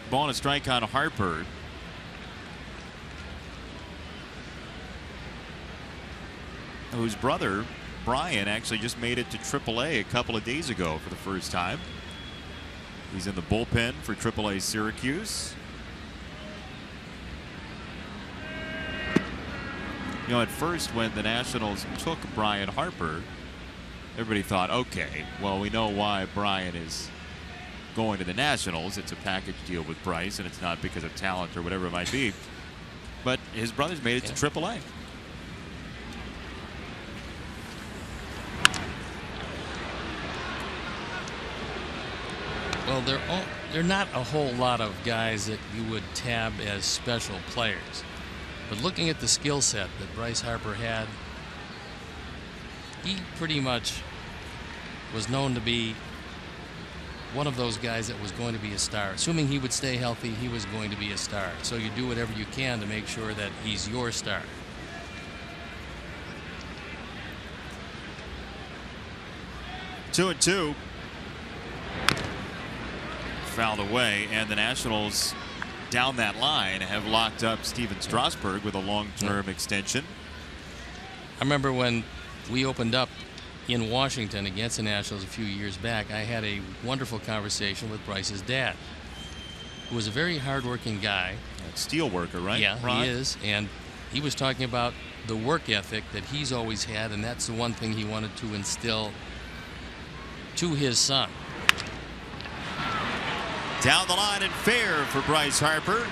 Speaker 1: Ball and a strike on Harper. Whose brother, Brian, actually just made it to AAA a couple of days ago for the first time. He's in the bullpen for AAA Syracuse. You know, at first when the Nationals took Brian Harper, everybody thought, okay, well, we know why Brian is going to the Nationals. It's a package deal with Bryce, and it's not because of talent or whatever it might be. But his brother's made it to AAA.
Speaker 3: Well, there are not a whole lot of guys that you would tab as special players. But looking at the skill set that Bryce Harper had, he pretty much was known to be one of those guys that was going to be a star. Assuming he would stay healthy, he was going to be a star. So you do whatever you can to make sure that he's your star.
Speaker 1: Two and two. Fouled away, and the Nationals down that line have locked up Steven Strasburg with a long-term extension.
Speaker 3: I remember when we opened up in Washington against the Nationals a few years back, I had a wonderful conversation with Bryce's dad, who was a very hardworking guy.
Speaker 1: Steel worker, right?
Speaker 3: Yeah,
Speaker 1: Ron?
Speaker 3: he is. And he was talking about the work ethic that he's always had, and that's the one thing he wanted to instill to his son.
Speaker 1: Down the line and fair for Bryce Harper.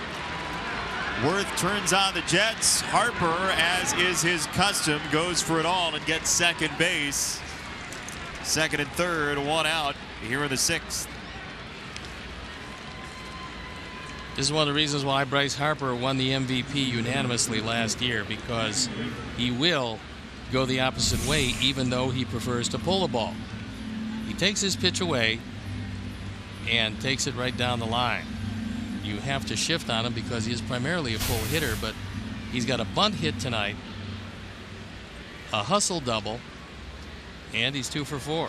Speaker 1: Worth turns on the Jets. Harper, as is his custom, goes for it all and gets second base. Second and third, one out here in the sixth.
Speaker 3: This is one of the reasons why Bryce Harper won the MVP unanimously last year, because he will go the opposite way even though he prefers to pull the ball. He takes his pitch away and takes it right down the line. You have to shift on him because he is primarily a pull hitter, but he's got a bunt hit tonight, a hustle double, and he's 2 for 4.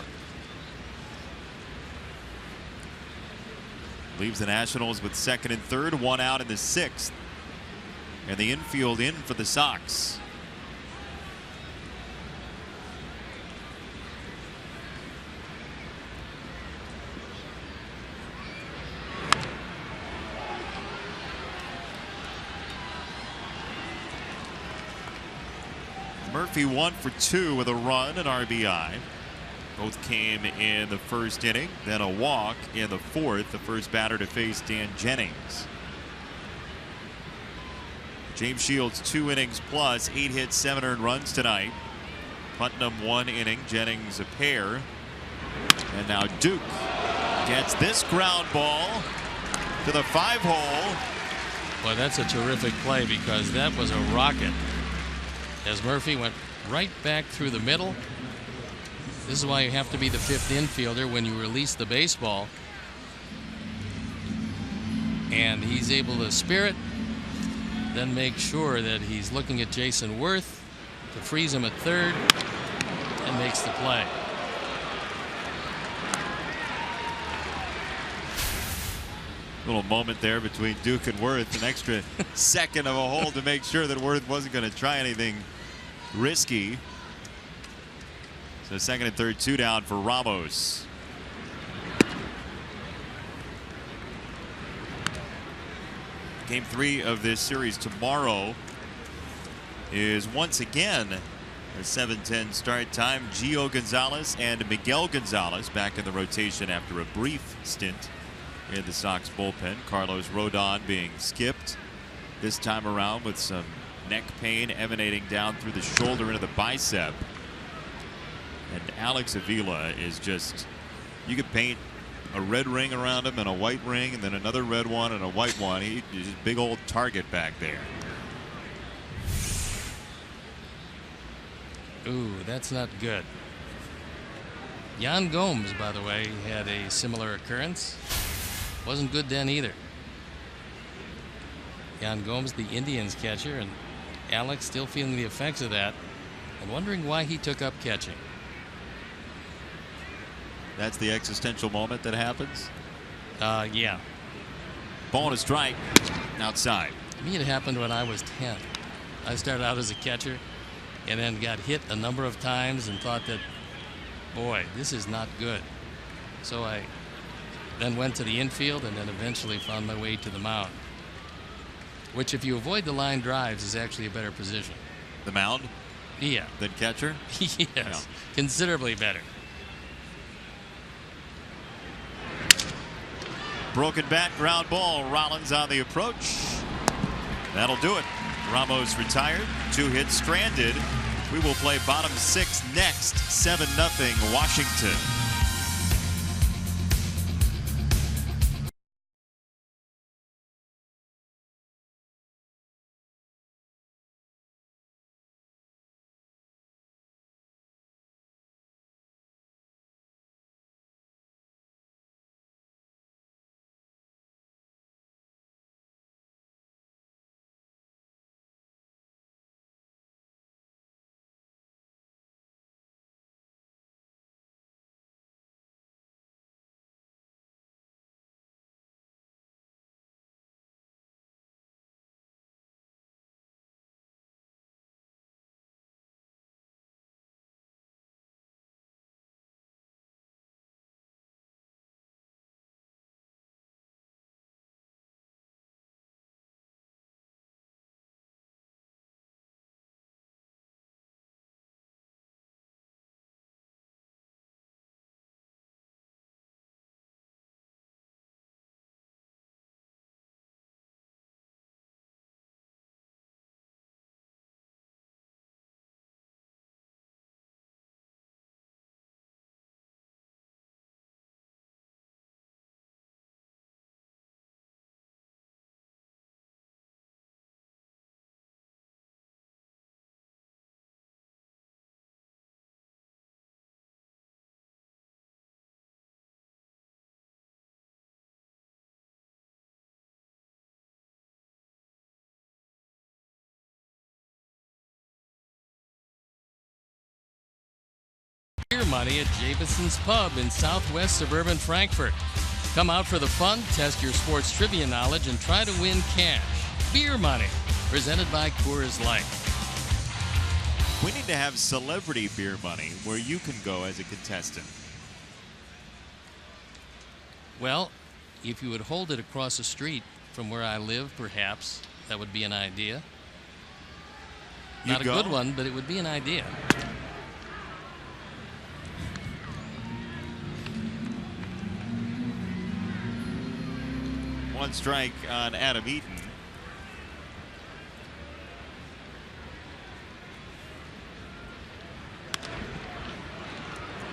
Speaker 1: Leaves the Nationals with second and third, one out in the sixth. And the infield in for the Sox. Murphy 1 for 2 with a run and RBI. Both came in the first inning, then a walk in the fourth. The first batter to face Dan Jennings. James Shields 2 innings plus, 8 hits, 7 earned runs tonight. Putnam 1 inning, Jennings a pair. And now Duke gets this ground ball to the 5-hole.
Speaker 3: Boy, that's a terrific play, because that was a rocket as Murphy went right back through the middle. This is why you have to be the 5th infielder when you release the baseball. And he's able to spear it, then make sure that he's looking at Jason Worth to freeze him at third, and makes the play.
Speaker 1: Little moment there between Duke and Worth, an extra second of a hold to make sure that Worth wasn't going to try anything risky. So second and third, 2 down for Ramos. Game 3 of this series tomorrow is once again a 7:10 start time. Gio Gonzalez and Miguel Gonzalez back in the rotation after a brief stint in the Sox bullpen. Carlos Rodon being skipped this time around with some neck pain emanating down through the shoulder into the bicep. And Alex Avila is just, you could paint a red ring around him and a white ring and then another red one and a white one. He's a big old target back there.
Speaker 3: Ooh, that's not good. Yan Gomes, by the way, had a similar occurrence. Wasn't good then either. Yan Gomes, the Indians catcher, and Alex still feeling the effects of that and wondering why he took up catching.
Speaker 1: That's the existential moment that happens.
Speaker 3: Yeah.
Speaker 1: Ball and a strike outside.
Speaker 3: To me, it happened when I was 10. I started out as a catcher and then got hit a number of times and thought that, boy, this is not good. So I then went to the infield and then eventually found my way to the mound, which, if you avoid the line drives, is actually a better position.
Speaker 1: The mound?
Speaker 3: Yeah.
Speaker 1: Than catcher?
Speaker 3: Yes.
Speaker 1: Yeah.
Speaker 3: Considerably better.
Speaker 1: Broken bat, ground ball. Rollins on the approach. That'll do it. Ramos retired. 2 hits stranded. We will play bottom 6 next. 7-0 Washington.
Speaker 3: money at Javison's Pub in southwest suburban Frankfort. Come out for the fun, test your sports trivia knowledge, and try to win cash. Beer money, presented by Coors Light.
Speaker 1: We need to have celebrity beer money where you can go as a contestant.
Speaker 3: Well, if you would hold it across the street from where I live, perhaps that would be an idea. Not a good one, but it would be an idea.
Speaker 1: One strike on Adam Eaton.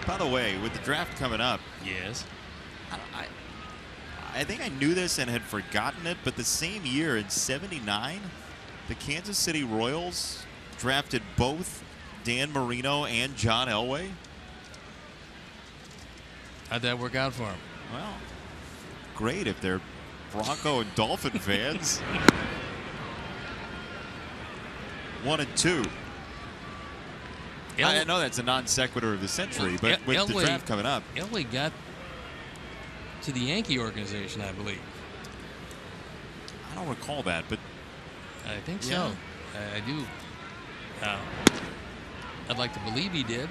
Speaker 1: By the way, with the draft coming up,
Speaker 3: Yes.
Speaker 1: I think I knew this and had forgotten it, but the same year in '79, the Kansas City Royals drafted both Dan Marino and John Elway.
Speaker 3: How'd that work out for him?
Speaker 1: Well, great if they're Bronco and Dolphin fans. 1 and 2. I know that's a non sequitur of the century, but with the draft coming up.
Speaker 3: Elway got to the Yankee organization, I believe.
Speaker 1: I don't recall that, but
Speaker 3: I think
Speaker 1: yeah.
Speaker 3: so. I do. I'd like to believe he did.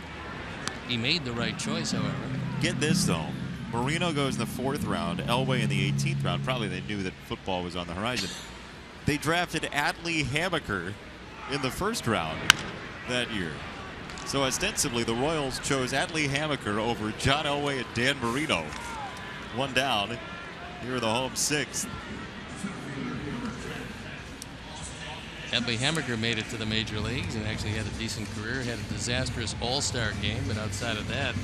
Speaker 3: He made the right choice, however.
Speaker 1: Get this, though. Marino goes in the 4th round, Elway in the 18th round. Probably they knew that football was on the horizon. They drafted Atlee Hammaker in the 1st round that year. So ostensibly, the Royals chose Atlee Hammaker over John Elway and Dan Marino. 1 down. Here are the home 6th.
Speaker 3: Atlee Hammaker made it to the major leagues and actually had a decent career. Had a disastrous all-star game, but outside of that,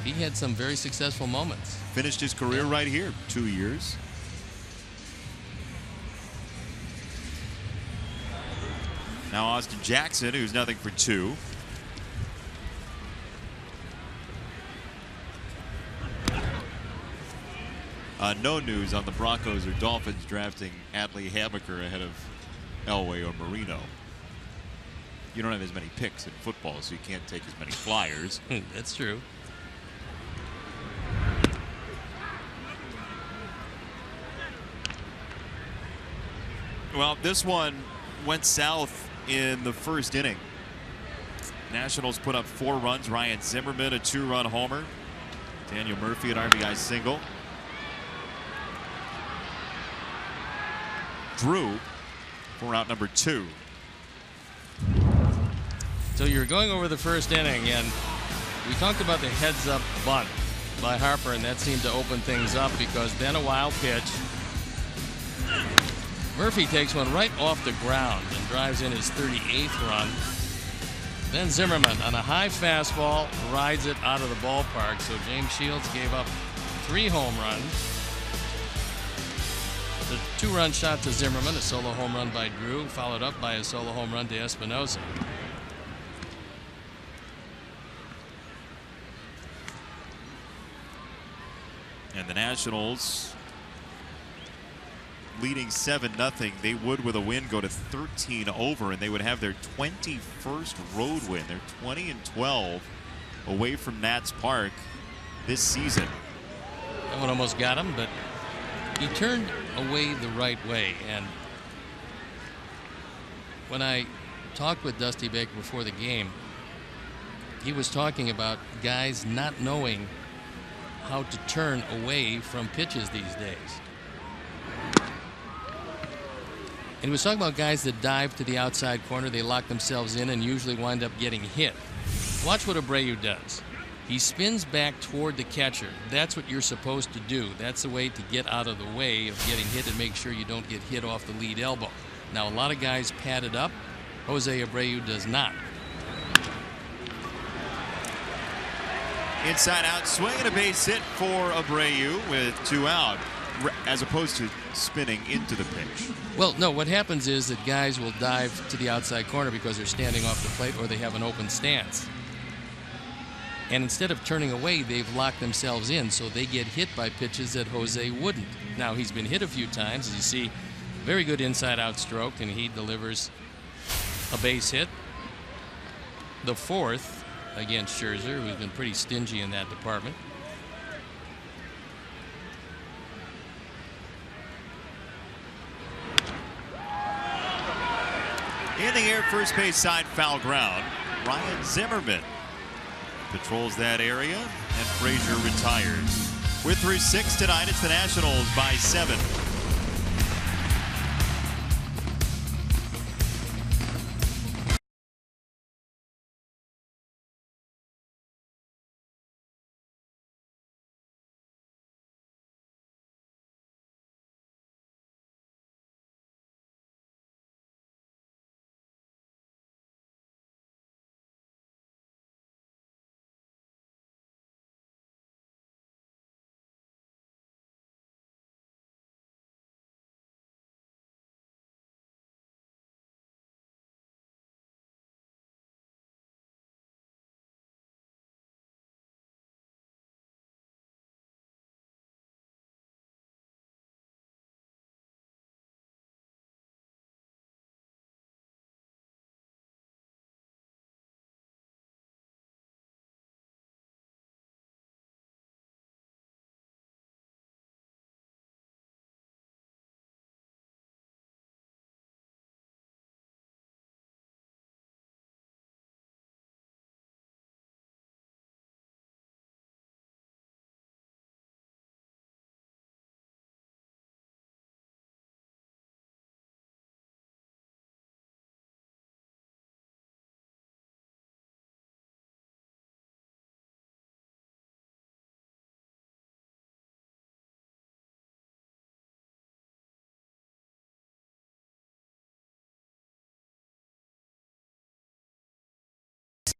Speaker 3: he had some very successful moments.
Speaker 1: Finished his career right here, 2 years. Now Austin Jackson, who's nothing for 2. No news on the Broncos or Dolphins drafting Atlee Hammaker ahead of Elway or Marino. You don't have as many picks in football, so you can't take as many flyers.
Speaker 3: That's true.
Speaker 1: Well, this one went south in the 1st inning. Nationals put up 4 runs. Ryan Zimmerman, a 2-run homer. Daniel Murphy, an RBI single. Drew for out number 2.
Speaker 3: So you're going over the 1st inning, and we talked about the heads-up bunt by Harper, and that seemed to open things up because then a wild pitch. Murphy takes one right off the ground and drives in his 38th run. Then Zimmerman on a high fastball rides it out of the ballpark. So James Shields gave up 3 home runs. The 2-run shot to Zimmerman, a solo home run by Drew, followed up by a solo home run to Espinosa.
Speaker 1: And the Nationals leading 7-0. They would, with a win, go to 13 over, and they would have their 21st road win. They're 20-12 away from Nats Park this season.
Speaker 3: That one almost got him, but he turned away the right way. And when I talked with Dusty Baker before the game, he was talking about guys not knowing how to turn away from pitches these days. And he was talking about guys that dive to the outside corner, they lock themselves in and usually wind up getting hit. Watch what Abreu does. He spins back toward the catcher. That's what you're supposed to do. That's the way to get out of the way of getting hit and make sure you don't get hit off the lead elbow. Now, a lot of guys pad it up. Jose Abreu does not.
Speaker 1: Inside out swing and a base hit for Abreu with 2 out, as opposed to spinning into the pitch.
Speaker 3: Well, no, what happens is that guys will dive to the outside corner because they're standing off the plate or they have an open stance. And instead of turning away, they've locked themselves in, so they get hit by pitches that Jose wouldn't. Now, he's been hit a few times. As you see, very good inside-out stroke, and he delivers a base hit. The 4th against Scherzer, who's been pretty stingy in that department.
Speaker 1: In the air, first base side, foul ground. Ryan Zimmerman patrols that area, and Frazier retires. We're through 6 tonight. It's the Nationals by 7.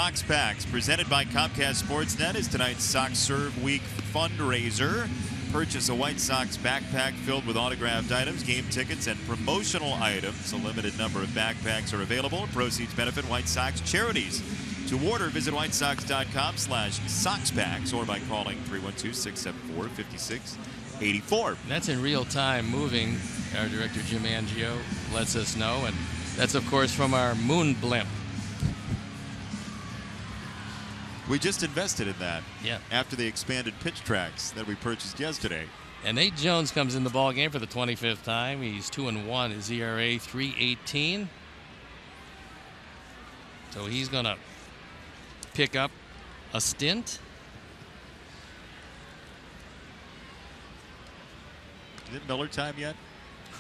Speaker 1: Sox Packs, presented by Comcast Sportsnet, is tonight's Sox Serve Week fundraiser. Purchase a White Sox backpack filled with autographed items, game tickets, and promotional items. A limited number of backpacks are available. Proceeds benefit White Sox charities. To order, visit whitesox.com/SoxPacks or by calling 312-674-5684.
Speaker 3: That's in real time moving. Our director, Jim Angio, lets us know. And that's, of course, from our moon blimp.
Speaker 1: We just invested in that.
Speaker 3: Yeah.
Speaker 1: After the expanded pitch tracks that we purchased yesterday.
Speaker 3: And Nate Jones comes in the ball game for the 25th time. He's 2-1. His ERA 3.18. So he's going to pick up a stint.
Speaker 1: Is it Miller time yet?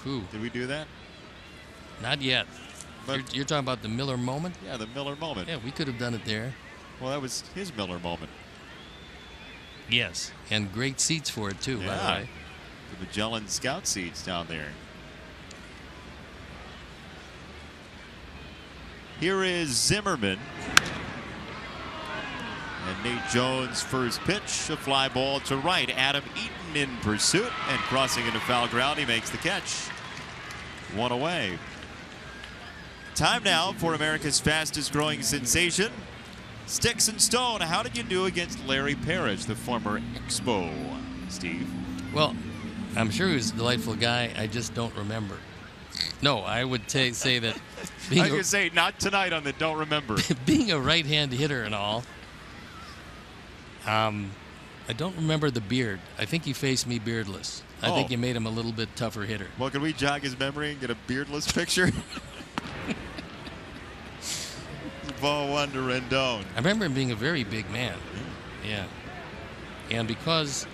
Speaker 3: Who?
Speaker 1: Did we do that?
Speaker 3: Not yet.
Speaker 1: But
Speaker 3: You're talking about the Miller moment?
Speaker 1: yeah, the Miller moment.
Speaker 3: Yeah, we could have done it there.
Speaker 1: Well, that was his Miller moment.
Speaker 3: Yes. And great seats for it, too, by the way.
Speaker 1: The Magellan Scout seats down there. Here is Zimmerman. And Nate Jones' first pitch, a fly ball to right. Adam Eaton in pursuit and crossing into foul ground. He makes the catch. One away. Time now for America's fastest growing sensation. Sticks and Stone. How did you do against Larry Parrish, the former Expo, Steve?
Speaker 3: Well, I'm sure he was a delightful guy. I just don't remember. No, I would say that
Speaker 1: I was going to say, not tonight on the Don't Remember.
Speaker 3: being a right-hand hitter and all, I don't remember the beard. I think he faced me beardless. I think you made him a little bit tougher hitter.
Speaker 1: Well, can we jog his memory and get a beardless picture? Ball one to Rendon.
Speaker 3: I remember him being a very big man. Yeah. And because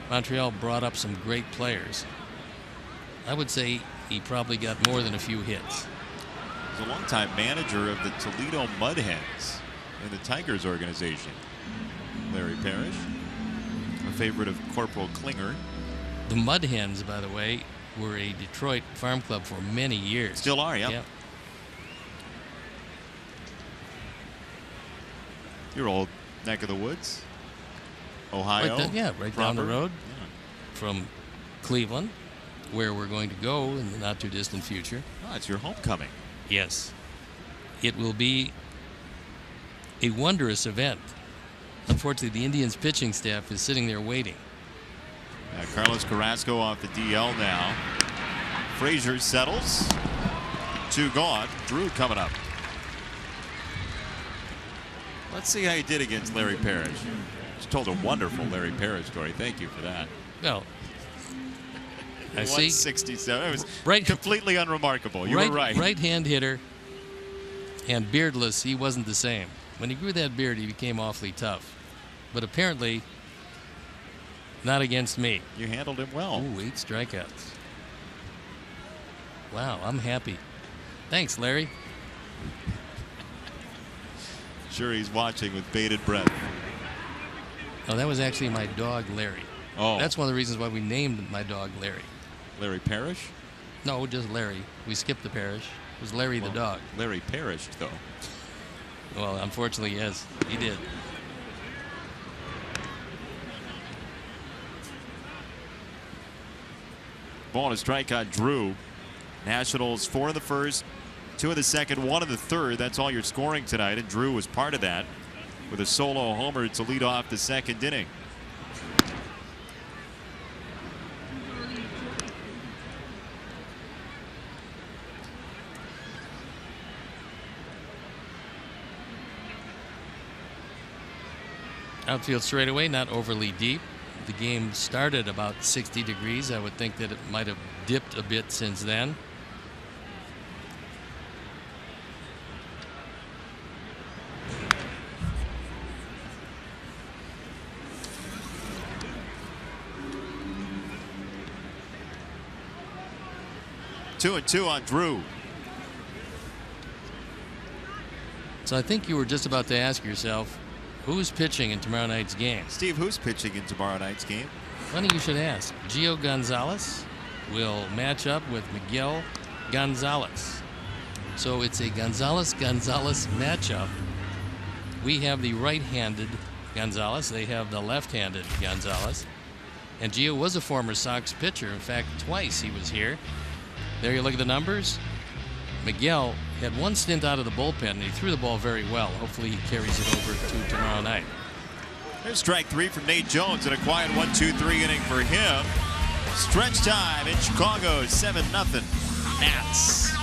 Speaker 3: Montreal brought up some great players, I would say he probably got more than a few hits.
Speaker 1: He's a longtime manager of the Toledo Mud Hens in the Tigers organization. Larry Parrish, a favorite of Corporal Klinger.
Speaker 3: The Mud Hens, by the way, were a Detroit farm club for many years.
Speaker 1: Still are, yeah. Your old neck of the woods, Ohio.
Speaker 3: Right down the road from Cleveland, where we're going to go in the not too distant future.
Speaker 1: Oh, it's your homecoming.
Speaker 3: Yes. It will be a wondrous event. Unfortunately, the Indians pitching staff is sitting there waiting.
Speaker 1: Carlos Carrasco off the DL now. Frazier settles. 2 gone. Drew coming up. Let's see how he did against Larry Parrish. Just told a wonderful Larry Parrish story. Thank you for that.
Speaker 3: Well, I
Speaker 1: He
Speaker 3: see.
Speaker 1: won 67. It was
Speaker 3: Right.
Speaker 1: completely unremarkable. You were right.
Speaker 3: Right-hand hitter and beardless, he wasn't the same. When he grew that beard, he became awfully tough. But apparently, not against me.
Speaker 1: You handled him well.
Speaker 3: Ooh, 8 strikeouts. Wow, I'm happy. Thanks, Larry.
Speaker 1: Sure, he's watching with bated breath.
Speaker 3: Oh, that was actually my dog, Larry.
Speaker 1: Oh,
Speaker 3: That's one of the reasons why we named my dog Larry.
Speaker 1: Larry Parrish?
Speaker 3: No, just Larry. We skipped the Parrish. It was Larry the dog.
Speaker 1: Larry perished, though.
Speaker 3: Well, unfortunately, yes, he did.
Speaker 1: Ball and a strike on Drew. Nationals 4 in the first, 2 in the second, 1 in the third. That's all your scoring tonight, and Drew was part of that with a solo homer to lead off the second inning.
Speaker 3: Outfield straightaway, not overly deep. The game started about 60 degrees. I would think that it might have dipped a bit since then.
Speaker 1: Two and two on Drew.
Speaker 3: So I think you were just about to ask yourself, who's pitching in tomorrow night's game?
Speaker 1: Steve, who's pitching in tomorrow night's game?
Speaker 3: Funny you should ask. Gio Gonzalez will match up with Miguel Gonzalez. So it's a Gonzalez-Gonzalez matchup. We have the right-handed Gonzalez. They have the left-handed Gonzalez. And Gio was a former Sox pitcher. In fact, twice he was here. There you look at the numbers. Miguel had one stint out of the bullpen, and he threw the ball very well. Hopefully he carries it over to tomorrow night.
Speaker 1: There's strike 3 from Nate Jones, and a quiet 1-2-3 inning for him. Stretch time in Chicago, 7-0 Nats.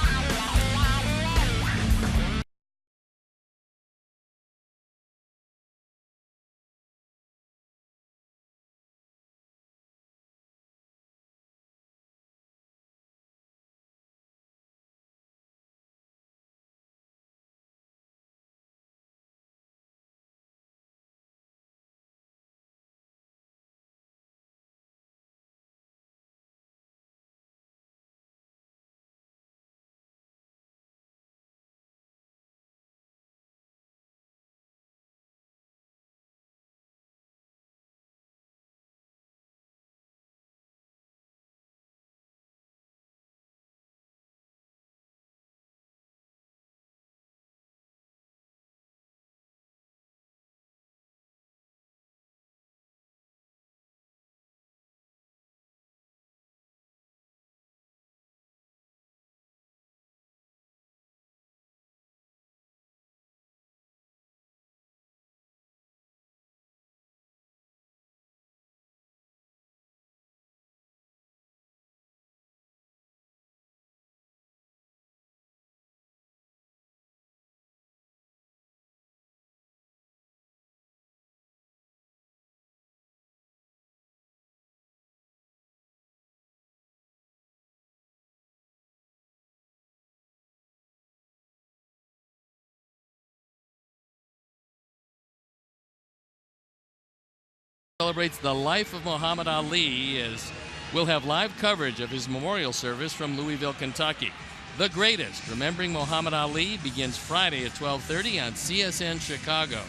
Speaker 3: Celebrates the life of Muhammad Ali as we'll have live coverage of his memorial service from Louisville, Kentucky. The Greatest, Remembering Muhammad Ali, begins Friday at 12:30 on CSN Chicago.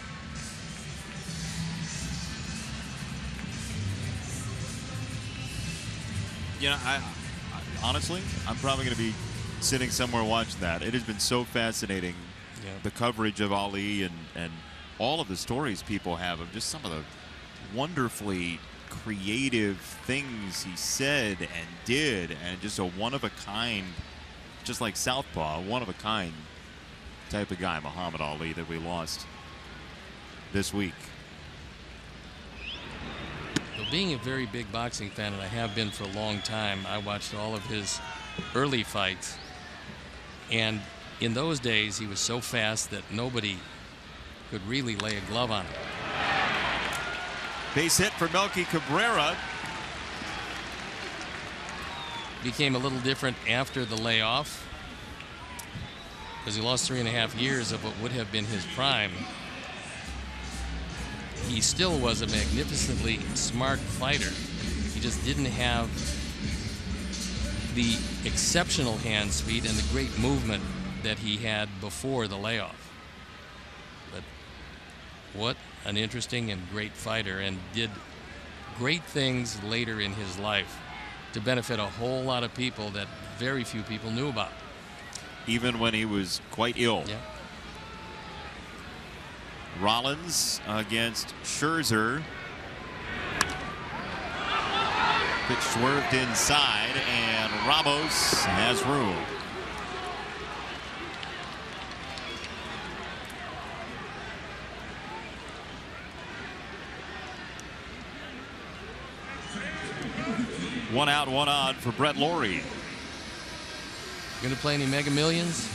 Speaker 1: You know, I honestly, I'm probably going to be sitting somewhere watching that. It has been so fascinating, the coverage of Ali and all of the stories people have of just some of the wonderfully creative things he said and did, and just a one-of-a-kind, just like Southpaw, one-of-a-kind type of guy, Muhammad Ali, that we lost this week.
Speaker 3: Well, being a very big boxing fan, and I have been for a long time, I watched all of his early fights. And in those days, he was so fast that nobody could really lay a glove on him.
Speaker 1: Base hit for Melky Cabrera.
Speaker 3: Became a little different after the layoff because he lost 3.5 years of what would have been his prime. He still was a magnificently smart fighter. He just didn't have the exceptional hand speed and the great movement that he had before the layoff. But what an interesting and great fighter, and did great things later in his life to benefit a whole lot of people that very few people knew about.
Speaker 1: Even when he was quite ill.
Speaker 3: Yeah.
Speaker 1: Rollins against Scherzer. Pitch swerved inside, and Ramos has room. One out, one on for Brett Lawrie.
Speaker 3: Going to play any Mega Millions?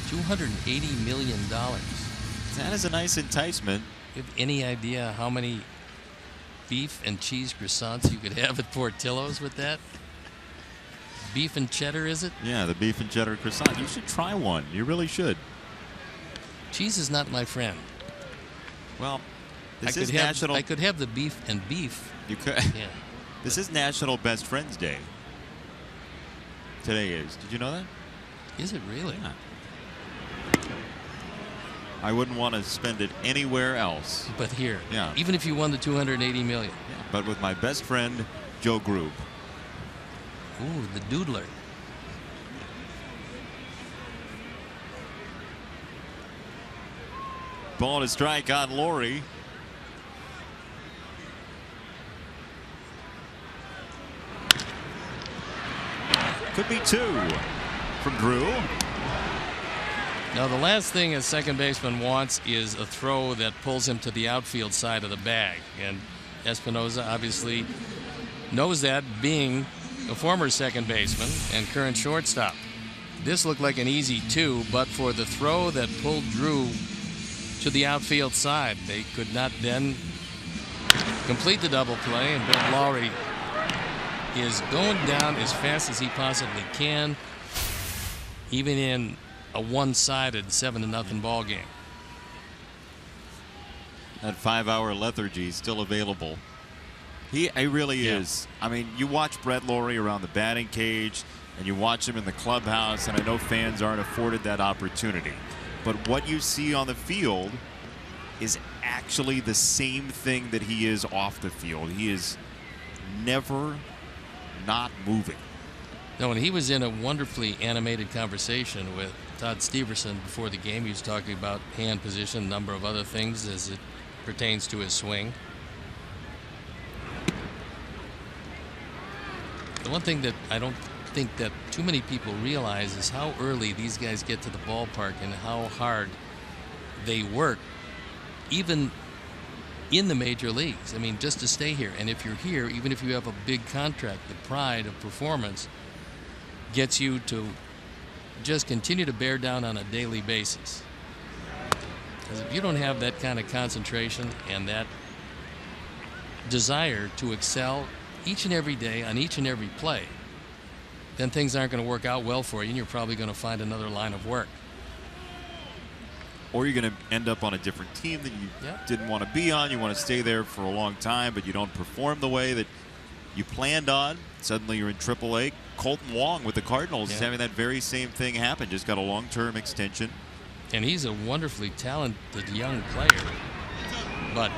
Speaker 3: $280 million.
Speaker 1: That is a nice enticement.
Speaker 3: You have any idea how many beef and cheese croissants you could have at Portillo's with that? Beef and cheddar, is it?
Speaker 1: Yeah, the beef and cheddar croissant. You should try one. You really should.
Speaker 3: Cheese is not my friend.
Speaker 1: Well, this
Speaker 3: I
Speaker 1: is
Speaker 3: could have,
Speaker 1: National.
Speaker 3: I could have the beef and beef.
Speaker 1: You could.
Speaker 3: Yeah.
Speaker 1: This is National Best Friends Day. Today is. Did you know that?
Speaker 3: Is it really?
Speaker 1: Yeah. I wouldn't want to spend it anywhere else.
Speaker 3: But here,
Speaker 1: Yeah.
Speaker 3: even if you won the $280 million.
Speaker 1: Yeah, but with my best friend, Joe Grube.
Speaker 3: Ooh, the doodler.
Speaker 1: Ball to strike on Lawrie. Could be two from Drew.
Speaker 3: Now, the last thing a second baseman wants is a throw that pulls him to the outfield side of the bag. And Espinosa obviously knows that, being a former second baseman and current shortstop. This looked like an easy two, but for the throw that pulled Drew to the outfield side, they could not then complete the double play, and Brett Lawrie is going down as fast as he possibly can, even in a one-sided 7-0 ball game.
Speaker 1: That 5-hour lethargy is still available. He really is. I mean, you watch Brett Lawrie around the batting cage, and you watch him in the clubhouse, and I know fans aren't afforded that opportunity. But what you see on the field is actually the same thing that he is off the field. He is never not moving.
Speaker 3: No, and he was in a wonderfully animated conversation with Todd Steverson before the game. He was talking about hand position, a number of other things as it pertains to his swing. The one thing that I don't think that too many people realize is how early these guys get to the ballpark and how hard they work, even in the major leagues. I mean, just to stay here. And if you're here, even if you have a big contract, the pride of performance gets you to just continue to bear down on a daily basis. Because if you don't have that kind of concentration and that desire to excel each and every day on each and every play, then things aren't going to work out well for you, and you're probably going to find another line of work.
Speaker 1: Or you're going to end up on a different team that you didn't want to be on. You want to stay there for a long time, but you don't perform the way that you planned on. Suddenly you're in AAA. Colton Wong with the Cardinals is having that very same thing happen. Just got a long-term extension.
Speaker 3: And he's a wonderfully talented young player. But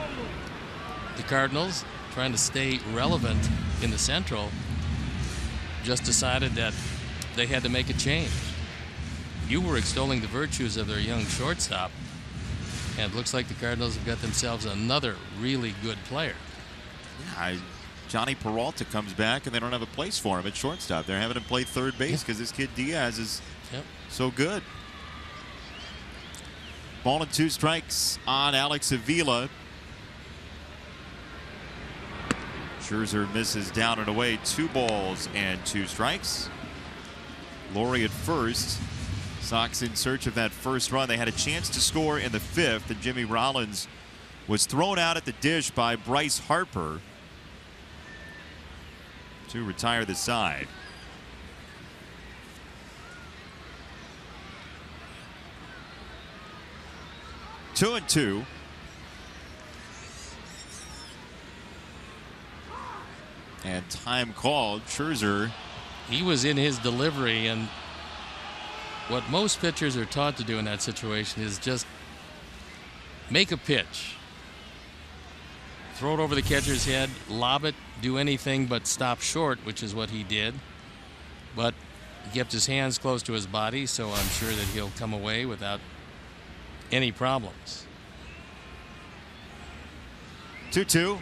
Speaker 3: the Cardinals, trying to stay relevant in the Central, just decided that they had to make a change. You were extolling the virtues of their young shortstop, and it looks like the Cardinals have got themselves another really good player.
Speaker 1: Yeah, Johnny Peralta comes back, and they don't have a place for him at shortstop. They're having him play third base because this kid Diaz is so good. Ball and 2 strikes on Alex Avila. Scherzer misses down and away. 2 balls and 2 strikes. Lawrie at first. Sox in search of that first run. They had a chance to score in the 5th, and Jimmy Rollins was thrown out at the dish by Bryce Harper to retire the side. Two and two. And time called. Scherzer.
Speaker 3: He was in his delivery, and what most pitchers are taught to do in that situation is just make a pitch. Throw it over the catcher's head, lob it, do anything but stop short, which is what he did. But he kept his hands close to his body, so I'm sure that he'll come away without any problems.
Speaker 1: 2-2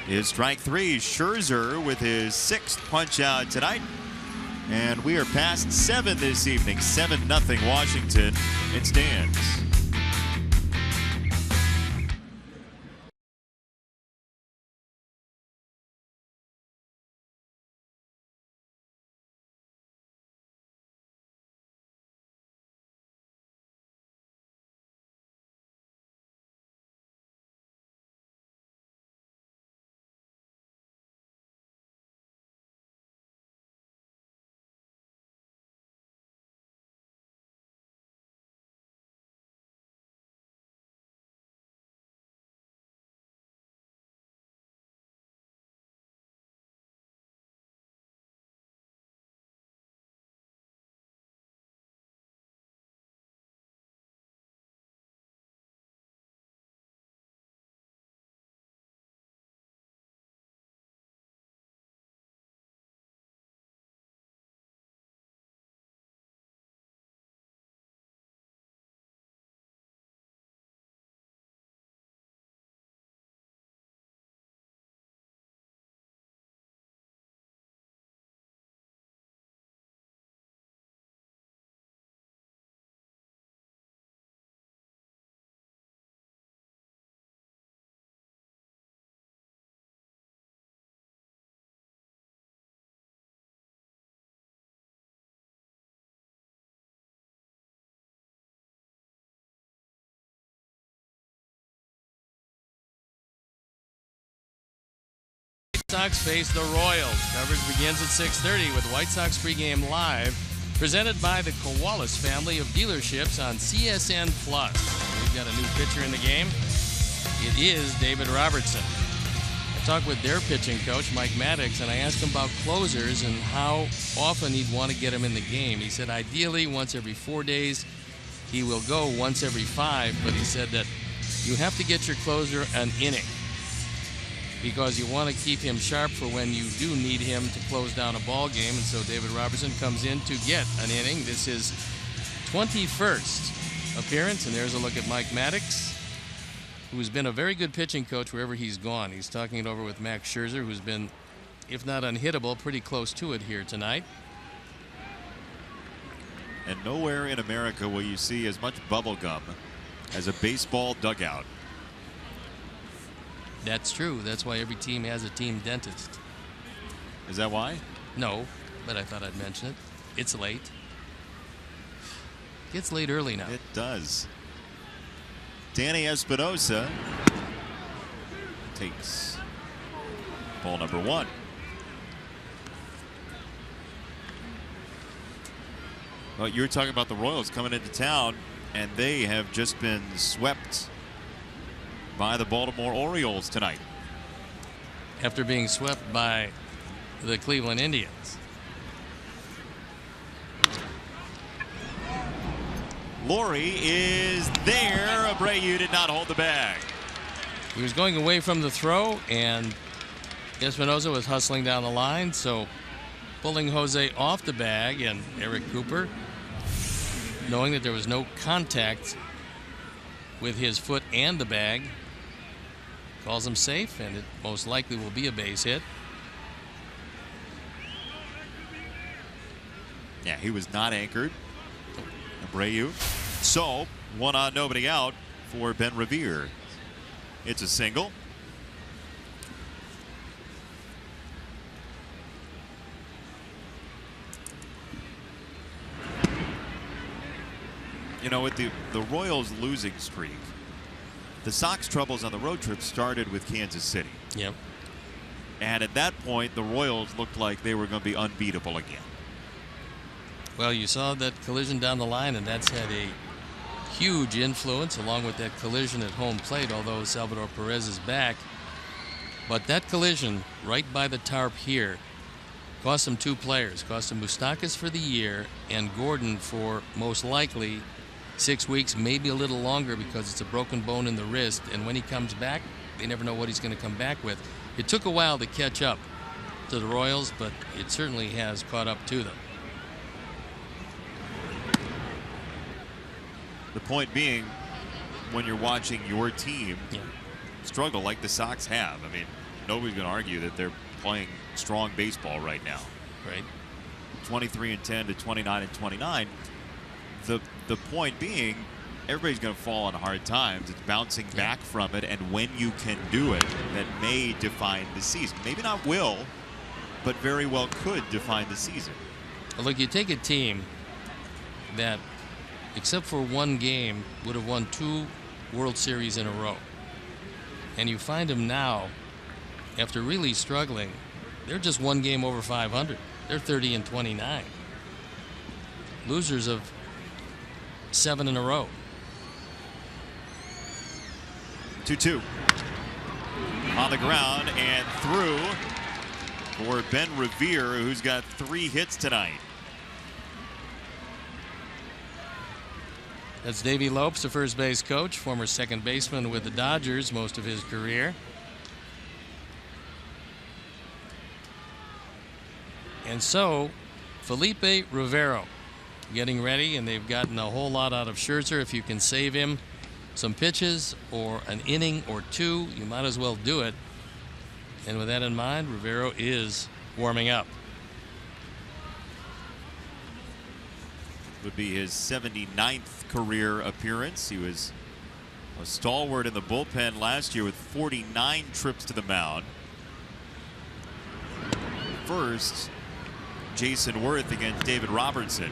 Speaker 1: is strike three. Scherzer with his 6th punch out tonight. And we are past 7 this evening. 7-0 Washington. It stands.
Speaker 3: Sox face the Royals. Coverage begins at 6:30 with White Sox pregame live, presented by the Kowalas family of dealerships on CSN Plus. We've got a new pitcher in the game. It is David Robertson. I talked with their pitching coach, Mike Maddox, and I asked him about closers and how often he'd want to get him in the game. He said ideally once every 4 days. He will go once every 5, but he said that you have to get your closer an inning, because you want to keep him sharp for when you do need him to close down a ball game. And so David Robertson comes in to get an inning. This is 21st appearance, and there's a look at Mike Maddox, who's been a very good pitching coach wherever he's gone. He's talking it over with Max Scherzer, who's been, if not unhittable, pretty close to it here tonight.
Speaker 1: And nowhere in America will you see as much bubble gum as a baseball dugout.
Speaker 3: That's true. That's why every team has a team dentist.
Speaker 1: Is that why?
Speaker 3: No, but I thought I'd mention it. It's late. Gets late early now.
Speaker 1: It does. Danny Espinosa takes ball number 1. Well, you were talking about the Royals coming into town, and they have just been swept by the Baltimore Orioles tonight.
Speaker 3: After being swept by the Cleveland Indians.
Speaker 1: Laurie is there. Abreu did not hold the bag.
Speaker 3: He was going away from the throw, and Espinosa was hustling down the line, so pulling Jose off the bag, and Eric Cooper, knowing that there was no contact with his foot and the bag, calls him safe, and it most likely will be a base hit.
Speaker 1: Yeah, he was not anchored. Abreu. So, 1 on, nobody out for Ben Revere. It's a single. You know, with the Royals losing streak, the Sox troubles on the road trip started with Kansas City.
Speaker 3: Yep.
Speaker 1: And at that point, the Royals looked like they were going to be unbeatable again.
Speaker 3: Well, you saw that collision down the line, and that's had a huge influence along with that collision at home plate, although Salvador Perez is back. But that collision right by the tarp here cost him 2 players. Cost him Moustakas for the year and Gordon for most likely 6 weeks, maybe a little longer, because it's a broken bone in the wrist. And when he comes back, they never know what he's going to come back with. It took a while to catch up to the Royals, but it certainly has caught up to them.
Speaker 1: The point being, when you're watching your team struggle like the Sox have, I mean, nobody's going to argue that they're playing strong baseball right now.
Speaker 3: Right.
Speaker 1: 23-10 to 29-29. The point being, everybody's going to fall on hard times. It's bouncing back from it, and when you can do it, that may define the season. Maybe not will, but very well could define the season.
Speaker 3: Well, look, you take a team that, except for one game, would have won 2 World Series in a row. And you find them now, after really struggling, they're just 1 game over 500. They're 30-29. Losers of 7 in a row.
Speaker 1: 2-2. On the ground and through for Ben Revere, who's got 3 hits tonight.
Speaker 3: That's Davey Lopes, the first base coach, former second baseman with the Dodgers most of his career. And so, Felipe Rivero getting ready, and they've gotten a whole lot out of Scherzer. If you can save him some pitches or an inning or 2, you might as well do it. And with that in mind, Rivero is warming up.
Speaker 1: Would be his 79th career appearance. He was a stalwart in the bullpen last year with 49 trips to the mound. First, Jason Worth against David Robertson.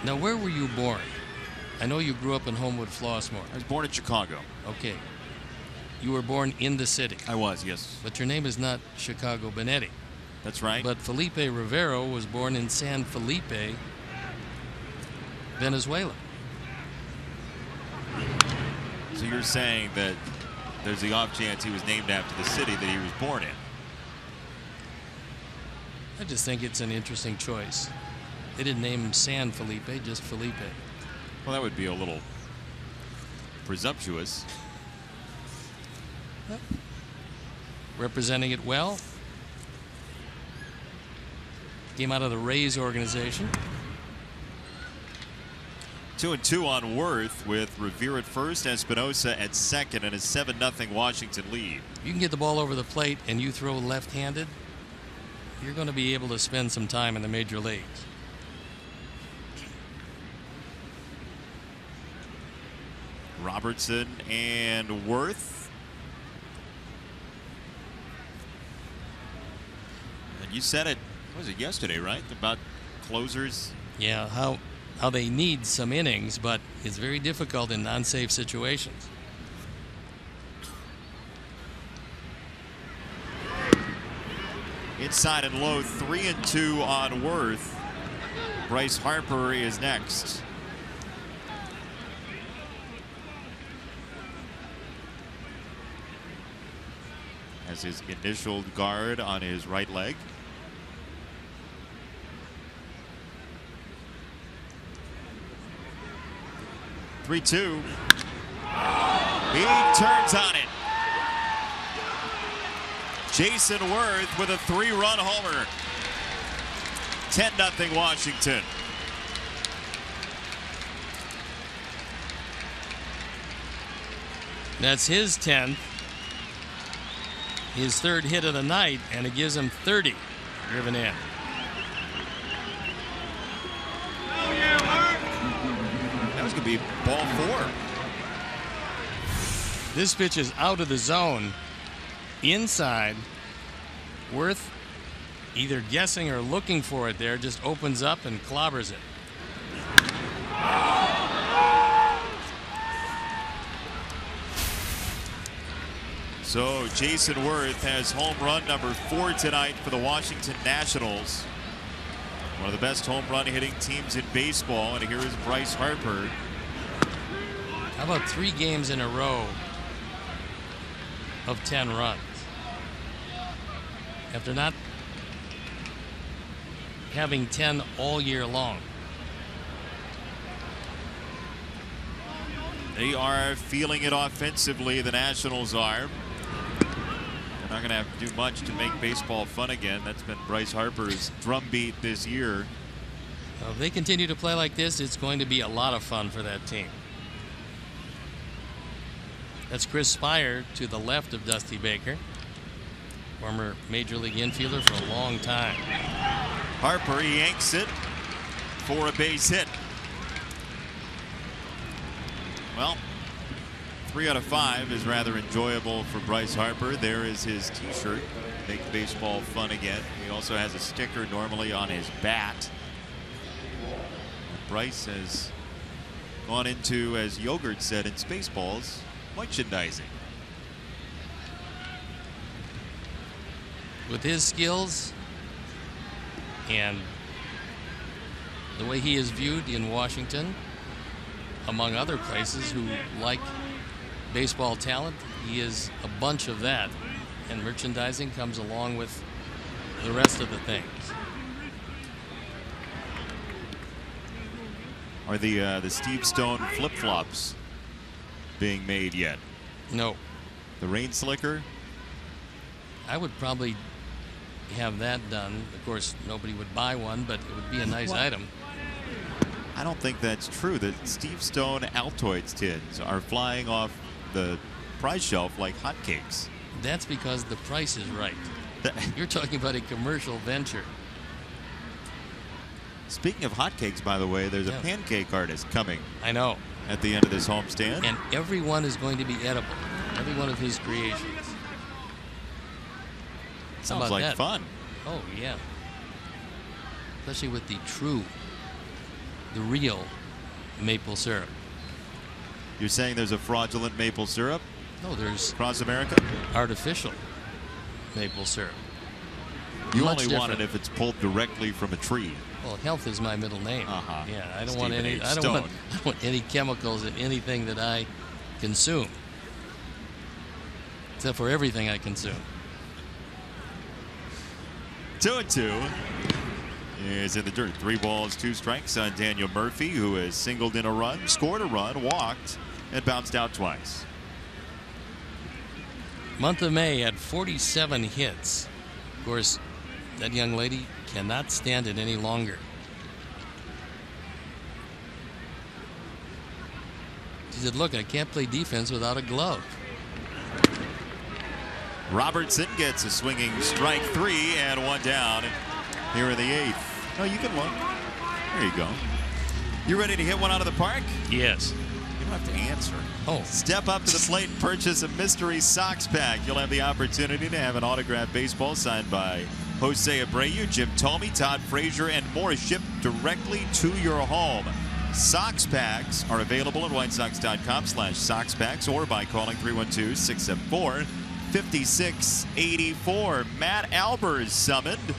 Speaker 3: Now, where were you born? I know you grew up in Homewood Flossmoor.
Speaker 1: I was born in Chicago.
Speaker 3: Okay. You were born in the city.
Speaker 1: I was, yes.
Speaker 3: But your name is not Chicago Benetti.
Speaker 1: That's right.
Speaker 3: But Felipe Rivero was born in San Felipe, Venezuela.
Speaker 1: So you're saying that there's the off chance he was named after the city that he was born in?
Speaker 3: I just think it's an interesting choice. They didn't name him San Felipe, just Felipe.
Speaker 1: Well, that would be a little presumptuous.
Speaker 3: Yep. Representing it well. Came out of the Rays organization.
Speaker 1: 2-2 on Worth with Revere at first, Espinosa at second, and a 7-0 Washington lead.
Speaker 3: You can get the ball over the plate and you throw left-handed, you're going to be able to spend some time in the major leagues.
Speaker 1: Robertson and Worth. And you said it, what was it, yesterday, right? About closers.
Speaker 3: Yeah, how they need some innings, but it's very difficult in non-safe situations.
Speaker 1: Inside and low, 3-2 on Worth. Bryce Harper is next. Has his initial guard on his right leg. He turns on it. Jason Worth with a 3-run homer. 10-0 Washington.
Speaker 3: That's his 10th. His 3rd hit of the night, and it gives him 30 driven in.
Speaker 1: be ball 4.
Speaker 3: This pitch is out of the zone, inside. Worth either guessing or looking for it there, just opens up and clobbers it.
Speaker 1: So Jason Worth has home run number 4 tonight for the Washington Nationals. One of the best home run hitting teams in baseball. And here is Bryce Harper.
Speaker 3: How about 3 games in a row of 10 runs? After not having 10 all year long.
Speaker 1: They are feeling it offensively, the Nationals are. They're not going to have to do much to make baseball fun again. That's been Bryce Harper's drumbeat this year.
Speaker 3: Well, if they continue to play like this, it's going to be a lot of fun for that team. That's Chris Spire to the left of Dusty Baker. Former Major League infielder for a long time.
Speaker 1: Harper yanks it for a base hit. Well, 3 out of 5 is rather enjoyable for Bryce Harper. There is his t-shirt, Make Baseball Fun Again. He also has a sticker normally on his bat. Bryce has gone into, as Yogurt said in Spaceballs, merchandising.
Speaker 3: With his skills and the way he is viewed in Washington, among other places who like baseball talent, he is a bunch of that, and merchandising comes along with the rest of the things.
Speaker 1: Are the Steve Stone flip-flops being made yet?
Speaker 3: No.
Speaker 1: The rain slicker?
Speaker 3: I would probably have that done. Of course, nobody would buy one, but it would be a nice item.
Speaker 1: I don't think that's true. The Steve Stone Altoids tins are flying off the prize shelf like hotcakes.
Speaker 3: That's because the price is right. You're talking about a commercial venture.
Speaker 1: Speaking of hotcakes, by the way, there's a pancake artist coming.
Speaker 3: I know.
Speaker 1: At the end of this homestand.
Speaker 3: And every one is going to be edible. Every one of his creations.
Speaker 1: Sounds like
Speaker 3: that?
Speaker 1: fun.
Speaker 3: Oh, yeah. Especially with the real maple syrup.
Speaker 1: You're saying there's a fraudulent maple syrup?
Speaker 3: No, there's
Speaker 1: across America?
Speaker 3: Artificial maple syrup.
Speaker 1: You
Speaker 3: Much
Speaker 1: only want
Speaker 3: different.
Speaker 1: it if it's pulled directly from a tree.
Speaker 3: Well, health is my middle name. Yeah, I don't want
Speaker 1: Stephen
Speaker 3: any.
Speaker 1: H.
Speaker 3: I don't
Speaker 1: Stone.
Speaker 3: want any chemicals in anything that I consume, except for everything I consume.
Speaker 1: 2-2 is in the dirt. 3 balls, 2 strikes on Daniel Murphy, who has singled in a run, scored a run, walked, and bounced out twice.
Speaker 3: Month of May had 47 hits. Of course, that young lady cannot stand it any longer. She said, "Look, I can't play defense without a glove."
Speaker 1: Robertson gets a swinging strike 3 and 1 down here in the 8th. Oh, you can look. There you go. You ready to hit one out of the park?
Speaker 3: Yes.
Speaker 1: You don't have to answer.
Speaker 3: Oh.
Speaker 1: Step up to the plate and purchase a mystery Sox pack. You'll have the opportunity to have an autographed baseball signed by Jose Abreu, Jim Thome, Todd Frazier, and more shipped directly to your home. Sox packs are available at whitesox.com/soxpacks or by calling 312-674-5684. Matt Albers summoned.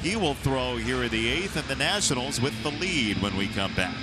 Speaker 1: He will throw here in the 8th, and the Nationals with the lead when we come back.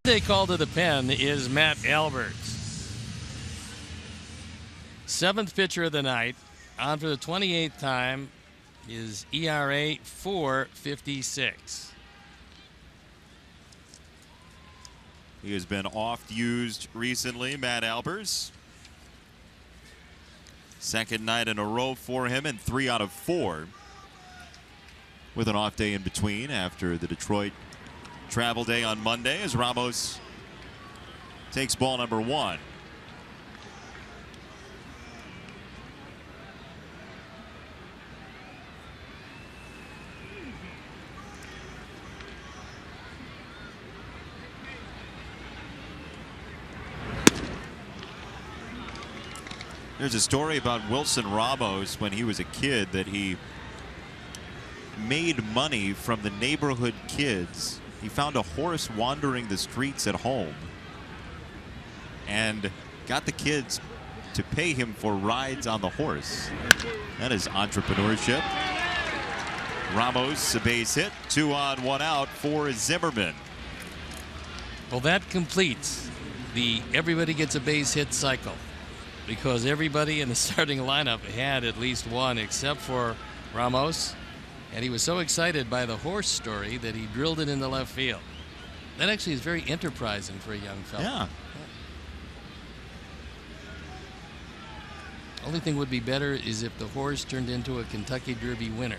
Speaker 3: They call to the pen is Matt Albers. 7th pitcher of the night. On for the 28th time. His ERA 4.56.
Speaker 1: He has been oft used recently, Matt Albers. Second night in a row for him, and 3 out of 4. With an off day in between after the Detroit travel day on Monday as Ramos takes ball number 1. There's a story about Wilson Ramos when he was a kid that he made money from the neighborhood kids. He found a horse wandering the streets at home and got the kids to pay him for rides on the horse. That is entrepreneurship. Ramos, a base hit, 2 on, 1 out for Zimmerman.
Speaker 3: Well, that completes the everybody gets a base hit cycle, because everybody in the starting lineup had at least one except for Ramos, and he was so excited by the horse story that he drilled it into left field. That actually is very enterprising for a young fellow.
Speaker 1: Yeah.
Speaker 3: Only thing would be better is if the horse turned into a Kentucky Derby winner.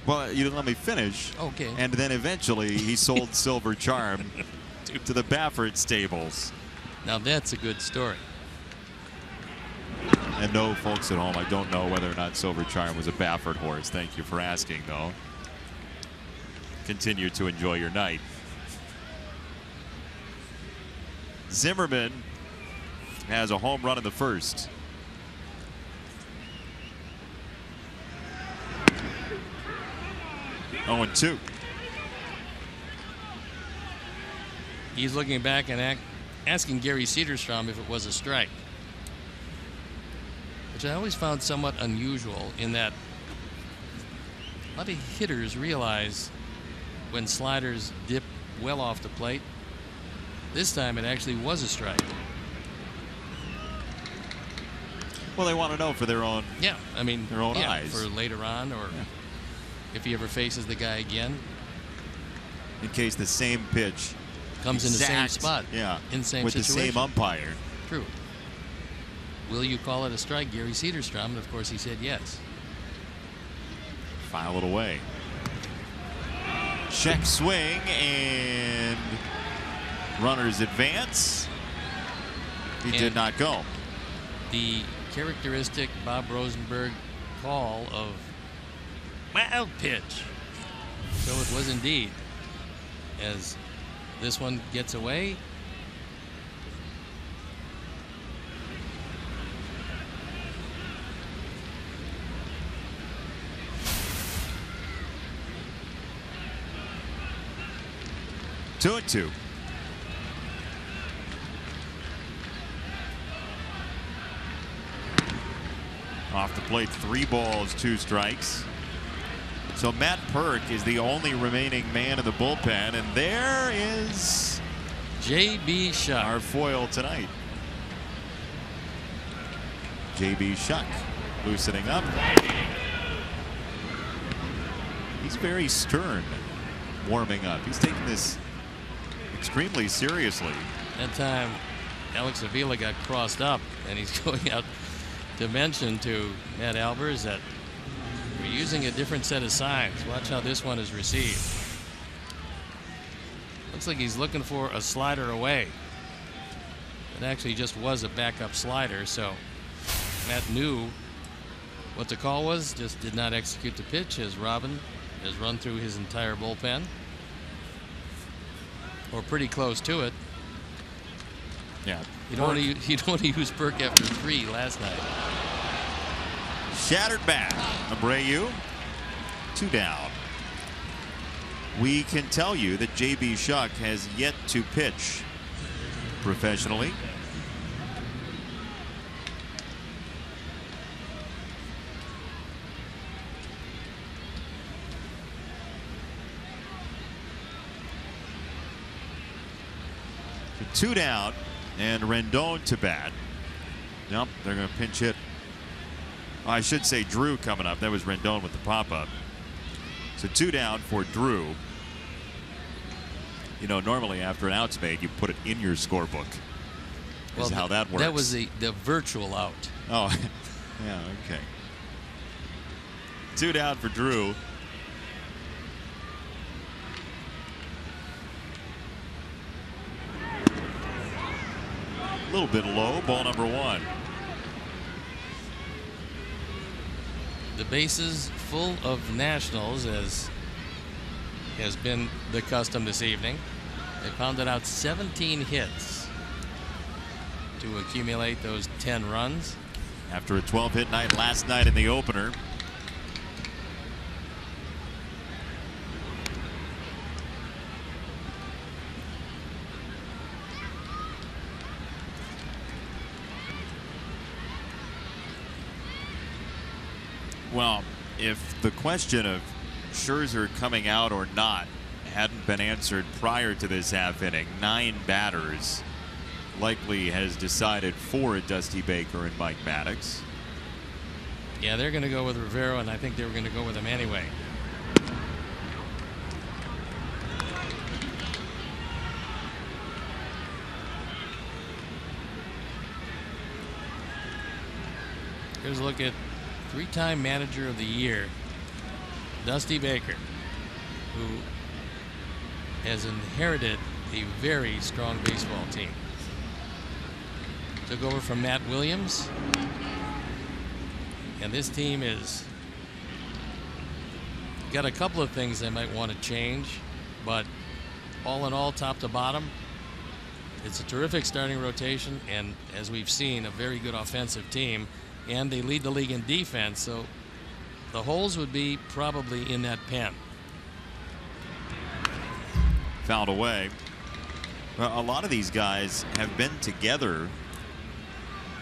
Speaker 1: Well, you let me finish.
Speaker 3: Okay.
Speaker 1: And then eventually he sold Silver Charm to the Baffert stables.
Speaker 3: Now that's a good story.
Speaker 1: And no, folks at home, I don't know whether or not Silver Charm was a Baffert horse. Thank you for asking, though. Continue to enjoy your night. Zimmerman has a home run in the first. Oh, and 2.
Speaker 3: He's looking back and asking Gary Cederstrom if it was a strike, which I always found somewhat unusual in that a lot of hitters realize when sliders dip well off the plate. This time it actually was a strike.
Speaker 1: Well, they want to know for their own.
Speaker 3: Yeah, I mean,
Speaker 1: their own eyes
Speaker 3: for later on, or if he ever faces the guy again,
Speaker 1: in case the same pitch
Speaker 3: comes in the same spot.
Speaker 1: Yeah,
Speaker 3: in the same
Speaker 1: with
Speaker 3: situation.
Speaker 1: the same umpire.
Speaker 3: True. Will you call it a strike, Gary Cederstrom? And of course he said yes.
Speaker 1: File it away. Check swing, and runners advance. He did not go.
Speaker 3: The characteristic Bob Rosenberg call of wild pitch. So it was indeed, as this one gets away.
Speaker 1: Two and 2. Off the plate, 3 balls, 2 strikes. So Matt Perk is the only remaining man in the bullpen, and there is
Speaker 3: J.B. Shuck,
Speaker 1: our foil tonight. J.B. Shuck loosening up. He's very stern warming up. He's taking this extremely seriously.
Speaker 3: That time Alex Avila got crossed up, and he's going out to mention to Matt Albers that we're using a different set of signs. Watch how this one is received. Looks like he's looking for a slider away. It actually just was a backup slider, so Matt knew what the call was, just did not execute the pitch, as Robin has run through his entire bullpen, or pretty close to it.
Speaker 1: Yeah.
Speaker 3: You don't want to use Burke after 3 last night.
Speaker 1: Shattered bat. Abreu, 2 down. We can tell you that J.B. Shuck has yet to pitch professionally. 2 down, and Rendon to bat. Nope, they're going to pinch hit. I should say Drew coming up. That was Rendon with the pop-up. So 2 down for Drew. You know, normally after an out's made, you put it in your scorebook. Is how that works.
Speaker 3: That was the virtual out.
Speaker 1: Oh, yeah, okay. 2 down for Drew. A little bit low. Ball number 1.
Speaker 3: The bases full of Nationals, as has been the custom this evening. They pounded out 17 hits to accumulate those 10 runs.
Speaker 1: After a 12-hit night last night in the opener. Well, if the question of Scherzer coming out or not hadn't been answered prior to this half inning, 9 batters likely has decided for Dusty Baker and Mike Maddox.
Speaker 3: Yeah, they're going to go with Rivero, and I think they were going to go with him anyway. Here's a look at 3-time manager of the year, Dusty Baker, who has inherited a very strong baseball team. Took over from Matt Williams, and this team is got a couple of things they might want to change, but all in all, top to bottom, it's a terrific starting rotation, and as we've seen, a very good offensive team, and they lead the league in defense, so the holes would be probably in that pen.
Speaker 1: Fouled away. Well, a lot of these guys have been together,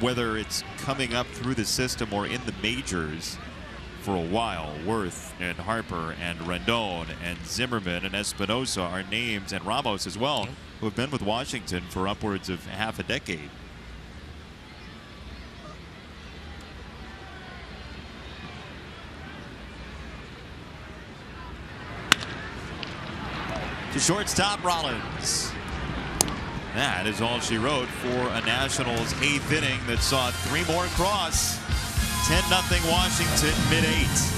Speaker 1: whether it's coming up through the system or in the majors, for a while. Worth and Harper and Rendon and Zimmerman and Espinosa are names, and Ramos as well, who have been with Washington for upwards of half a decade. To shortstop Rollins. That is all she wrote for a Nationals 8th inning that saw 3 more cross. 10-0 Washington, mid-8.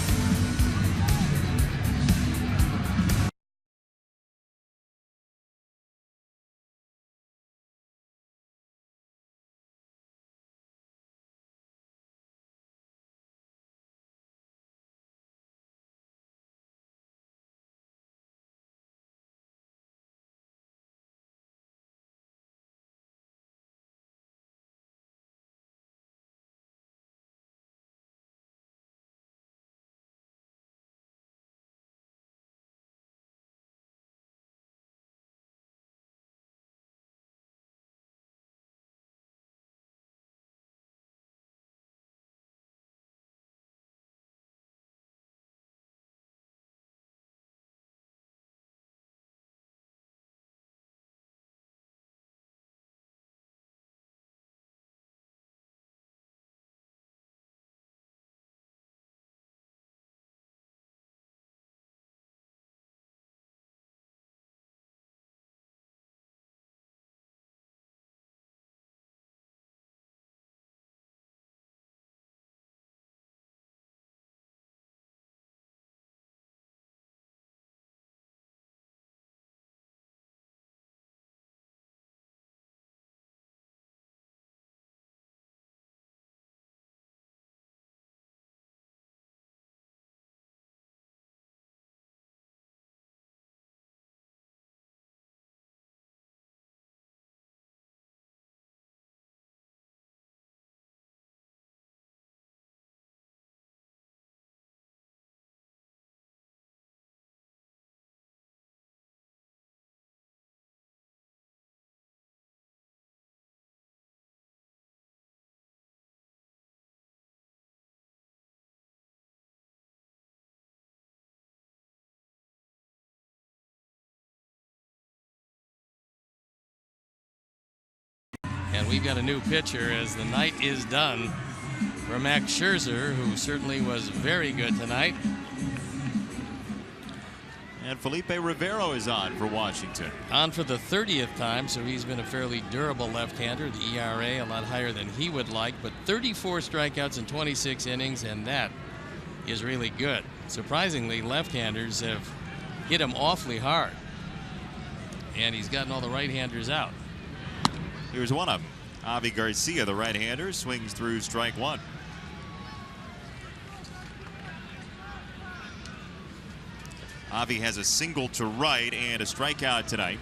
Speaker 3: And we've got a new pitcher as the night is done for Max Scherzer, who certainly was very good tonight.
Speaker 1: And Felipe Rivero is on for Washington.
Speaker 3: On for the 30th time, so he's been a fairly durable left-hander. The ERA a lot higher than he would like, but 34 strikeouts in 26 innings, and that is really good. Surprisingly, left-handers have hit him awfully hard, and he's gotten all the right-handers out.
Speaker 1: Here's one of them. Avi Garcia, the right-hander, swings through strike one. Avi has a single to right and a strikeout tonight.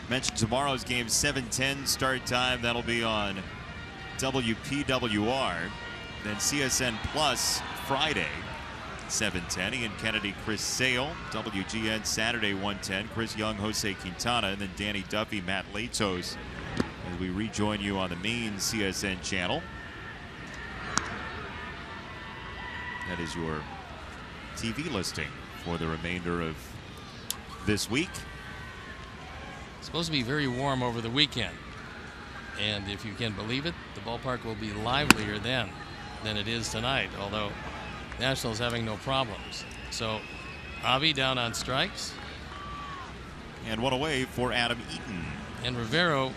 Speaker 1: Mentioned tomorrow's game, 7:10 start time. That'll be on WPWR. Then CSN Plus Friday, 7:10. Ian Kennedy, Chris Sale. WGN Saturday, 1:10. Chris Young, Jose Quintana, and then Danny Duffy, Matt Latos as we rejoin you on the main CSN channel. That is your TV listing for the remainder of this week.
Speaker 3: It's supposed to be very warm over the weekend. And if you can believe it, the ballpark will be livelier then than it is tonight, although Nationals having no problems. So Avi down on strikes.
Speaker 1: And one away for Adam Eaton.
Speaker 3: And Rivero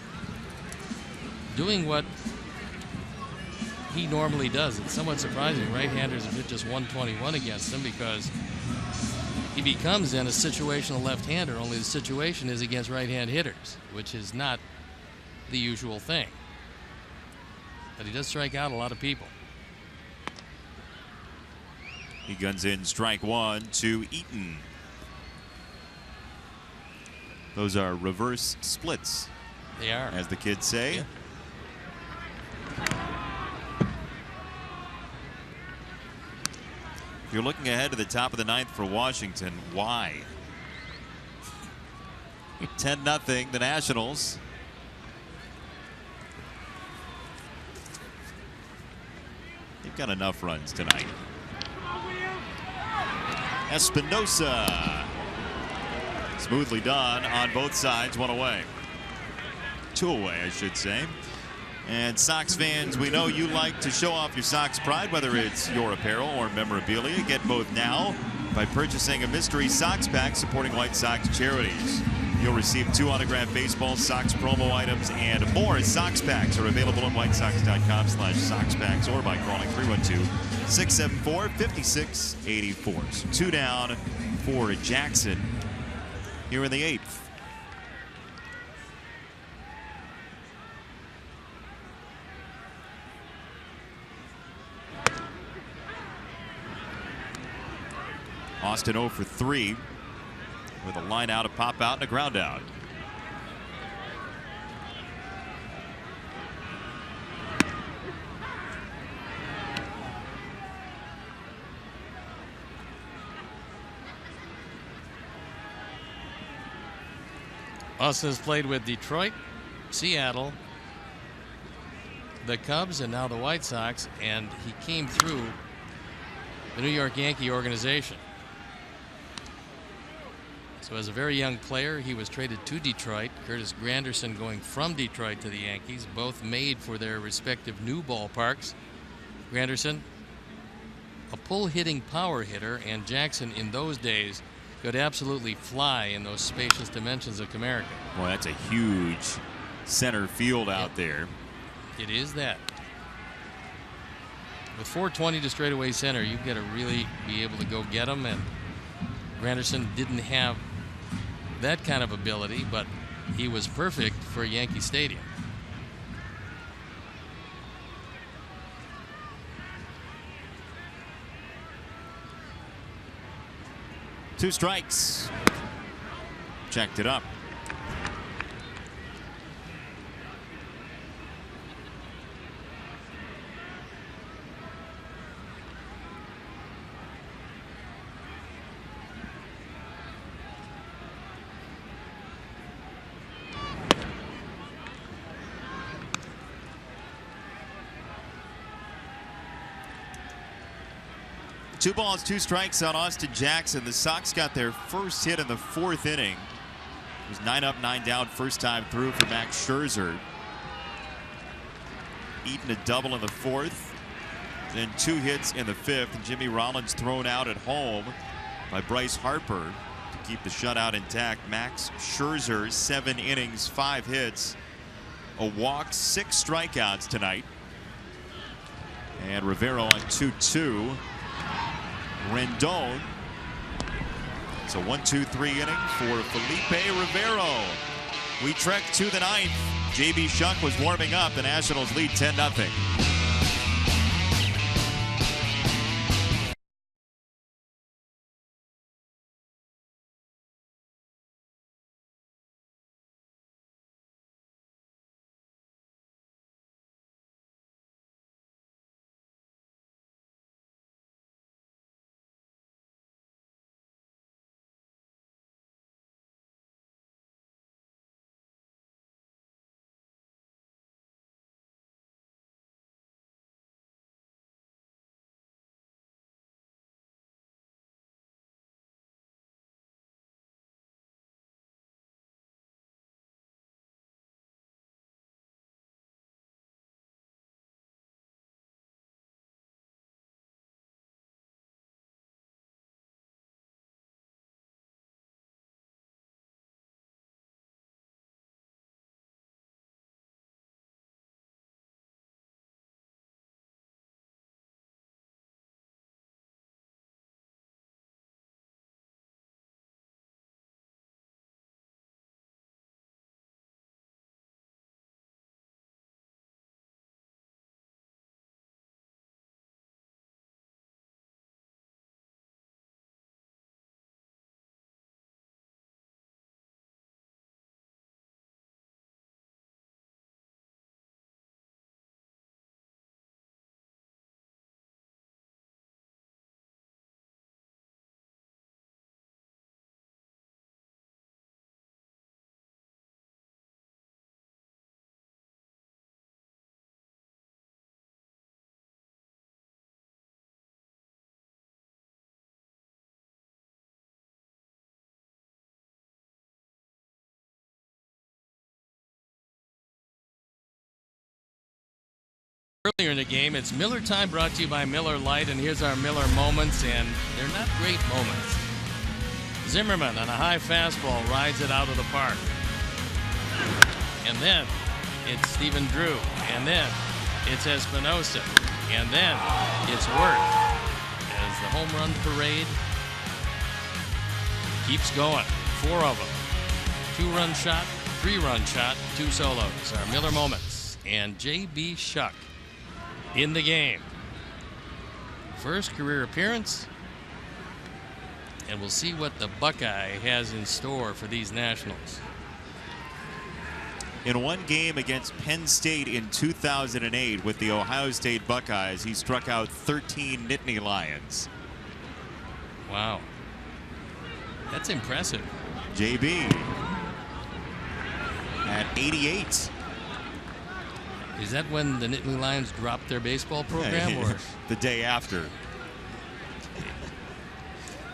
Speaker 3: doing what he normally does. It's somewhat surprising. Right-handers have hit just 121 against him because he becomes then a situational left-hander, only the situation is against right-hand hitters, which is not the usual thing. But he does strike out a lot of people.
Speaker 1: He guns in strike one to Eaton. Those are reverse splits.
Speaker 3: They are,
Speaker 1: as the kids say.
Speaker 3: Yeah.
Speaker 1: If you're looking ahead to the top of the ninth for Washington, why? 10-0 the Nationals. They've got enough runs tonight. Espinosa. Smoothly done on both sides, one away. Two away, I should say. And Sox fans, we know you like to show off your Sox pride, whether it's your apparel or memorabilia. Get both now by purchasing a mystery Sox pack supporting White Sox charities. You'll receive 2 autographed baseball, Sox promo items, and more. Sox packs are available at whitesox.com/Sox packs or by calling 312-674-5684. So 2 down for Jackson here in the 8th. Austin 0 for 3 with a line out, a pop out, and a ground out.
Speaker 3: Austin has played with Detroit, Seattle, the Cubs, and now the White Sox, and he came through the New York Yankee organization. So as a very young player, he was traded to Detroit. Curtis Granderson going from Detroit to the Yankees, both made for their respective new ballparks. Granderson, a pull-hitting power hitter, and Jackson in those days could absolutely fly in those spacious dimensions of Comerica.
Speaker 1: Boy, that's a huge center field out there.
Speaker 3: It is that. With 420 to straightaway center, you've got to really be able to go get them, and Granderson didn't have that kind of ability, but he was perfect for Yankee Stadium.
Speaker 1: Two strikes. Checked it up. 2 balls, 2 strikes on Austin Jackson. The Sox got their first hit in the 4th inning. It was 9 up, 9 down first time through for Max Scherzer. Eaton a double in the 4th. Then 2 hits in the 5th. And Jimmy Rollins thrown out at home by Bryce Harper to keep the shutout intact. Max Scherzer, 7 innings, 5 hits, a walk, 6 strikeouts tonight. And Rivero on 2-2. Rendon. It's a 1-2-3 inning for Felipe Rivero. We trek to the 9th. J.B. Shuck was warming up. The Nationals lead 10-0.
Speaker 3: Earlier in the game, it's Miller Time, brought to you by Miller Lite, and here's our Miller moments, and they're not great moments. Zimmerman on a high fastball rides it out of the park. And then it's Stephen Drew, and then it's Espinosa, and then it's Wirth as the home run parade keeps going. 4 of them. 2-run shot, 3-run shot, 2 solos. Our Miller moments. And J.B. Shuck in the game. First career appearance. And we'll see what the Buckeye has in store for these Nationals.
Speaker 1: In one game against Penn State in 2008 with the Ohio State Buckeyes, he struck out 13 Nittany Lions.
Speaker 3: Wow. That's impressive.
Speaker 1: JB at 88.
Speaker 3: Is that when the Nittany Lions dropped their baseball program? Or
Speaker 1: the day after?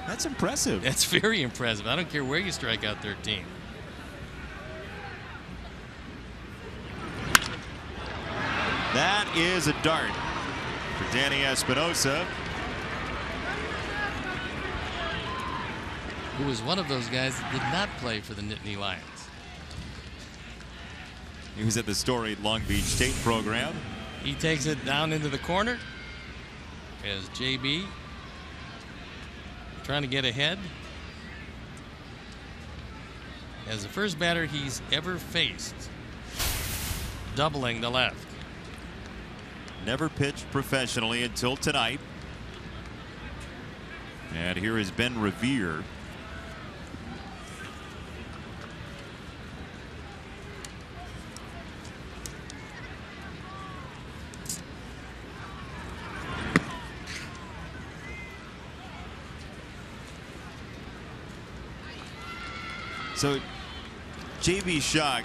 Speaker 1: That's impressive.
Speaker 3: That's very impressive. I don't care where you strike out 13.
Speaker 1: That is a dart for Danny Espinosa,
Speaker 3: who was one of those guys that did not play for the Nittany Lions.
Speaker 1: He was at the storied Long Beach State program.
Speaker 3: He takes it down into the corner as JB trying to get ahead. As the first batter he's ever faced, doubling the left.
Speaker 1: Never pitched professionally until tonight. And here is Ben Revere. So J.B. Shuck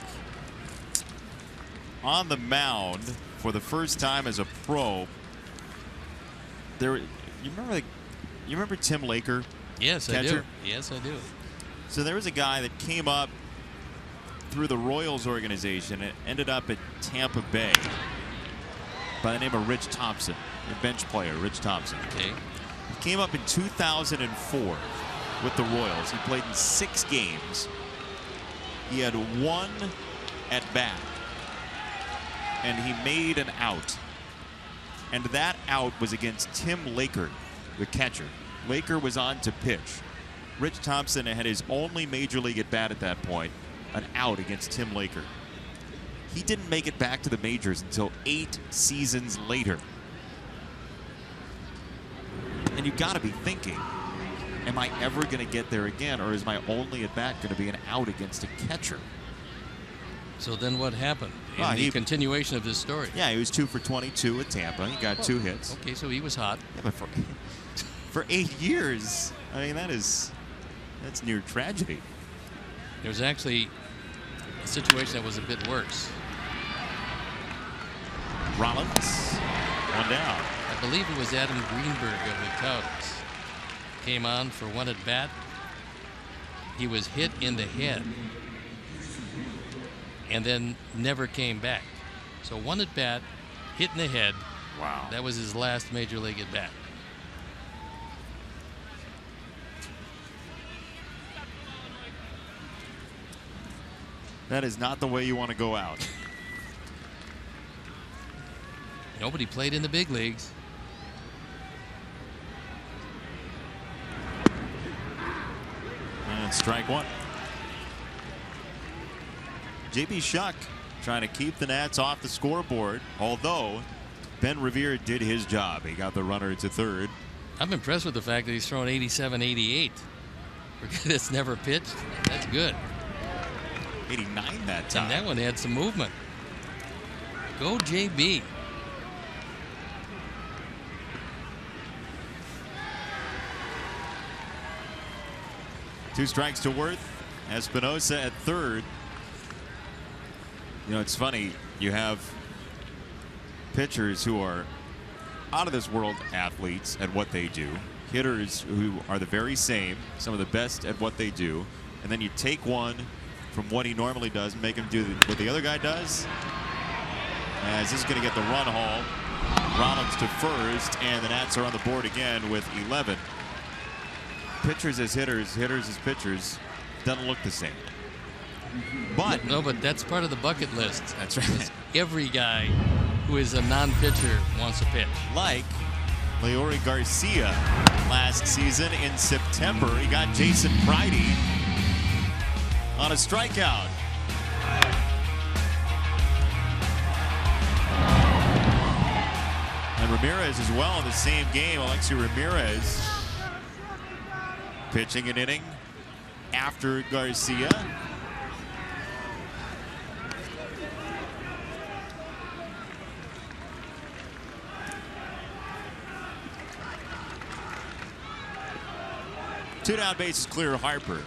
Speaker 1: on the mound for the first time as a pro. You remember You remember Tim Laker?
Speaker 3: Yes,
Speaker 1: catcher?
Speaker 3: I do. Yes, I do.
Speaker 1: So there was a guy that came up through the Royals organization and ended up at Tampa Bay by the name of Rich Thompson, a bench player, Rich Thompson.
Speaker 3: Okay.
Speaker 1: He came up in 2004 with the Royals. He played in 6 games. He had 1 at bat, and he made an out. And that out was against Tim Laker, the catcher. Laker was on to pitch. Rich Thompson had his only major league at bat at that point, an out against Tim Laker. He didn't make it back to the majors until 8 seasons later. And you got to be thinking, am I ever going to get there again, or is my only at bat going to be an out against a catcher?
Speaker 3: So then what happened in
Speaker 1: Well,
Speaker 3: the continuation of this story?
Speaker 1: Yeah, he was 2 for 22 at Tampa. He got 2 hits.
Speaker 3: Okay, so he was hot.
Speaker 1: Yeah, but for 8 years, I mean, that's near tragedy.
Speaker 3: There was actually a situation that was a bit worse.
Speaker 1: Rollins, 1 down.
Speaker 3: I believe it was Adam Greenberg of the Cubs. Came on for 1 at bat. He was hit in the head and then never came back. So 1 at bat, hit in the head.
Speaker 1: Wow.
Speaker 3: That was his last major league at bat.
Speaker 1: That is not the way you want to go out.
Speaker 3: Nobody played in the big leagues.
Speaker 1: And strike 1. J.B. Shuck trying to keep the Nats off the scoreboard, although Ben Revere did his job. He got the runner to third.
Speaker 3: I'm impressed with the fact that he's thrown 87, 88. For a guy that's never pitched, that's good.
Speaker 1: 89 that time.
Speaker 3: And that one had some movement. Go JB.
Speaker 1: Two strikes to Worth. Espinosa at third. You know, it's funny. You have pitchers who are out of this world athletes at what they do. Hitters who are the very same, some of the best at what they do. And then you take one from what he normally does and make him do what the other guy does. As this is going to get the run home. Rollins to first, and the Nats are on the board again with 11. Pitchers as hitters, hitters as pitchers, doesn't look the same. But
Speaker 3: no, but that's part of the bucket list.
Speaker 1: That's right.
Speaker 3: Every guy who is a non-pitcher wants to pitch.
Speaker 1: Like Leori Garcia last season in September, he got Jason Pridey on a strikeout. And Ramirez as well in the same game. Alexi Ramirez pitching an inning after Garcia. Two down, bases clear. Harper.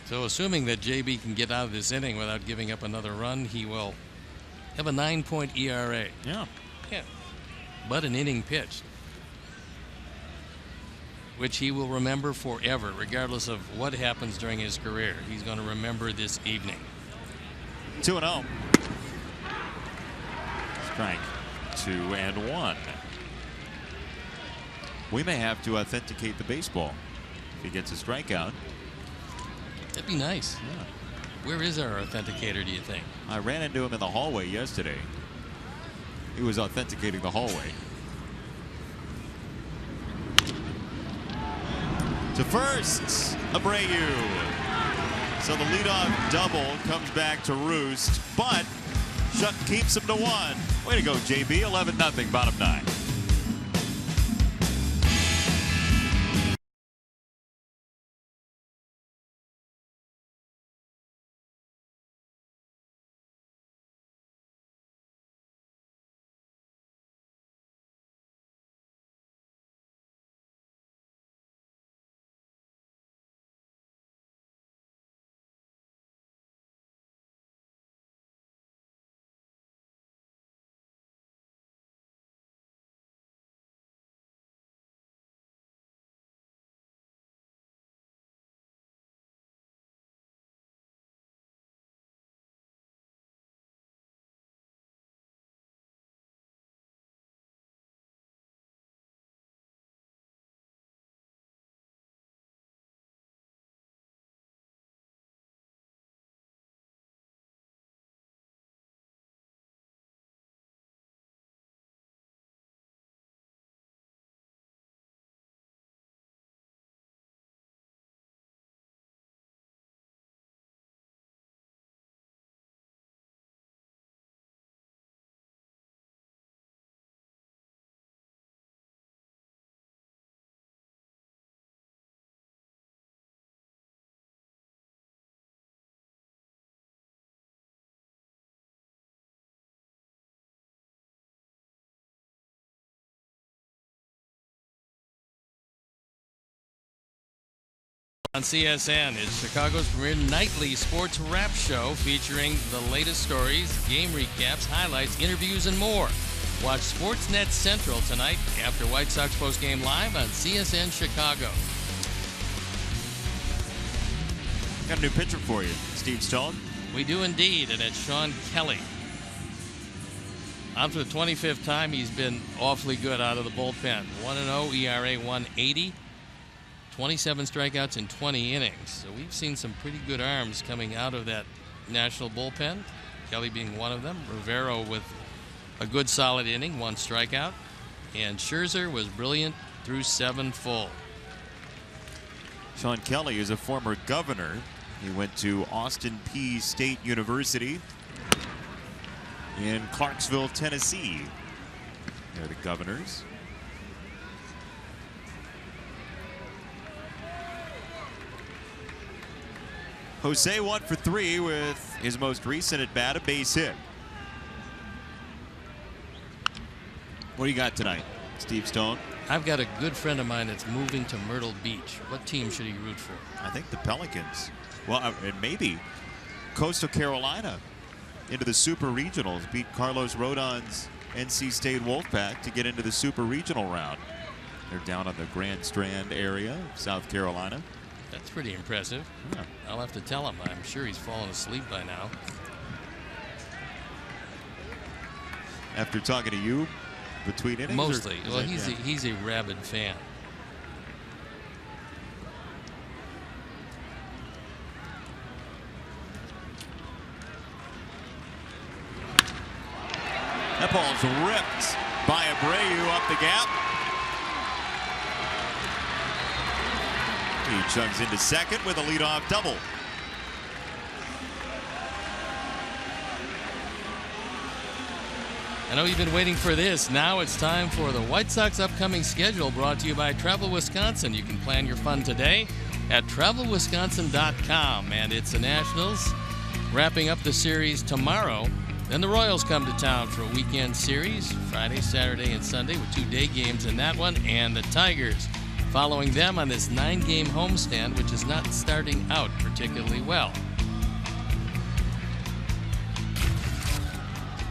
Speaker 3: So assuming that JB can get out of this inning without giving up another run, he will have a 9-point ERA.
Speaker 1: Yeah.
Speaker 3: Yeah. But an inning pitched, which he will remember forever, regardless of what happens during his career. He's going to remember this evening.
Speaker 1: 2-0. Strike 2-1. We may have to authenticate the baseball if he gets a strikeout.
Speaker 3: That'd be nice.
Speaker 1: Yeah.
Speaker 3: Where is our authenticator, do you think?
Speaker 1: I ran into him in the hallway yesterday. He was authenticating the hallway. To first, Abreu. So the leadoff double comes back to roost, but Shuck keeps him to 1. Way to go, JB. 11-0, bottom 9.
Speaker 3: On CSN, it's Chicago's premier nightly sports wrap show featuring the latest stories, game recaps, highlights, interviews, and more. Watch Sportsnet Central tonight after White Sox postgame live on CSN Chicago.
Speaker 1: Got a new pitcher for you, Steve Stone.
Speaker 3: We do indeed, and it's Sean Kelly. On for the 25th time, he's been awfully good out of the bullpen. 1-0, ERA 180. 27 strikeouts in 20 innings. So we've seen some pretty good arms coming out of that National bullpen, Kelly being one of them. Rivero with a good solid inning, 1 strikeout. And Scherzer was brilliant through 7 full.
Speaker 1: Sean Kelly is a former governor. He went to Austin Peay State University in Clarksville, Tennessee. They're the Governors. Jose 1 for 3 with his most recent at bat, a base hit. What do you got tonight, Steve Stone?
Speaker 3: I've got a good friend of mine that's moving to Myrtle Beach. What team should he root for?
Speaker 1: I think the Pelicans. Well, and maybe Coastal Carolina into the Super Regionals. Beat Carlos Rodon's NC State Wolfpack to get into the Super Regional round. They're down on the Grand Strand area of South Carolina.
Speaker 3: That's pretty impressive.
Speaker 1: Yeah.
Speaker 3: I'll have to tell him. I'm sure he's fallen asleep by now.
Speaker 1: After talking to you between innings?
Speaker 3: Mostly. Well, he's a rabid fan.
Speaker 1: That ball's ripped by Abreu up the gap. He chugs into second with a leadoff double.
Speaker 3: I know you've been waiting for this. Now it's time for the White Sox upcoming schedule, brought to you by Travel Wisconsin. You can plan your fun today at travelwisconsin.com. And it's the Nationals wrapping up the series tomorrow. Then the Royals come to town for a weekend series, Friday, Saturday, and Sunday, with 2 day games in that one. And the Tigers following them on this 9-game homestand, which is not starting out particularly well.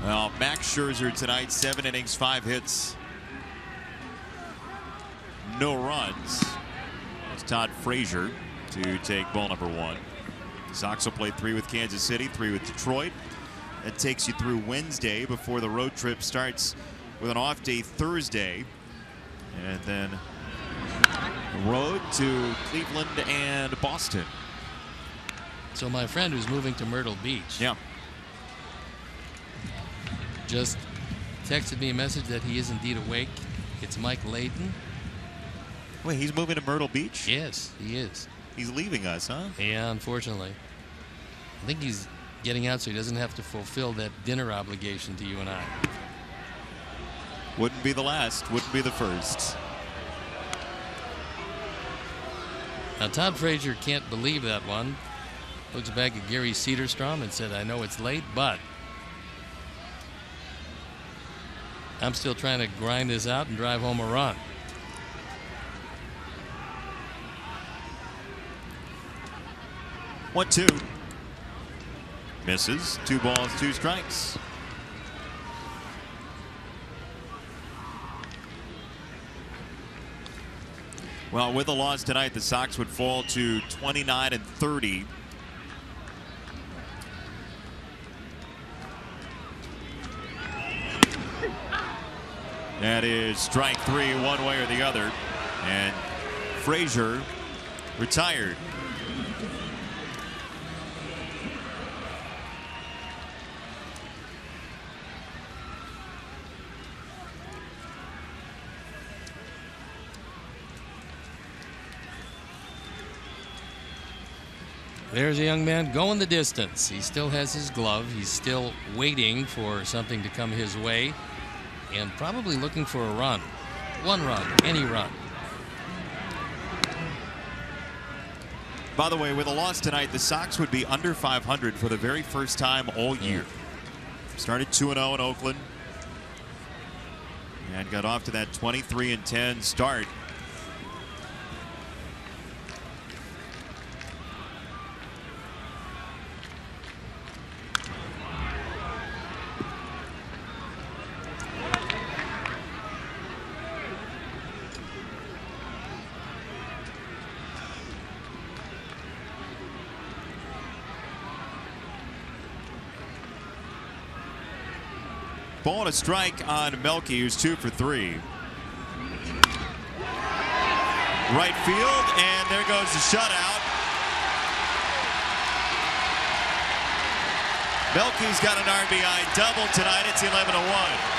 Speaker 1: Well, Max Scherzer tonight, 7 innings, 5 hits, no runs. It's Todd Frazier to take ball number 1. The Sox will play 3 with Kansas City, 3 with Detroit. That takes you through Wednesday before the road trip starts with an off day Thursday. And then road to Cleveland and Boston.
Speaker 3: So my friend who's moving to Myrtle Beach,
Speaker 1: Yeah.
Speaker 3: just texted me a message that he is indeed awake. It's Mike Layden.
Speaker 1: Wait, he's moving to Myrtle Beach?
Speaker 3: Yes, he is.
Speaker 1: He's leaving us, huh?
Speaker 3: Yeah, unfortunately. I think he's getting out so he doesn't have to fulfill that dinner obligation to you and I.
Speaker 1: Wouldn't be the last, wouldn't be the first.
Speaker 3: Now, Todd Frazier can't believe that one. Looks back at Gary Cederstrom and said, I know it's late, but I'm still trying to grind this out and drive home a run.
Speaker 1: One, 2. Misses. 2 balls, 2 strikes. Well, with a loss tonight, the Sox would fall to 29-30. That is strike 3 one way or the other. And Frazier retired.
Speaker 3: There's a young man going the distance. He still has his glove. He's still waiting for something to come his way and probably looking for a run. 1 run, any run.
Speaker 1: By the way, with a loss tonight, the Sox would be under 500 for the very first time all year. Started 2-0 in Oakland and got off to that 23-10 start. Ball and a strike on Melky, who's 2 for 3. Right field, and there goes the shutout. Melky's got an RBI double tonight. It's 11-1.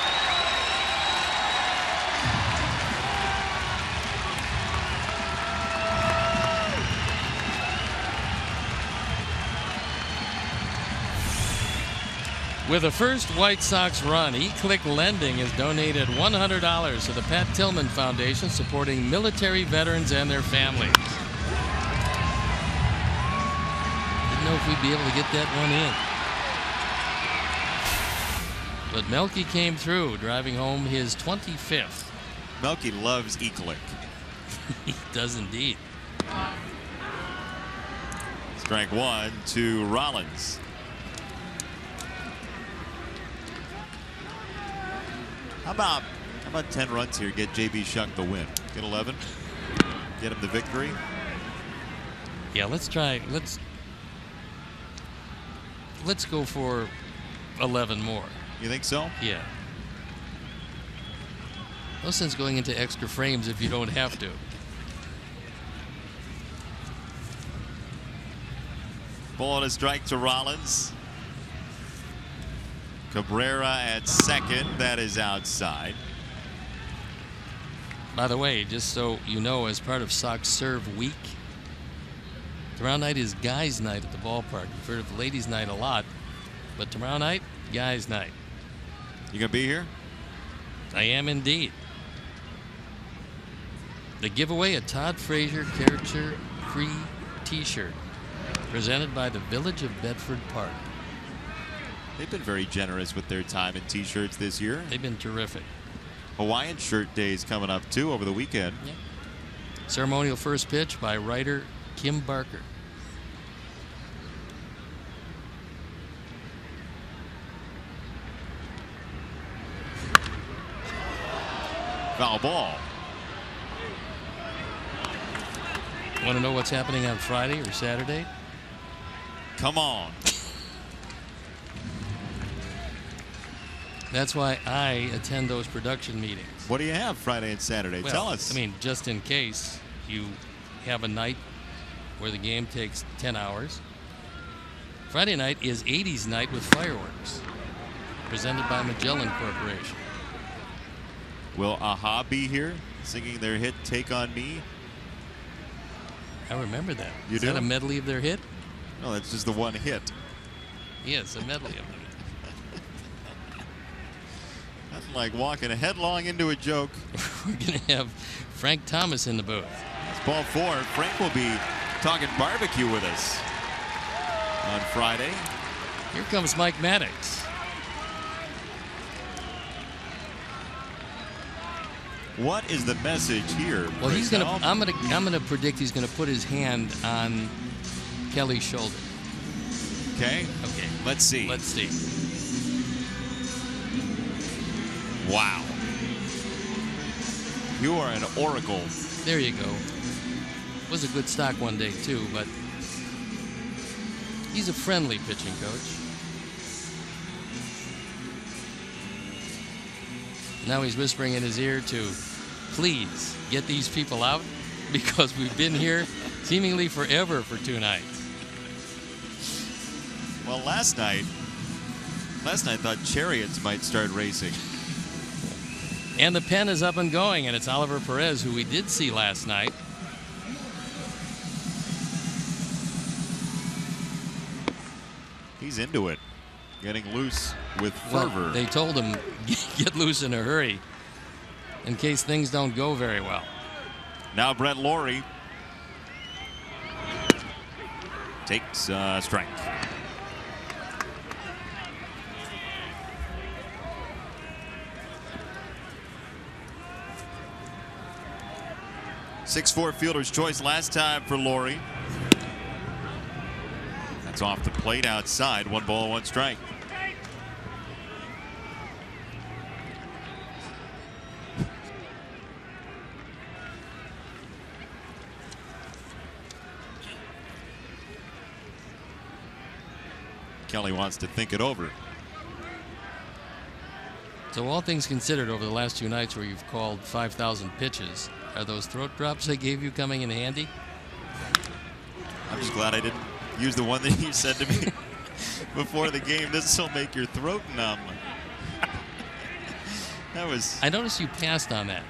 Speaker 3: With the first White Sox run, eClick Lending has donated $100 to the Pat Tillman Foundation, supporting military veterans and their families. Didn't know if we'd be able to get that one in. But Melky came through, driving home his 25th.
Speaker 1: Melky loves eClick.
Speaker 3: He does indeed.
Speaker 1: Strike 1 to Rollins. How about 10 runs here? Get JB Shuck the win. Get 11. Get him the victory.
Speaker 3: Yeah, let's try. Let's go for 11 more.
Speaker 1: You think so?
Speaker 3: Yeah. No sense going into extra frames if you don't have to.
Speaker 1: Ball and a strike to Rollins. Cabrera at second. That is outside.
Speaker 3: By the way, just so you know, as part of Sox Serve Week, tomorrow night is guys' night at the ballpark. You've heard of ladies' night a lot, but tomorrow night, guys' night.
Speaker 1: You gonna be here?
Speaker 3: I am indeed. They give away a Todd Frazier character free t-shirt presented by the Village of Bedford Park.
Speaker 1: They've been very generous with their time in t-shirts this year.
Speaker 3: They've been terrific.
Speaker 1: Hawaiian shirt days coming up too over the weekend.
Speaker 3: Yeah. Ceremonial first pitch by writer Kim Barker.
Speaker 1: Foul ball.
Speaker 3: Want to know what's happening on Friday or Saturday?
Speaker 1: Come on.
Speaker 3: That's why I attend those production meetings.
Speaker 1: What do you have Friday and Saturday?
Speaker 3: Well,
Speaker 1: Tell us.
Speaker 3: I mean, just in case you have a night where the game takes 10 hours. Friday night is 80s night with fireworks, presented by Magellan Corporation.
Speaker 1: Will Aha be here singing their hit Take On Me?
Speaker 3: I remember that.
Speaker 1: You
Speaker 3: Is
Speaker 1: do?
Speaker 3: that a medley of their hit?
Speaker 1: No, that's just the one hit.
Speaker 3: Yes, a medley of them.
Speaker 1: Nothing like walking headlong into a joke.
Speaker 3: We're going to have Frank Thomas in the booth.
Speaker 1: It's ball 4. Frank will be talking barbecue with us on Friday.
Speaker 3: Here comes Mike Maddox.
Speaker 1: What is the message here?
Speaker 3: Well, he's going to.
Speaker 1: Brazell?
Speaker 3: I'm going to predict he's going to put his hand on Kelly's shoulder.
Speaker 1: Okay.
Speaker 3: Okay.
Speaker 1: Let's see.
Speaker 3: Let's see.
Speaker 1: Wow. You are an oracle.
Speaker 3: There you go. Was a good stock one day too, but he's a friendly pitching coach. Now he's whispering in his ear to please get these people out because we've been here seemingly forever for 2 nights.
Speaker 1: Well, last night I thought chariots might start racing.
Speaker 3: And the pen is up and going, and it's Oliver Perez, who we did see last night.
Speaker 1: He's into it, getting loose with fervor.
Speaker 3: Well, they told him get loose in a hurry in case things don't go very well.
Speaker 1: Now Brett Lawrie takes a strike. Six-4 fielder's choice last time for Lawrie. That's off the plate outside. 1 ball, 1 strike. Kelly wants to think it over.
Speaker 3: So all things considered, over the last 2 nights where you've called 5,000 pitches, are those throat drops they gave you coming in handy?
Speaker 1: I'm just glad I didn't use the one that you said to me before the game. This will make your throat numb. That was.
Speaker 3: I noticed you passed on that.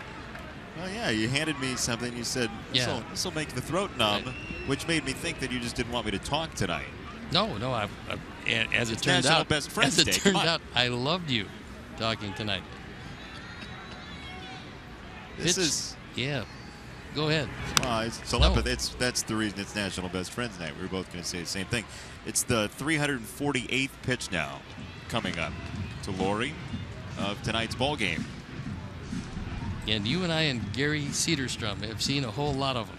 Speaker 1: Oh yeah, you handed me something. You said this will make the throat numb,
Speaker 3: Right.
Speaker 1: which made me think that you just didn't want me to talk tonight.
Speaker 3: No. As it turned
Speaker 1: National
Speaker 3: out,
Speaker 1: Best Friends
Speaker 3: as it
Speaker 1: Day.
Speaker 3: turned
Speaker 1: Come on.
Speaker 3: out, I loved you talking tonight.
Speaker 1: This is.
Speaker 3: Yeah. Go ahead.
Speaker 1: It's telepathy. That's the reason it's National Best Friends Night. We were both going to say the same thing. It's the 348th pitch now coming up to Laurie of tonight's ball game.
Speaker 3: And you and I and Gary Cedarstrom have seen a whole lot of them.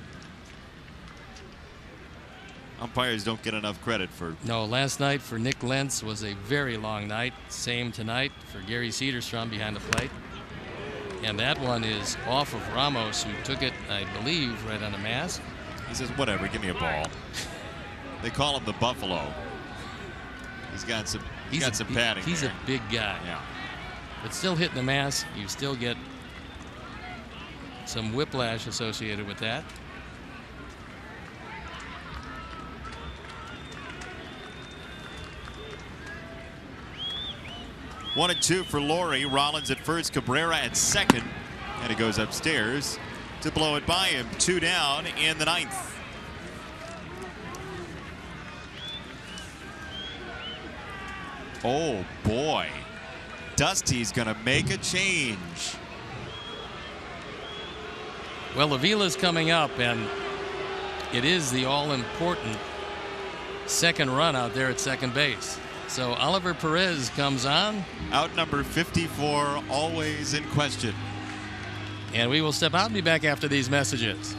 Speaker 1: Umpires don't get enough credit for.
Speaker 3: No, last night for Nick Lentz was a very long night. Same tonight for Gary Cedarstrom behind the plate. And that one is off of Ramos, who took it, I believe, right on the mask.
Speaker 1: He says, whatever, give me a ball. They call him the Buffalo. He's got some padding.
Speaker 3: He's
Speaker 1: there.
Speaker 3: a big guy.
Speaker 1: Yeah.
Speaker 3: But still hitting the mask, you still get some whiplash associated with that.
Speaker 1: One and two for Laurie. Rollins at first, Cabrera at second. And he goes upstairs to blow it by him. 2 down in the 9th. Oh, boy. Dusty's going to make a change.
Speaker 3: Well, Avila's coming up, and it is the all-important second run out there at second base. So Oliver Perez comes on.
Speaker 1: Out number 54, always in question.
Speaker 3: And we will step out and be back after these messages.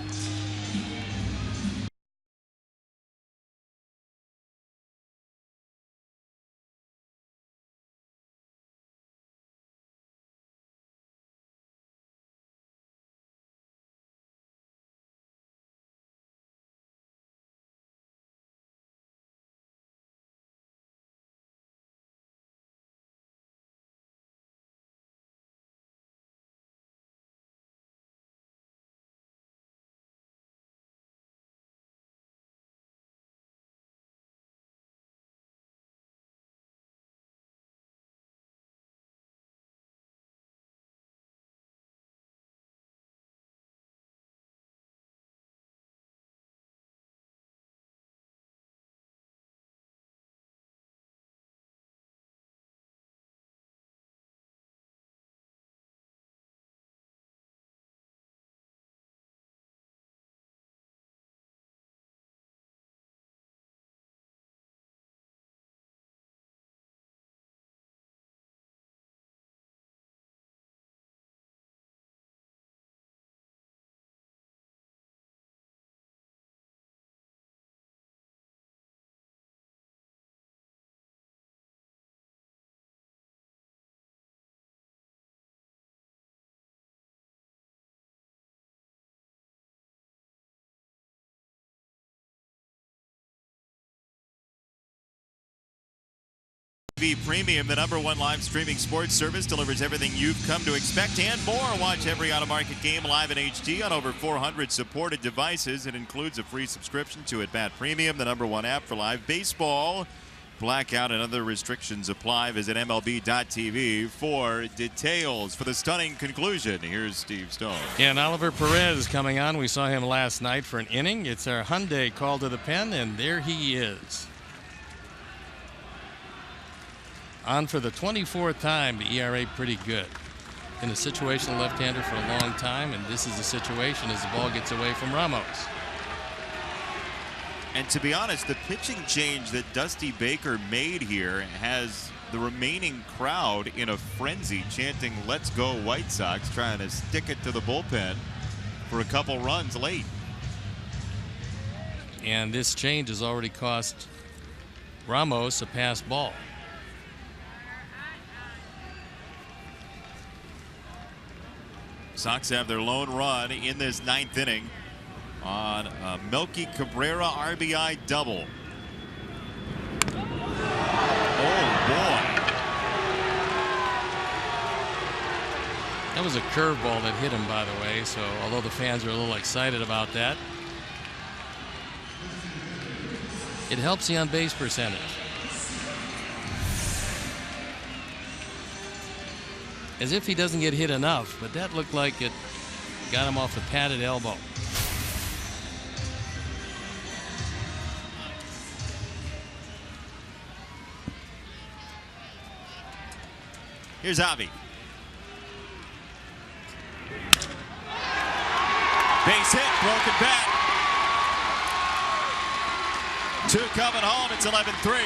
Speaker 1: TV Premium, the #1 live streaming sports service, delivers everything you've come to expect and more. Watch every out-of-market game live in HD on over 400 supported devices. It includes a free subscription to At-Bat Premium, the #1 app for live baseball. Blackout and other restrictions apply. Visit MLB.tv for details. For the stunning conclusion, here's Steve Stone.
Speaker 3: And Oliver Perez coming on. We saw him last night for an inning. It's our Hyundai call to the pen, and there he is. On for the 24th time. The ERA pretty good. In a situational left-hander for a long time, and this is the situation as the ball gets away from Ramos.
Speaker 1: And to be honest, the pitching change that Dusty Baker made here has the remaining crowd in a frenzy, chanting "Let's go White Sox," trying to stick it to the bullpen for a couple runs late.
Speaker 3: And this change has already cost Ramos a pass ball.
Speaker 1: Sox have their lone run in this 9th inning on a Melky Cabrera RBI double. Oh, boy.
Speaker 3: That was a curveball that hit him, by the way, so although the fans are a little excited about that, it helps the on-base percentage. As if he doesn't get hit enough, but that looked like it got him off a padded elbow.
Speaker 1: Here's Avi. Base hit, broken bat. 2 coming home, it's 11-3.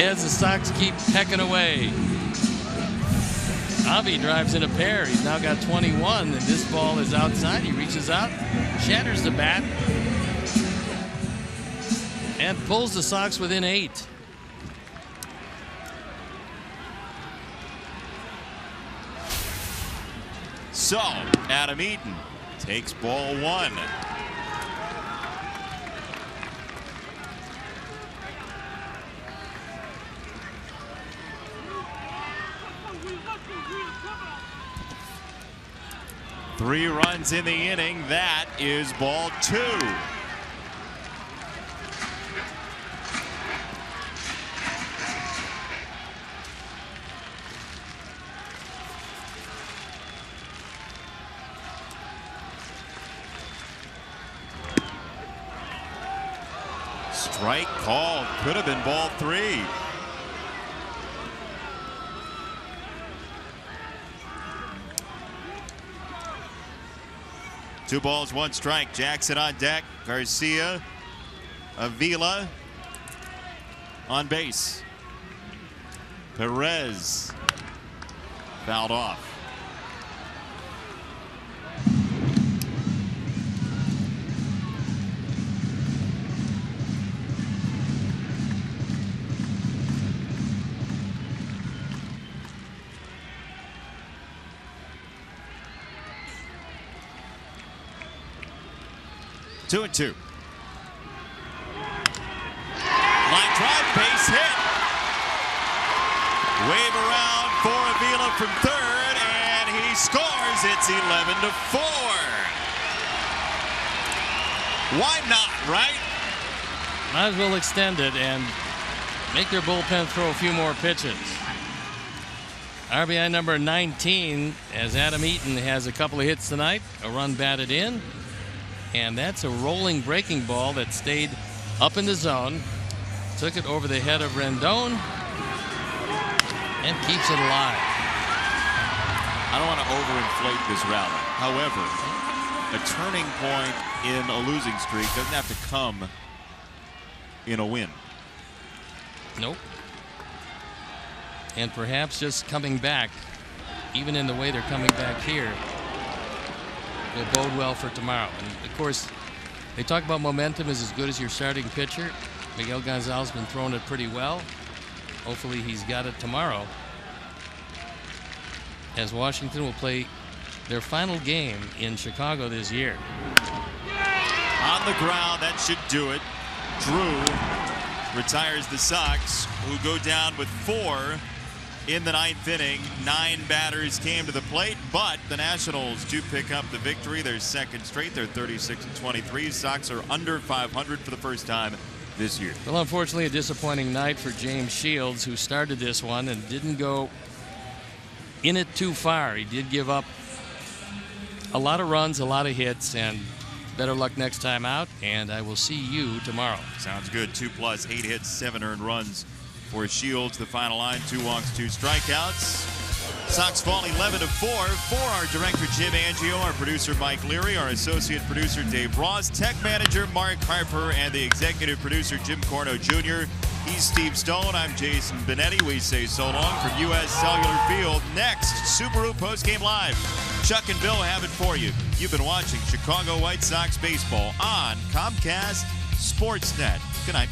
Speaker 3: As the Sox keep pecking away. Avi drives in a pair. He's now got 21, and this ball is outside. He reaches out, shatters the bat, and pulls the Sox within 8.
Speaker 1: So, Adam Eaton takes ball 1. Three runs in the inning. That is ball 2. Strike called. Could have been ball 3. Two balls, 1 strike. Jackson on deck. Garcia, Avila on base. Perez fouled off. Two and 2. Line drive, base hit. Wave around for Avila from third, and he scores. It's 11-4. Why not, right?
Speaker 3: Might as well extend it and make their bullpen throw a few more pitches. RBI number 19, as Adam Eaton has a couple of hits tonight, a run batted in. And that's a rolling breaking ball that stayed up in the zone, took it over the head of Rendon, and keeps it alive.
Speaker 1: I don't want to overinflate this rally. However, a turning point in a losing streak doesn't have to come in a win.
Speaker 3: Nope. And perhaps just coming back, even in the way they're coming back here, will bode well for tomorrow. And of course, they talk about momentum is as good as your starting pitcher. Miguel Gonzalez has been throwing it pretty well. Hopefully he's got it tomorrow, as Washington will play their final game in Chicago this year.
Speaker 1: On the ground, that should do it. Drew retires the Sox, who go down with 4 in the 9th inning. 9 batters came to the plate, but the Nationals do pick up the victory. Their second straight. They're 36-23. Sox are under 500 for the first time this year.
Speaker 3: Well, unfortunately, a disappointing night for James Shields, who started this one and didn't go in it too far. He did give up a lot of runs, a lot of hits, and better luck next time out, and I will see you tomorrow.
Speaker 1: Sounds good. 2+, 8 hits, 7 earned runs for Shields. The final line, 2 walks, 2 strikeouts. Sox fall 11-4. For our director Jim Angio, our producer Mike Leary, our associate producer Dave Ross, tech manager Mark Harper, and the executive producer Jim Corno Jr. He's Steve Stone. I'm Jason Benetti. We say so long from U.S. Cellular Field. Next, Subaru Postgame Live. Chuck and Bill have it for you. You've been watching Chicago White Sox baseball on Comcast Sportsnet. Good night.